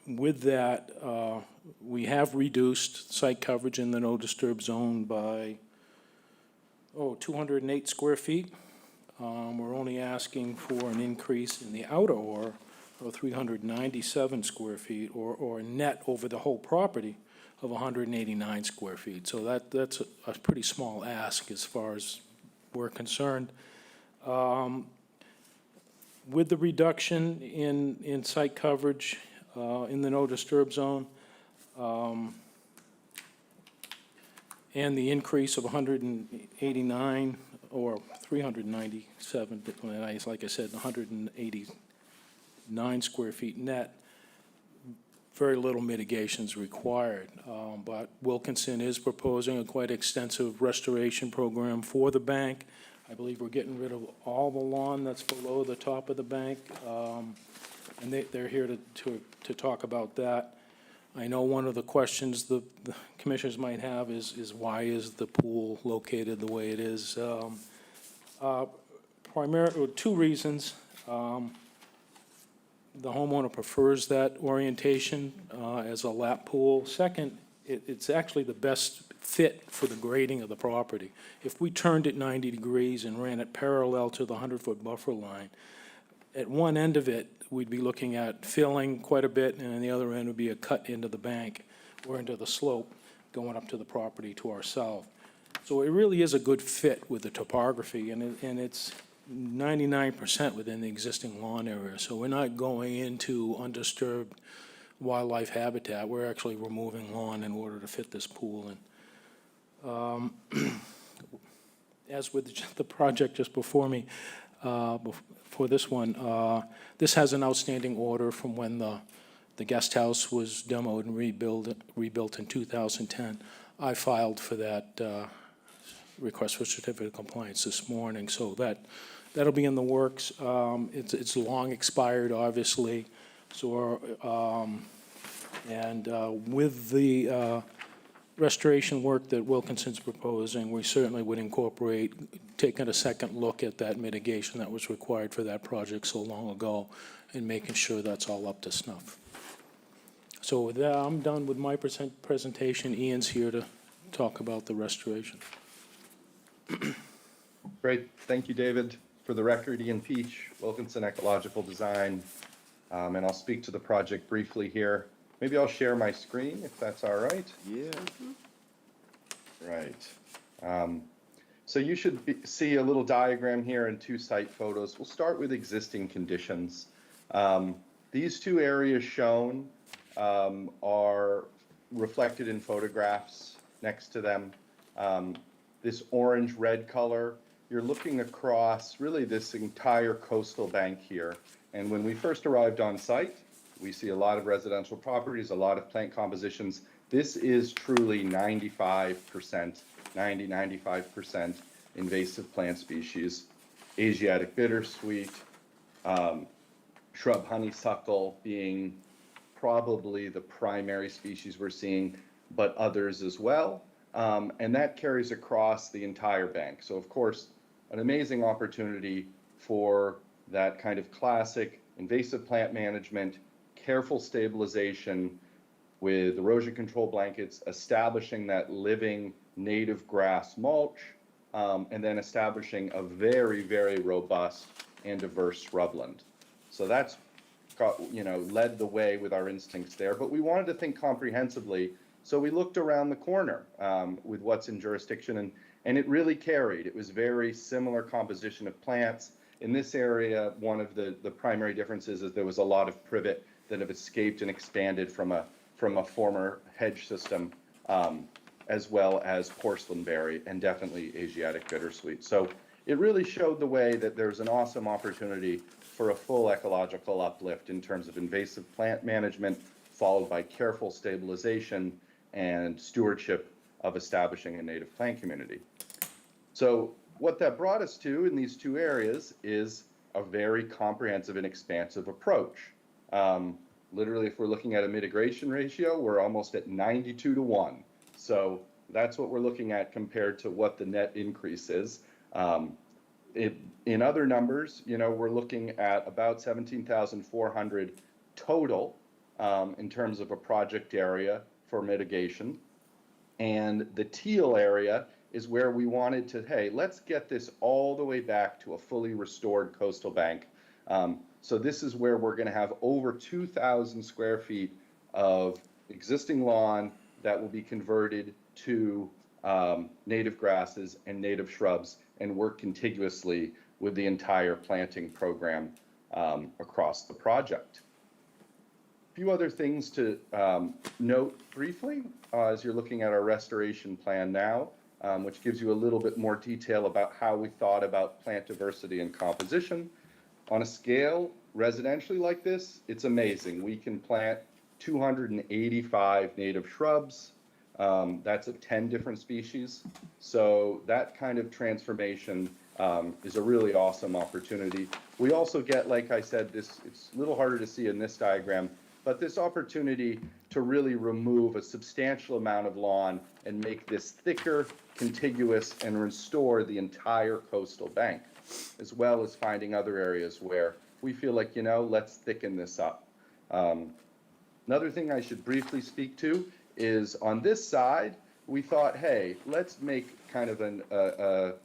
With that, we have reduced site coverage in the no disturb zone by 208 square feet. We're only asking for an increase in the outer OR of 397 square feet, or net over the whole property of 189 square feet. So that's a pretty small ask as far as we're concerned. With the reduction in site coverage in the no disturb zone, and the increase of 189 or 397, like I said, 189 square feet net, very little mitigation is required. But Wilkinson is proposing a quite extensive restoration program for the bank. I believe we're getting rid of all the lawn that's below the top of the bank, and they're here to talk about that. I know one of the questions the commissioners might have is why is the pool located the way it is? Primarily, two reasons. The homeowner prefers that orientation as a lap pool. Second, it's actually the best fit for the grading of the property. If we turned it 90 degrees and ran it parallel to the 100-foot buffer line, at one end of it, we'd be looking at filling quite a bit, and on the other end would be a cut into the bank or into the slope going up to the property to our south. So it really is a good fit with the topography, and it's 99% within the existing lawn area. So we're not going into undisturbed wildlife habitat. We're actually removing lawn in order to fit this pool in. As with the project just before me, for this one, this has an outstanding order from when the guest house was demoed and rebuilt in 2010. I filed for that request for certificate of compliance this morning, so that'll be in the works. It's long expired, obviously, so with the restoration work that Wilkinson's proposing, we certainly would incorporate taking a second look at that mitigation that was required for that project so long ago and making sure that's all up to snuff. So with that, I'm done with my presentation. Ian's here to talk about the restoration. Great. Thank you, David. For the record, Ian Peach, Wilkinson Ecological Design, and I'll speak to the project briefly here. Maybe I'll share my screen, if that's all right. Yeah. Right. So you should see a little diagram here and 2 site photos. We'll start with existing conditions. These 2 areas shown are reflected in photographs next to them. This orange-red color, you're looking across really this entire coastal bank here. And when we first arrived on site, we see a lot of residential properties, a lot of plant compositions. This is truly 95%, 95% invasive plant species. Asiatic bittersweet, shrub honeysuckle being probably the primary species we're seeing, but others as well. And that carries across the entire bank. So of course, an amazing opportunity for that kind of classic invasive plant management, careful stabilization with erosion control blankets, establishing that living native grass mulch, and then establishing a very, very robust and diverse shrubland. So that's got, led the way with our instincts there, but we wanted to think comprehensively. So we looked around the corner with what's in jurisdiction, and it really carried. It was very similar composition of plants. In this area, one of the primary differences is there was a lot of privet that have escaped and expanded from a former hedge system, as well as porcelainberry and definitely Asiatic bittersweet. So it really showed the way that there's an awesome opportunity for a full ecological uplift in terms of invasive plant management, followed by careful stabilization and stewardship of establishing a native plant community. So what that brought us to in these 2 areas is a very comprehensive and expansive approach. Literally, if we're looking at a mitigation ratio, we're almost at 92-1. So that's what we're looking at compared to what the net increase is. In other numbers, we're looking at about 17,400 total in terms of a project area for mitigation. And the teal area is where we wanted to, hey, let's get this all the way back to a fully restored coastal bank. So this is where we're going to have over 2,000 square feet of existing lawn that will be converted to native grasses and native shrubs and work contiguously with the entire planting program across the project. A few other things to note briefly as you're looking at our restoration plan now, which gives you a little bit more detail about how we thought about plant diversity and composition. On a scale residentially like this, it's amazing. We can plant 285 native shrubs. That's of 10 different species. So that kind of transformation is a really awesome opportunity. We also get, like I said, it's a little harder to see in this diagram, but this opportunity to really remove a substantial amount of lawn and make this thicker, contiguous, and restore the entire coastal bank, as well as finding other areas where we feel like, let's thicken this up. Another thing I should briefly speak to is on this side, we thought, hey, let's make kind of a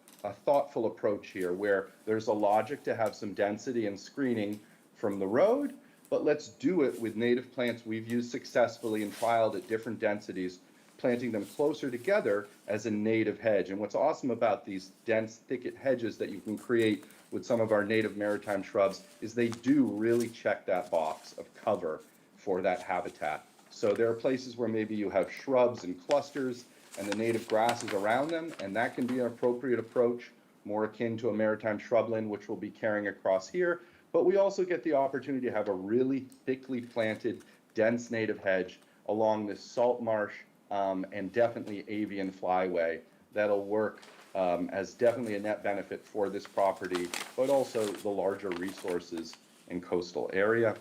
thoughtful approach here where there's a logic to have some density and screening from the road, but let's do it with native plants we've used successfully and trialed at different densities, planting them closer together as a native hedge. And what's awesome about these dense thicket hedges that you can create with some of our native maritime shrubs is they do really check that box of cover for that habitat. So there are places where maybe you have shrubs and clusters and the native grasses around them, and that can be an appropriate approach, more akin to a maritime shrubland, which we'll be carrying across here. But we also get the opportunity to have a really thickly planted, dense native hedge along this salt marsh and definitely avian flyway that'll work as definitely a net benefit for this property, but also the larger resources in coastal area.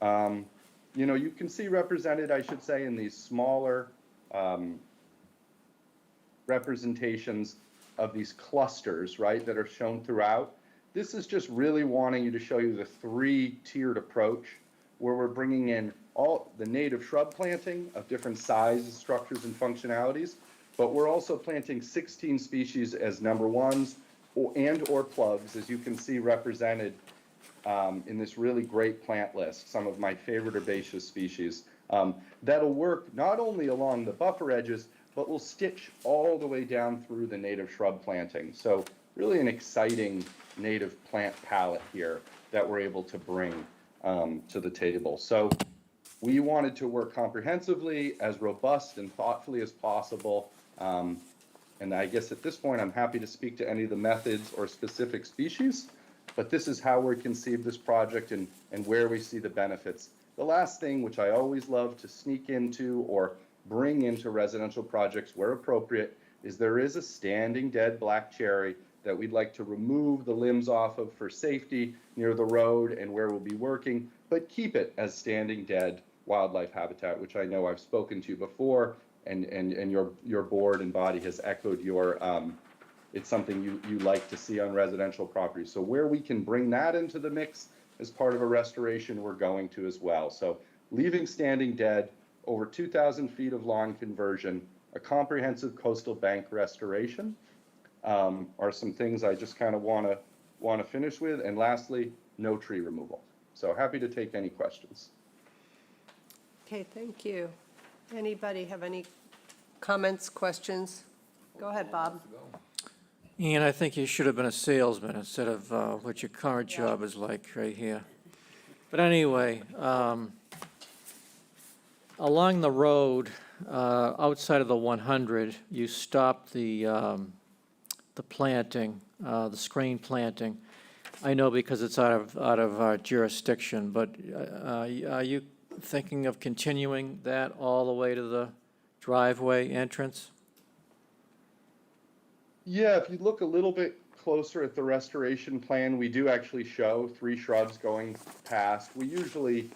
You can see represented, I should say, in these smaller representations of these clusters, right, that are shown throughout. This is just really wanting you to show you the 3-tiered approach where we're bringing in all the native shrub planting of different sizes, structures, and functionalities, but we're also planting 16 species as number 1s and/or plugs, as you can see represented in this really great plant list, some of my favorite herbaceous species, that'll work not only along the buffer edges, but will stitch all the way down through the native shrub planting. So really an exciting native plant palette here that we're able to bring to the table. So we wanted to work comprehensively, as robust and thoughtfully as possible. And I guess at this point, I'm happy to speak to any of the methods or specific species, but this is how we conceived this project and where we see the benefits. The last thing, which I always love to sneak into or bring into residential projects where appropriate, is there is a standing dead black cherry that we'd like to remove the limbs off of for safety near the road and where we'll be working, but keep it as standing dead wildlife habitat, which I know I've spoken to before, and your board and body has echoed your, it's something you like to see on residential properties. So where we can bring that into the mix as part of a restoration, we're going to as well. So leaving standing dead, over 2,000 feet of lawn conversion, a comprehensive coastal bank restoration are some things I just kind of want to finish with. And lastly, no tree removal. So happy to take any questions. Okay, thank you. Anybody have any comments, questions? Go ahead, Bob. Ian, I think you should have been a salesman instead of what your current job is like right here. But anyway, along the road, outside of the 100, you stopped the planting, the screen planting. I know because it's out of our jurisdiction, but are you thinking of continuing that all the way to the driveway entrance? Yeah, if you look a little bit closer at the restoration plan, we do actually show 3 shrubs going past. We usually,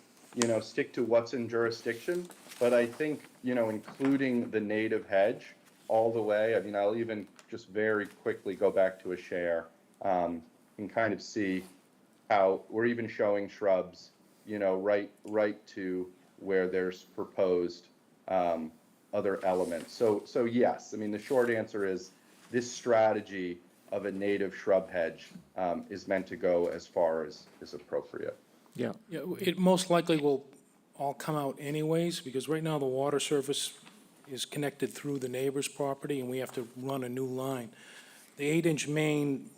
stick to what's in jurisdiction, but I think, including the native hedge all the way, I mean, I'll even just very quickly go back to a share and kind of see how we're even showing shrubs, right to where there's proposed other elements. So yes, I mean, the short answer is this strategy of a native shrub hedge is meant to go as far as is appropriate. Yeah. Yeah, it most likely will all come out anyways, because right now the water surface is connected through the neighbor's property, and we have to run a new line. The 8-inch main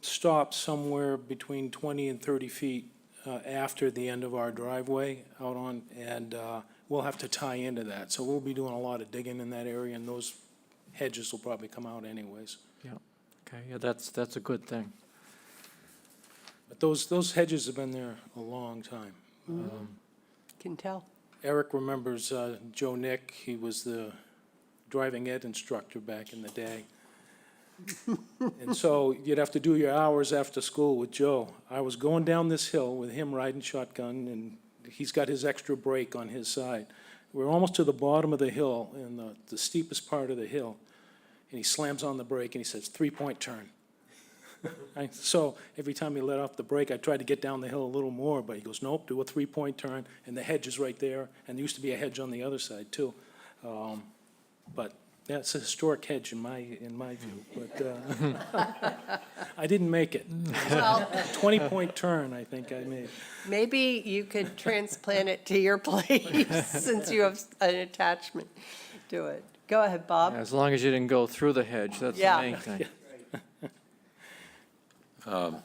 stops somewhere between 20 and 30 feet after the end of our driveway out on, and we'll have to tie into that. So we'll be doing a lot of digging in that area, and those hedges will probably come out anyways. Yeah, okay, yeah, that's a good thing. But those hedges have been there a long time. Can tell. Eric remembers Joe Nick. He was the driving ed instructor back in the day. And so you'd have to do your hours after school with Joe. I was going down this hill with him riding shotgun, and he's got his extra brake on his side. We're almost to the bottom of the hill, in the steepest part of the hill, and he slams on the brake and he says, 3-point turn. So every time he let off the brake, I tried to get down the hill a little more, but he goes, nope, do a 3-point turn, and the hedge is right there, and there used to be a hedge on the other side too. But yeah, it's a historic hedge in my view, but I didn't make it. Well, 20-point turn, I think I made. maybe you could transplant it to your place since you have an attachment to it. Go ahead, Bob. As long as you didn't go through the hedge, that's the Yeah. main thing. All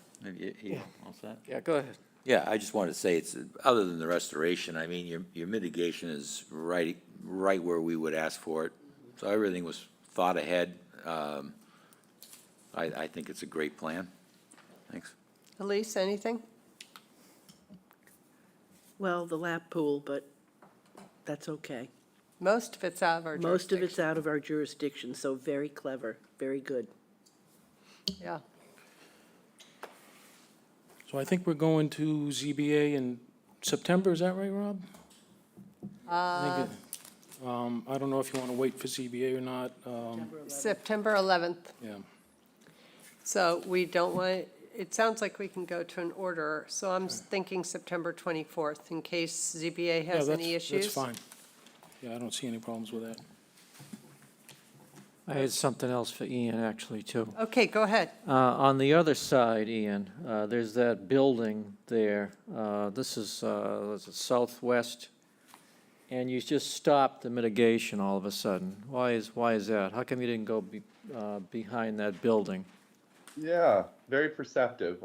set? Yeah, go ahead. Yeah, I just wanted to say, it's, other than the restoration, I mean, your mitigation is right where we would ask for it. So everything was thought ahead. I think it's a great plan. Thanks. Elise, anything? Well, the lap pool, but that's okay. Most of it's out of our Most of jurisdiction. it's out of our jurisdiction, so very clever, very good. Yeah. So I think we're going to ZBA in September, is that right, Rob? I think I don't know if you want to wait for ZBA or not. September 11th. Yeah. So we don't want, it sounds like we can go to an order, so I'm thinking September 24th in case ZBA Yeah, has that's- any issues. That's fine. Yeah, I don't see any problems with that. I had something else for Ian, actually, too. Okay, go ahead. On the other side, Ian, there's that building there. This is southwest, and you just stopped the mitigation all of a sudden. Why is that? How come you didn't go behind that building? Yeah, very perceptive.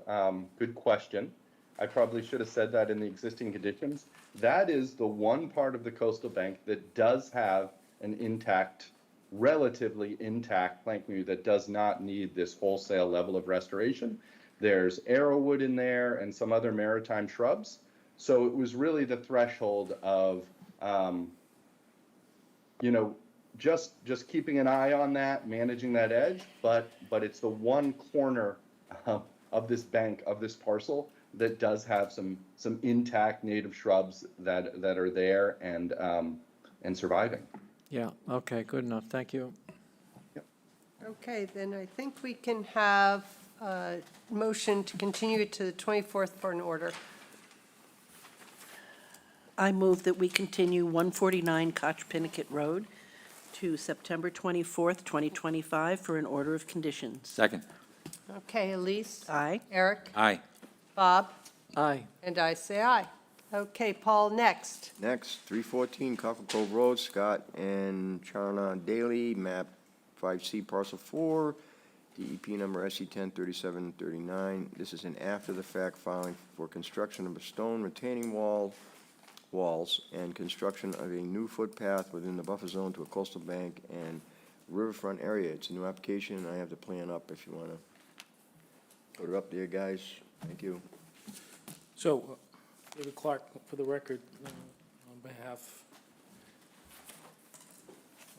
Good question. I probably should have said that in the existing conditions. That is the one part of the coastal bank that does have an intact, relatively intact plank view that does not need this wholesale level of restoration. There's arrowwood in there and some other maritime shrubs. So it was really the threshold of, just keeping an eye on that, managing that edge, but it's the one corner of this bank, of this parcel, that does have some intact native shrubs that are there and surviving. Yeah, okay, good enough, thank you. Okay, then I think we can have a motion to continue it to the 24th for an order. I move that we continue 149 Kochpinicket Road to September 24th, 2025 for an order of conditions. Second. Okay, Elise? Aye. Eric? Aye. Bob? Aye. And I say aye. Okay, Paul, next. Next, 314 Cockle Cove Road, Scott and Charna Daly, map 5C, parcel 4, DEP number SC 103739. This is an after-the-fact filing for construction of a stone retaining walls and construction of a new footpath within the buffer zone to a coastal bank and riverfront area. It's a new application, and I have the plan up if you want to put it up there, guys. Thank you. So, David Clark, for the record, on behalf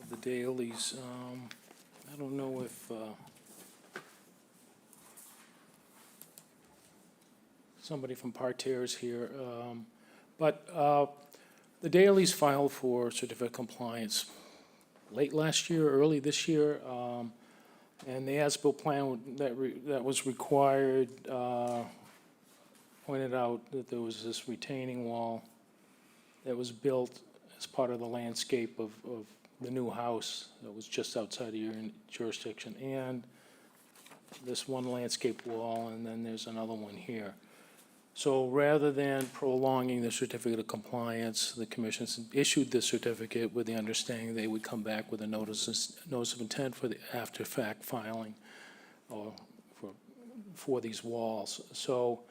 of the Dalys, I don't know if somebody from Parterre is here, but the Dalys filed for certificate of compliance late last year, early this year, and the as-built plan that was required pointed out that there was this retaining wall that was built as part of the landscape of the new house that was just outside of your jurisdiction, and this one landscape wall, and then there's another one here. So rather than prolonging the certificate of compliance, the commission issued the certificate with the understanding they would come back with a notice of intent for the after-fact filing or for these walls. So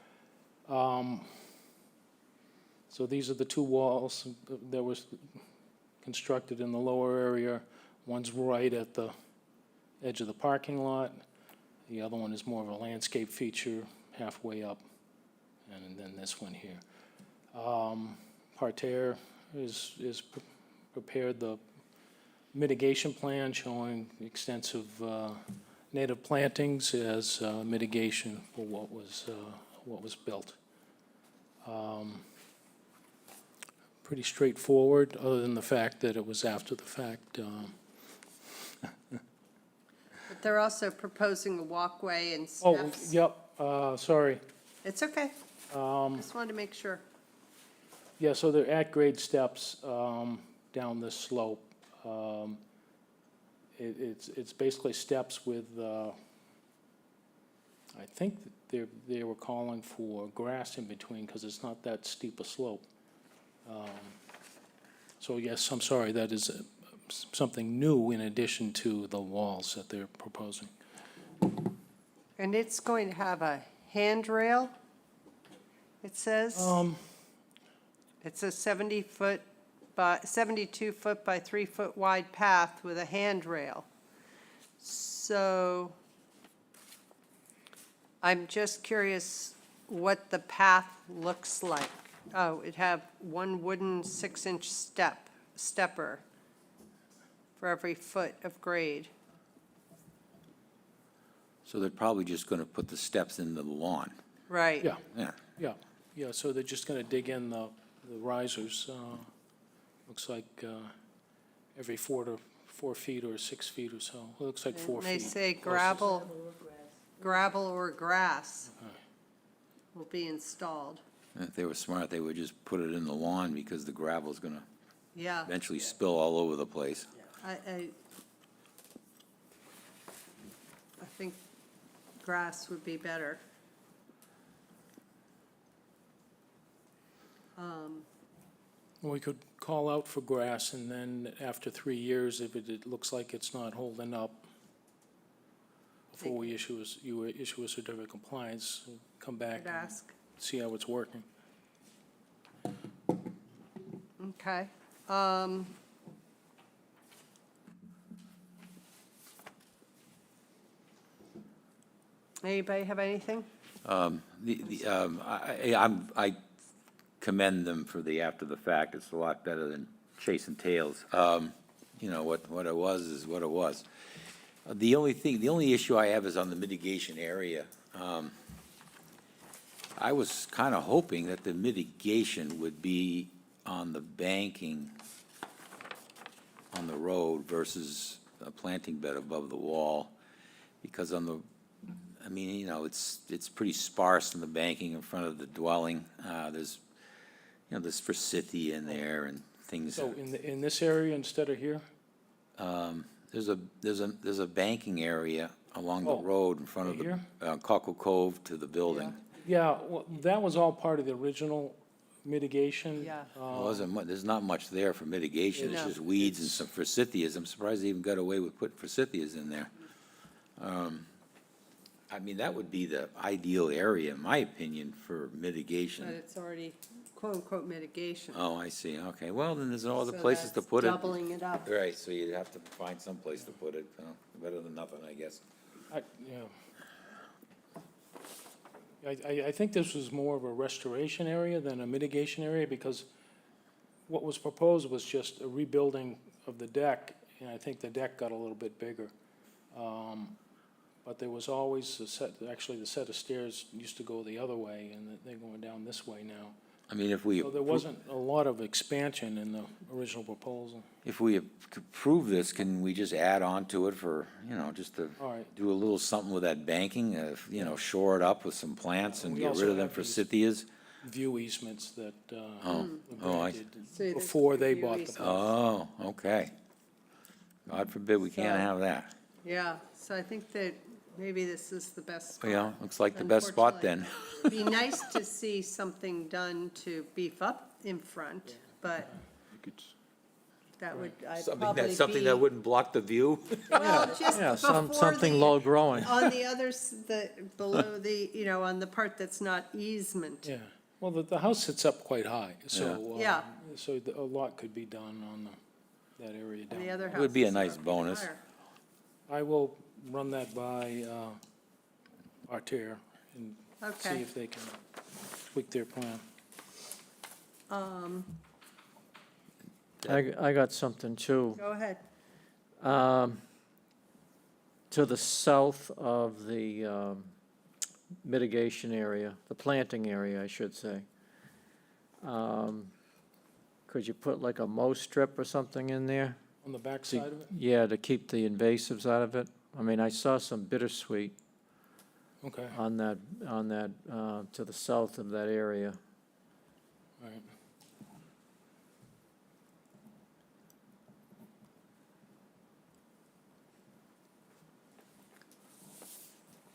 these are the two walls that was constructed in the lower area. One's right at the edge of the parking lot. The other one is more of a landscape feature halfway up, and then this one here. Parterre is prepared the mitigation plan showing extensive native plantings as mitigation for what was built. Pretty straightforward, other than the fact that it was after the fact. But they're also proposing a walkway and Oh, steps. yep, sorry. It's okay. Just wanted to make sure. Yeah, so they're at-grade steps down this slope. It's basically steps with, I think that they were calling for grass in between because it's not that steep a slope. So yes, I'm sorry, that is something new in addition to the walls that they're proposing. And it's going to have a handrail, it says. It's a 70-foot by 72-foot by 3-foot wide path with a handrail. So I'm just curious what the path looks like. Oh, it have one wooden 6-inch stepper for every foot of grade. So they're probably just going to put the steps into the lawn. Right. Yeah, so they're just gonna dig in the risers, looks like every 4 feet or 6 feet or so. It looks like 4 And feet. they say gravel or grass will be installed. If they were smart, they would just put it in the lawn because the gravel's going to Yeah. eventually spill all over the place. think grass would be better. We could call out for grass, and then after 3 years, if it looks like it's not holding up, before we issue a certificate of compliance, come back Could and ask. see how it's working. Okay. Anybody have anything? I commend them for the after the fact. It's a lot better than chasing tails. You know, what it was is what it was. The only issue I have is on the mitigation area. I was kind of hoping that the mitigation would be on the banking on the road versus a planting bed above the wall, because on the, I mean, you know, it's pretty sparse in the banking in front of the dwelling. There's, you know, there's forsythia in there and things. So in this area instead of here? There's a banking area along the Oh, road in front of right the, Cockle Cove to the building. Yeah, well, that was all part of the original mitigation. Yeah. There's not much there for mitigation. It's No. just weeds and some forsythias. I'm surprised they even got away with putting forsythias in there. I mean, that would be the ideal area, in my opinion, for But Mm. mitigation. it's already quote-unquote mitigation. Oh, I see. Okay, well, then there's no other So places to that's put it. Doubling it up. Right, so you'd have to find some place to put it. Better than nothing, I guess. Yeah. I think this was more of a restoration area than a mitigation area, because what was proposed was just a rebuilding of the deck, and I think the deck got a little bit bigger. But there was always actually the set of stairs used to go the other way, and they're going down this way now. I mean, if we. So there wasn't a lot of expansion in the original proposal. If we approve this, can we just add on to it for, you know, just to All right. do a little something with that banking, you know, shore it up with some plants and We get also rid of them have these- forsythias? View easements that Oh, were oh, I- granted So there's before they view bought the easements. property. Oh, okay. God forbid we can't So- have that. Yeah, so I think that maybe this is the best spot. Yeah, looks like the best spot then. Be nice to see something done to beef up in front, but that would, I'd probably be. Something that wouldn't block the view? Well, just Yeah, before something the- low growing. On the others, below the, you know, on the part that's not easement. Yeah, well, the house sits up quite high, so. Yeah. So a lot could be done on that area The down. other It would be a houses nice are bonus. higher. I will run that by Arter and see Okay. if they can tweak their plan. I got something too. Go ahead. To the south of the mitigation area, the planting area, I should say. Could you put like a mow strip or something in there? On the back To- side of it? Yeah, to keep the invasives out of it. I mean, I saw some bittersweet Okay, on that, to the south of that area. all right.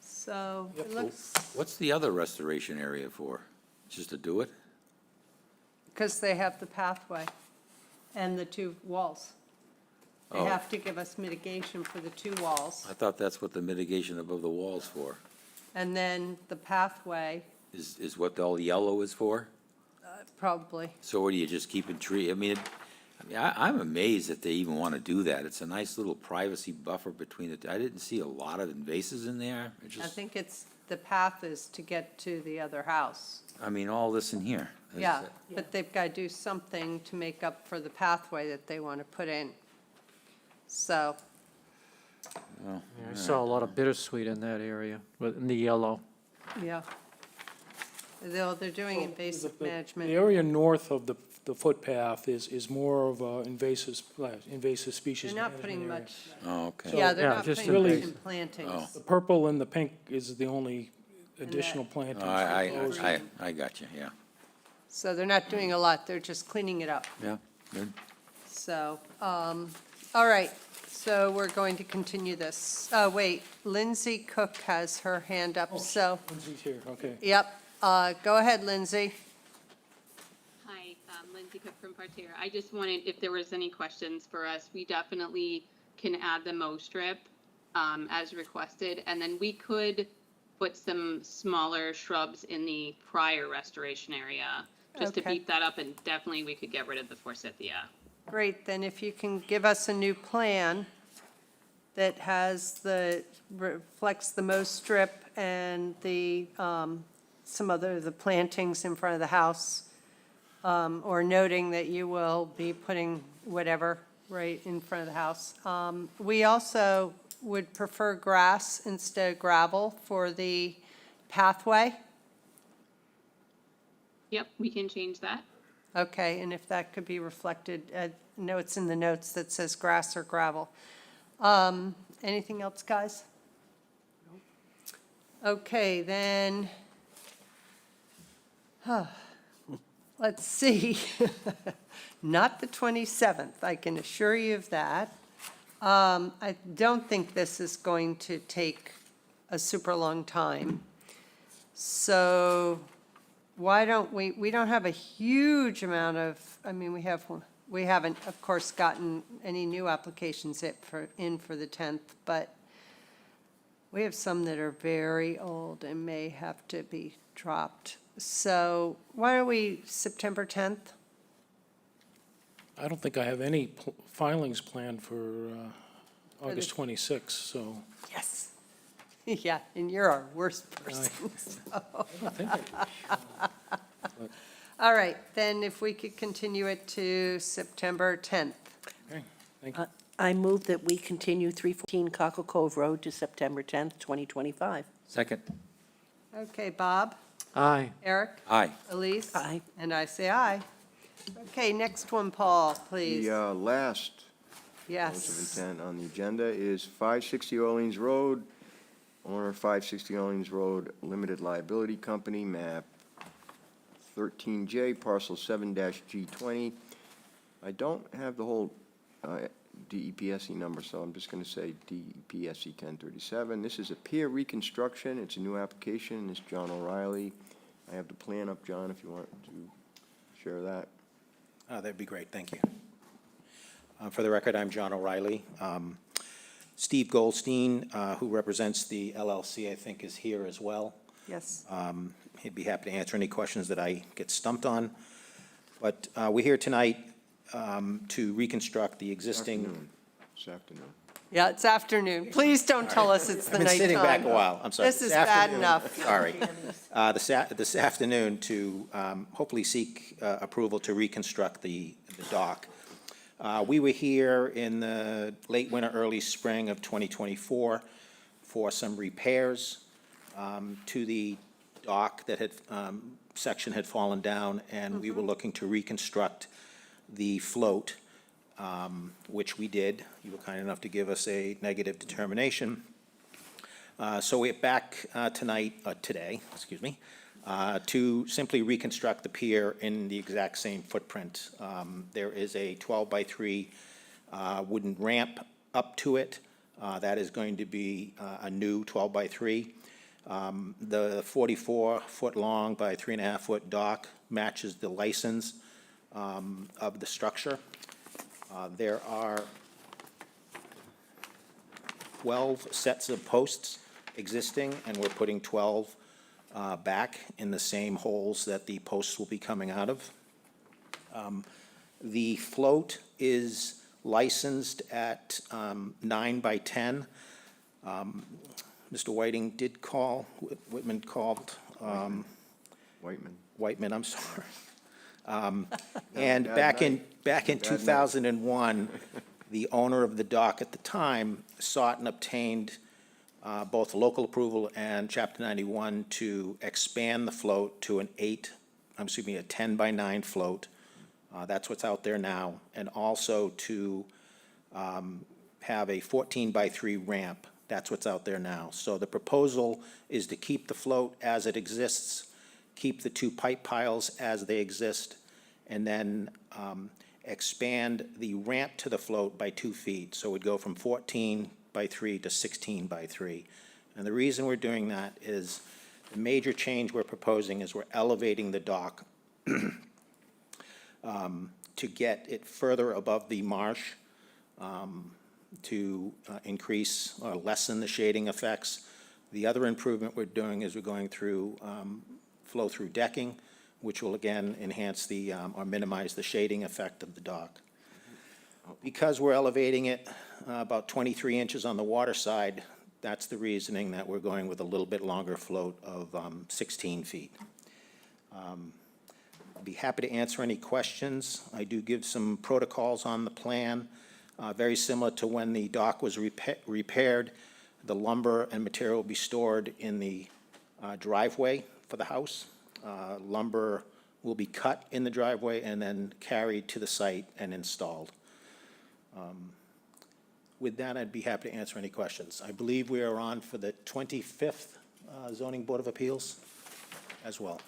So Yep. it looks, What's the other restoration area for? Just to do it? because they have the pathway and the two walls. They Oh. have to give us mitigation for the two walls. I thought that's what the mitigation above the wall's for. And then the pathway, Is what all the yellow is for? probably. So what do you just keep in tree? I mean, I'm amazed that they even want to do that. It's a nice little privacy buffer between it. I didn't see a lot of invasives in there. It I just, think it's, the path is to get to the other house. I mean, all this in here. Yeah, but they've got to do something to make up for the pathway that they want to put in. So, Well, I saw a lot of bittersweet in that area, but in the yellow. yeah. They're doing invasive The management. area north of the footpath is more of a invasive species They're not management putting area. much, Oh, okay. yeah, they're yeah, not just putting much really- in plantings. Oh. The purple and the pink is the only that- additional plantings. I proposed. got you, yeah. So they're not doing a lot, they're just cleaning it up. Yeah, good. So, all right, So we're going to continue this. Oh, wait, Lindsay Cook has her hand up, so, Lindsay's here, okay. yep. Go ahead, Lindsay. Hi, Lindsay Cook from Parterre. I just wanted, if there was any questions for us, we definitely can add the mow strip as requested, and then we could put some smaller shrubs in the prior restoration area, just to Okay. beef that up, and definitely we could get rid of the forsythia. Great, then if you can give us a new plan that reflects the mow strip and the, the plantings in front of the house, or noting that you will be putting whatever right in front of the house. We also would prefer grass instead of gravel for the pathway. Yep, we can change that. Okay, and if that could be reflected, no, it's in the notes that says grass or gravel. Anything else, guys? Okay, then, let's see. Not the 27th, I can assure you of that. I don't think this is going to take a super long time. So why don't we don't have a huge amount of, I mean, we haven't, of course, gotten any new applications in for the 10th, but we have some that are very old and may have to be dropped. So why don't we, September 10th? I don't think I have any filings planned for August 26th, so Yes. Yeah, and you're our worst person, so. I think All right, then if we could continue it to September 10th. okay, thank you. I move that we continue 314 Cockle Cove Road to September 10th, 2025. Second. Okay, Bob, Aye. Eric, Aye. Elise? Aye. And I say aye. Okay, next one, Paul, please. The last notice of Yes. intent on the agenda is 560 Orleans Road, owner 560 Orleans Road Limited Liability Company, map 13J, parcel 7-G20. I don't have the whole DEPSE number, so I'm just going to say DEPSE 1037. This is a pier reconstruction. It's a new application. It's John O'Reilly. I have the plan up, John, if you want to share that. That'd be great, thank you. For the record, I'm John O'Reilly. Steve Goldstein, who represents the LLC, I think is here as well. Yes. He'd be happy to answer any questions that I get stumped on. But we're here tonight to reconstruct the existing. This afternoon. Yeah, it's afternoon. Please don't tell us it's the I've been nighttime. sitting back a while, I'm sorry. This is bad afternoon- enough. Sorry. This afternoon to hopefully seek approval to reconstruct the dock. We were here in the late winter, early spring of 2024 for some repairs to the dock that had, section had fallen down, and we were looking to reconstruct the float, which we did. You were kind enough to give us a negative determination. So we're back today, to simply reconstruct the pier in the exact same footprint. There is a 12-by-3 wooden ramp up to it. That is going to be a new 12-by-3. The 44-foot-long by 3.5-foot dock matches the license of the structure. There are 12 sets of posts existing, and we're putting 12 back in the same holes that the posts will be coming out of. The float is licensed at 9 by 10. Mr. Whiting did call, Whitman called. Whiteman, I'm sorry. And back in 2001, the owner of the dock at the time sought and obtained both local approval and Chapter 91 to expand the float to a 10 by 9 float. That's what's out there now. And also to have a 14 by 3 ramp. That's what's out there now. So the proposal is to keep the float as it exists, keep the 2 pipe piles as they exist, and then expand the ramp to the float by 2 feet. So we'd go from 14 by 3 to 16 by 3. And the reason we're doing that is the major change we're proposing is we're elevating the dock to get it further above the marsh, to increase or lessen the shading effects. The other improvement we're doing is we're going through flow-through decking, which will again enhance the, or minimize the shading effect of the dock. Because we're elevating it about 23 inches on the water side, that's the reasoning that we're going with a little bit longer float of 16 feet. I'd be happy to answer any questions. I do give some protocols on the plan, very similar to when the dock was repaired. The lumber and material will be stored in the driveway for the house. Lumber will be cut in the driveway and then carried to the site and installed. With that, I'd be happy to answer any questions. I believe we are on for the 25th Zoning Board of Appeals as well.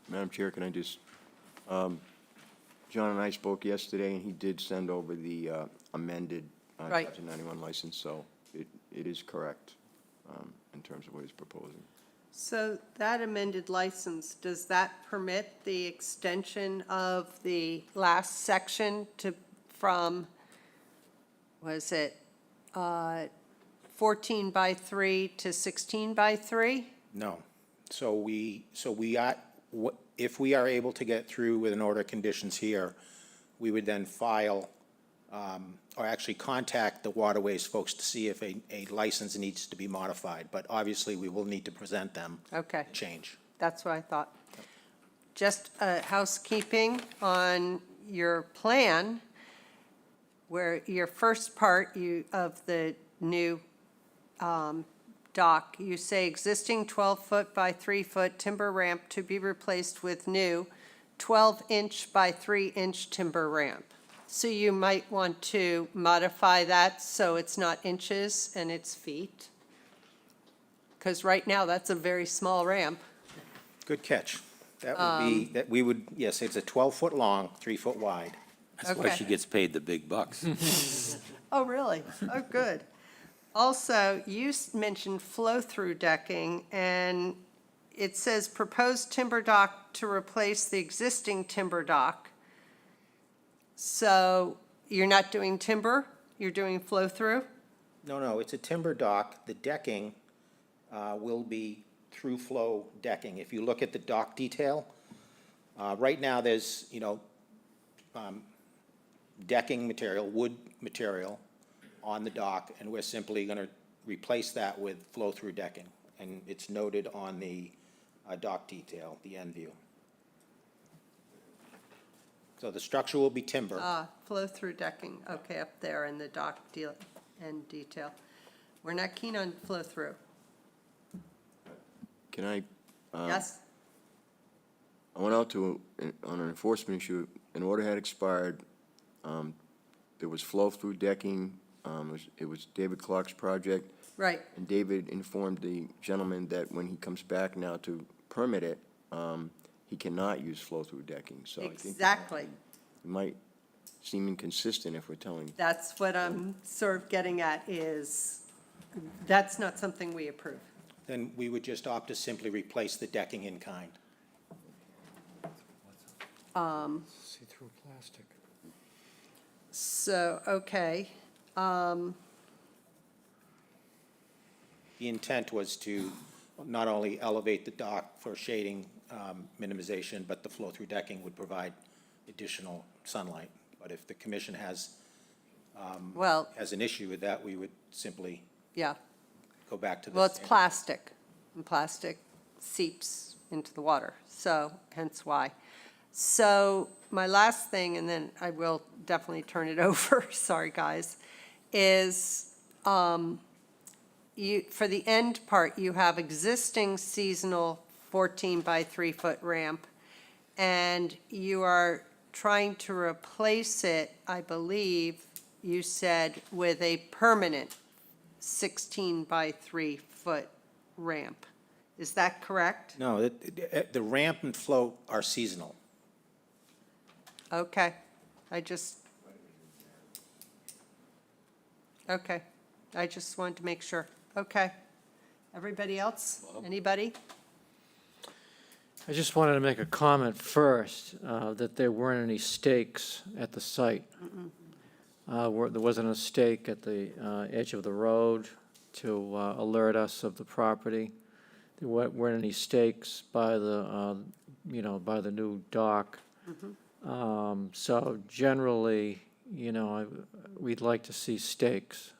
Madam Chair, can I just, John and I spoke yesterday, and he did send over the amended Right. Chapter 91 license, so it is correct in terms of what he's proposing. So that amended license, does that permit the extension of the last section to, from, was it 14 by 3 to 16 by 3? No. So we are, if we are able to get through with an order of conditions here, we would then file, or actually contact the waterways folks to see if a license needs to be modified. But obviously, we will need to present them Okay, change. that's what I thought. Just housekeeping on your plan, where your first part of the new dock, you say existing 12-foot by 3-foot timber ramp to be replaced with new 12-inch by 3-inch timber ramp. So you might want to modify that so it's not inches and it's feet. Because right now, that's a very small ramp. Good catch. That would be, that we would, yes, it's a 12-foot long, 3-foot wide. That's why she Okay. gets paid the big bucks. Oh, really? Oh, good. Also, you mentioned flow-through decking, and it says proposed timber dock to replace the existing timber dock. So you're not doing timber, you're doing flow-through? No, it's a timber dock. The decking will be through-flow decking. If you look at the dock detail, right now there's, decking material, wood material on the dock, and we're simply going to replace that with flow-through decking. And it's noted on the dock detail, the end view. So the structure will be timber. Flow-through decking, okay, up there in the dock and detail. We're not keen on flow-through. Can I? Yes? I went out to, on an enforcement issue, an order had expired. There was flow-through decking. It was David Clark's project. Right. And David informed the gentleman that when he comes back now to permit it, he cannot use flow-through decking, so I think Exactly. it might seem inconsistent if we're telling. That's what I'm sort of getting at is, that's not something we approve. Then we would just opt to simply replace the decking in kind. See-through plastic. So, okay. The intent was to not only elevate the dock for shading minimization, but the flow-through decking would provide additional sunlight. But if the commission has Well, an issue with that, we would simply yeah. go back to the. Well, it's standard. plastic, and plastic seeps into the water, so hence why. So my last thing, and then I will definitely turn it over, sorry, guys, is you, for the end part, you have existing seasonal 14 by 3-foot ramp, and you are trying to replace it, I believe, you said, with a permanent 16 by 3-foot ramp. Is that correct? No, the ramp and float are seasonal. Okay. Okay, I just wanted to make sure. Okay. Everybody else? Anybody? I just wanted to make a comment first, that there weren't any stakes at the site. There wasn't a stake at the edge of the road to alert us of the property. There weren't any stakes by the, by the new dock. So generally, we'd like to see stakes.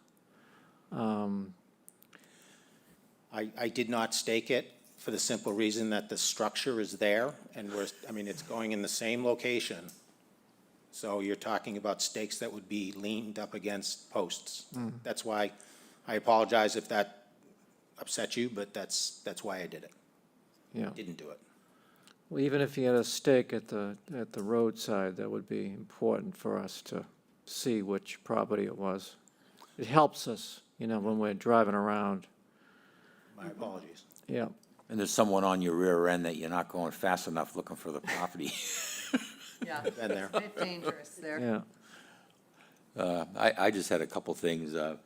I did not stake it for the simple reason that the structure is there, and it's going in the same location. So you're talking about stakes that would be leaned up against posts. That's why, I apologize if that upset you, but that's why I did it. Yeah. Didn't do it. Well, even if you had a stake at the roadside, that would be important for us to see which property it was. It helps us, when we're driving around. My apologies. Yeah. And there's someone on your rear end that you're not going fast enough looking for the property. Yeah. Been there. It's a bit dangerous there. Yeah. I just had a couple things. I'm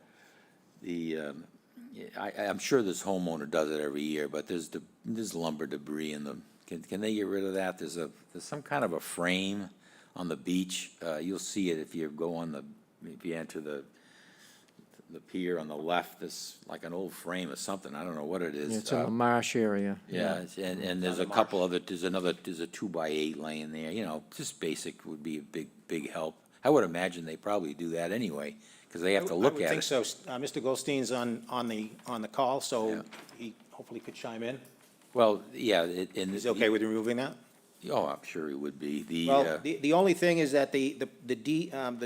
sure this homeowner does it every year, but there's lumber debris in them. Can they get rid of that? There's some kind of a frame on the beach. You'll see it if you go if you enter the pier on the left. There's like an old frame or something. I don't know what it is. It's in the marsh area. Yeah, and there's a couple other, there's a 2x8 laying there, just basic would be a big help. I would imagine they probably do that anyway, because they have to look I would at think it. so. Mr. Goldstein's on the call, Yeah. so he hopefully could chime in. Well, yeah, and. Is he okay with removing that? Oh, I'm sure he would be. Well, the only thing is that the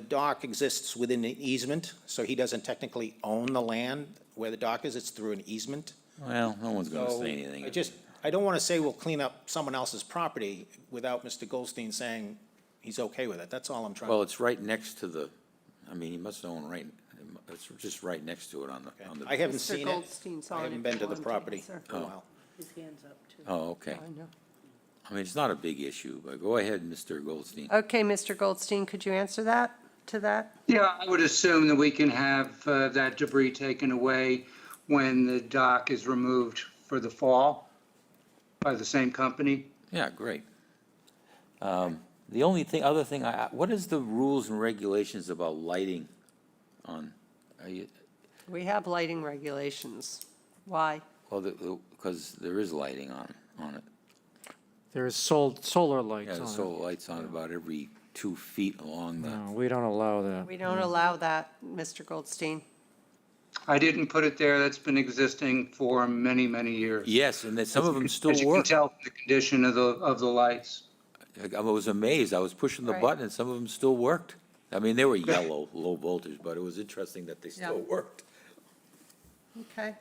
dock exists within an easement, so he doesn't technically own the land where the dock is. It's through an easement. Well, no one's gonna So say anything. I don't want to say we'll clean up someone else's property without Mr. Goldstein saying he's okay with it. That's all I'm trying. Well, it's right next to he must own it's just right next to it on the. I haven't Mr. seen it. Goldstein's I on haven't if been you to the want property answer. in a while. His hand's up, too. Oh, okay. I know. It's not a big issue, but go ahead, Mr. Goldstein. Okay, Mr. Goldstein, could you answer to that? Yeah, I would assume that we can have that debris taken away when the dock is removed for the fall by the same company. Yeah, great. The only other thing, what is the rules and regulations about lighting on, We have lighting regulations. Why? well, because there is lighting on it. There is solar lights Yeah, on the it. solar lights on about every 2 feet along the. No, we don't allow that. We don't allow that, Mr. Goldstein. I didn't put it there. That's been existing for many, many years. Yes, and some of them still As you can work. tell from the condition of the lights. I was amazed. I was pushing the Right. button and some of them still worked. They were yellow, low voltage, but it was interesting that they still Yeah. worked. Okay.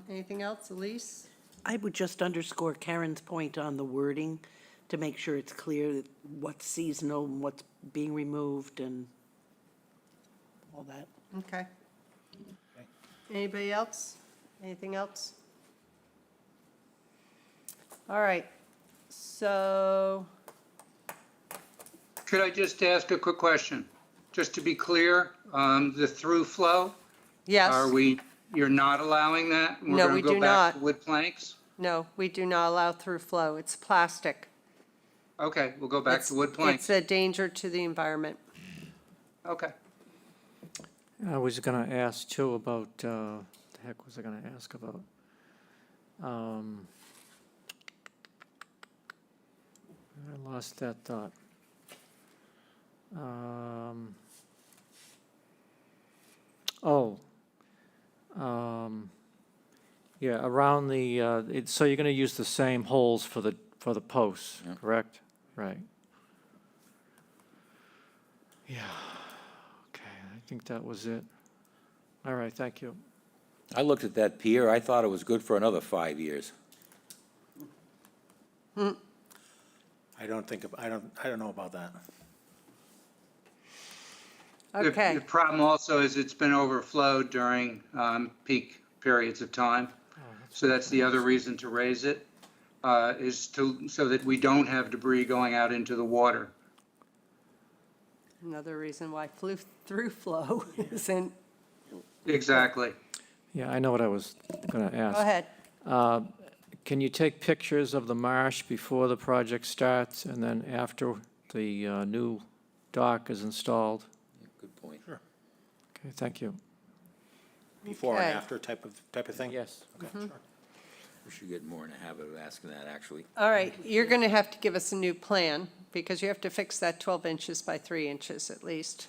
Anything else, Elise? I would just underscore Karen's point on the wording to make sure it's clear that what's seasonal and what's being removed and all that. Okay. Anybody else? Anything else? All right, so, Could I just ask a quick question? Just to be clear, the through flow, yes. you're not allowing that? No, we do We're going to go back not. to wood planks? No, we do not allow through flow. It's plastic. Okay, we'll go back to wood planks. It's a danger to the environment. Okay. I was gonna ask too about, the heck was I gonna ask about? I lost that thought. Yeah, around so you're gonna use the same holes for the posts, Yeah. correct? Right. Yeah, okay, I think that was it. All right, thank you. I looked at that pier. I thought it was good for another 5 years. I don't know about that. Okay. The problem also is it's been overflowed during peak periods of time. So that's the other reason to raise it, so that we don't have debris going out into the water. Another reason why through flow isn't, Exactly. Yeah, I know what I was going to ask. go ahead. Can you take pictures of the marsh before the project starts and then after the new dock is installed? Good point. Sure. Okay, thank you. Before and Okay. after type of thing? Yes. Okay, sure. We should get more in the habit of asking that, actually. All right, you're going to have to give us a new plan because you have to fix that 12 inches by 3 inches at least.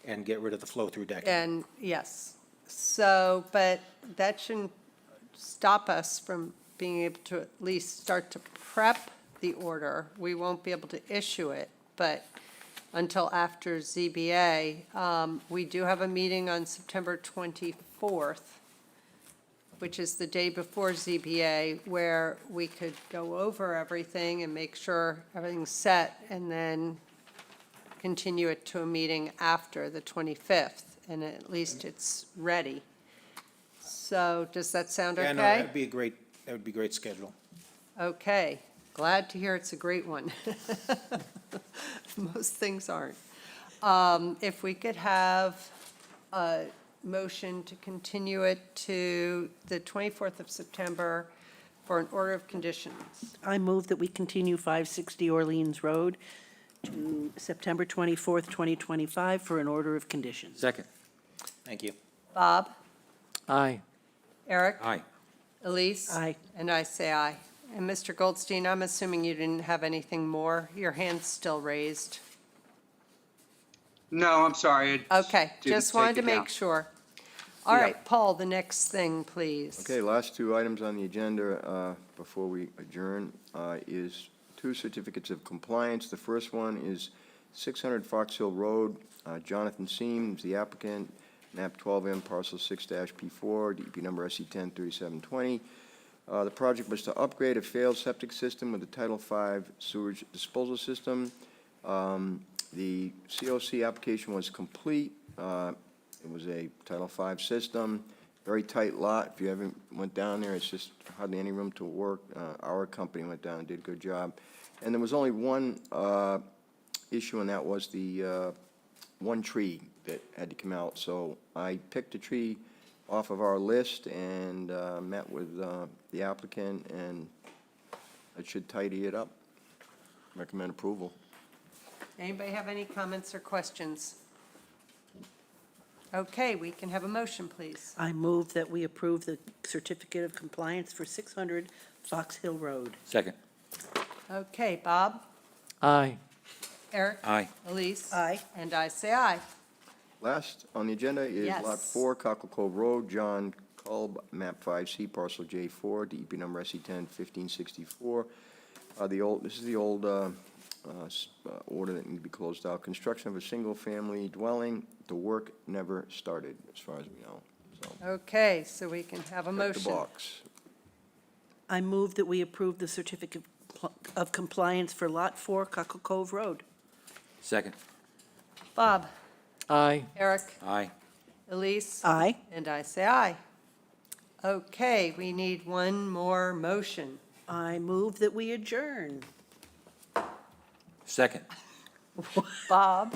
And get rid of the flow-through decking. And yes, so, but that shouldn't stop us from being able to at least start to prep the order. We won't be able to issue it, but until after ZBA. We do have a meeting on September 24th, which is the day before ZBA, where we could go over everything and make sure everything's set, and then continue it to a meeting after the 25th, and at least it's ready. So does that sound Yeah, no, okay? that would be great schedule. Okay, glad to hear it's a great one. Most things aren't. If we could have a motion to continue it to the 24th of September for an order of conditions. I move that we continue 560 Orleans Road to September 24th, 2025 for an order of conditions. Second. Thank you. Bob? Aye. Eric? Aye. Elise? Aye. And I say aye. And Mr. Goldstein, I'm assuming you didn't have anything more? Your hand's still raised. No, I'm sorry. I Okay, didn't just wanted to take it down. make sure. All Yeah. right, Paul, the next thing, please. Okay, last two items on the agenda before we adjourn is two certificates of compliance. The first one is 600 Fox Hill Road. Jonathan Seam is the applicant, map 12M, parcel 6-P4, DEP number SC 103720. The project was to upgrade a failed septic system with a Title V sewage disposal system. The COC application was complete. It was a Title V system, very tight lot. If you haven't went down there, it's just hardly any room to work. Our company went down and did a good job. And there was only one issue, and that was the one tree that had to come out. So I picked a tree off of our list and met with the applicant, and it should tidy it up. Recommend approval. Anybody have any comments or questions? Okay, we can have a motion, please. I move that we approve the certificate of compliance for 600 Fox Hill Road. Second. Okay, Bob? Aye. Eric? Aye. Elise? Aye. And I say aye. Last on the agenda is Lot Yes. 4, Cockle Cove Road, John Kolb, map 5C, parcel J4, DEP number SC 101564. This is the old order that need to be closed out. Construction of a single-family dwelling, the work never started, as far as we know. So, Okay, so we can have a check the motion. box. I move that we approve the certificate of compliance for Lot 4, Cockle Cove Road. Second. Bob? Aye. Eric? Aye. Elise? Aye. And I say aye. Okay, we need one more motion. I move that we adjourn. Second. Bob?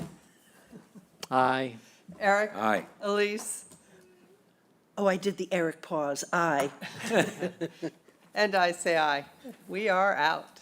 Aye. Eric? Aye. Elise? Oh, I did the Eric pause. Aye. And I say aye. We are out.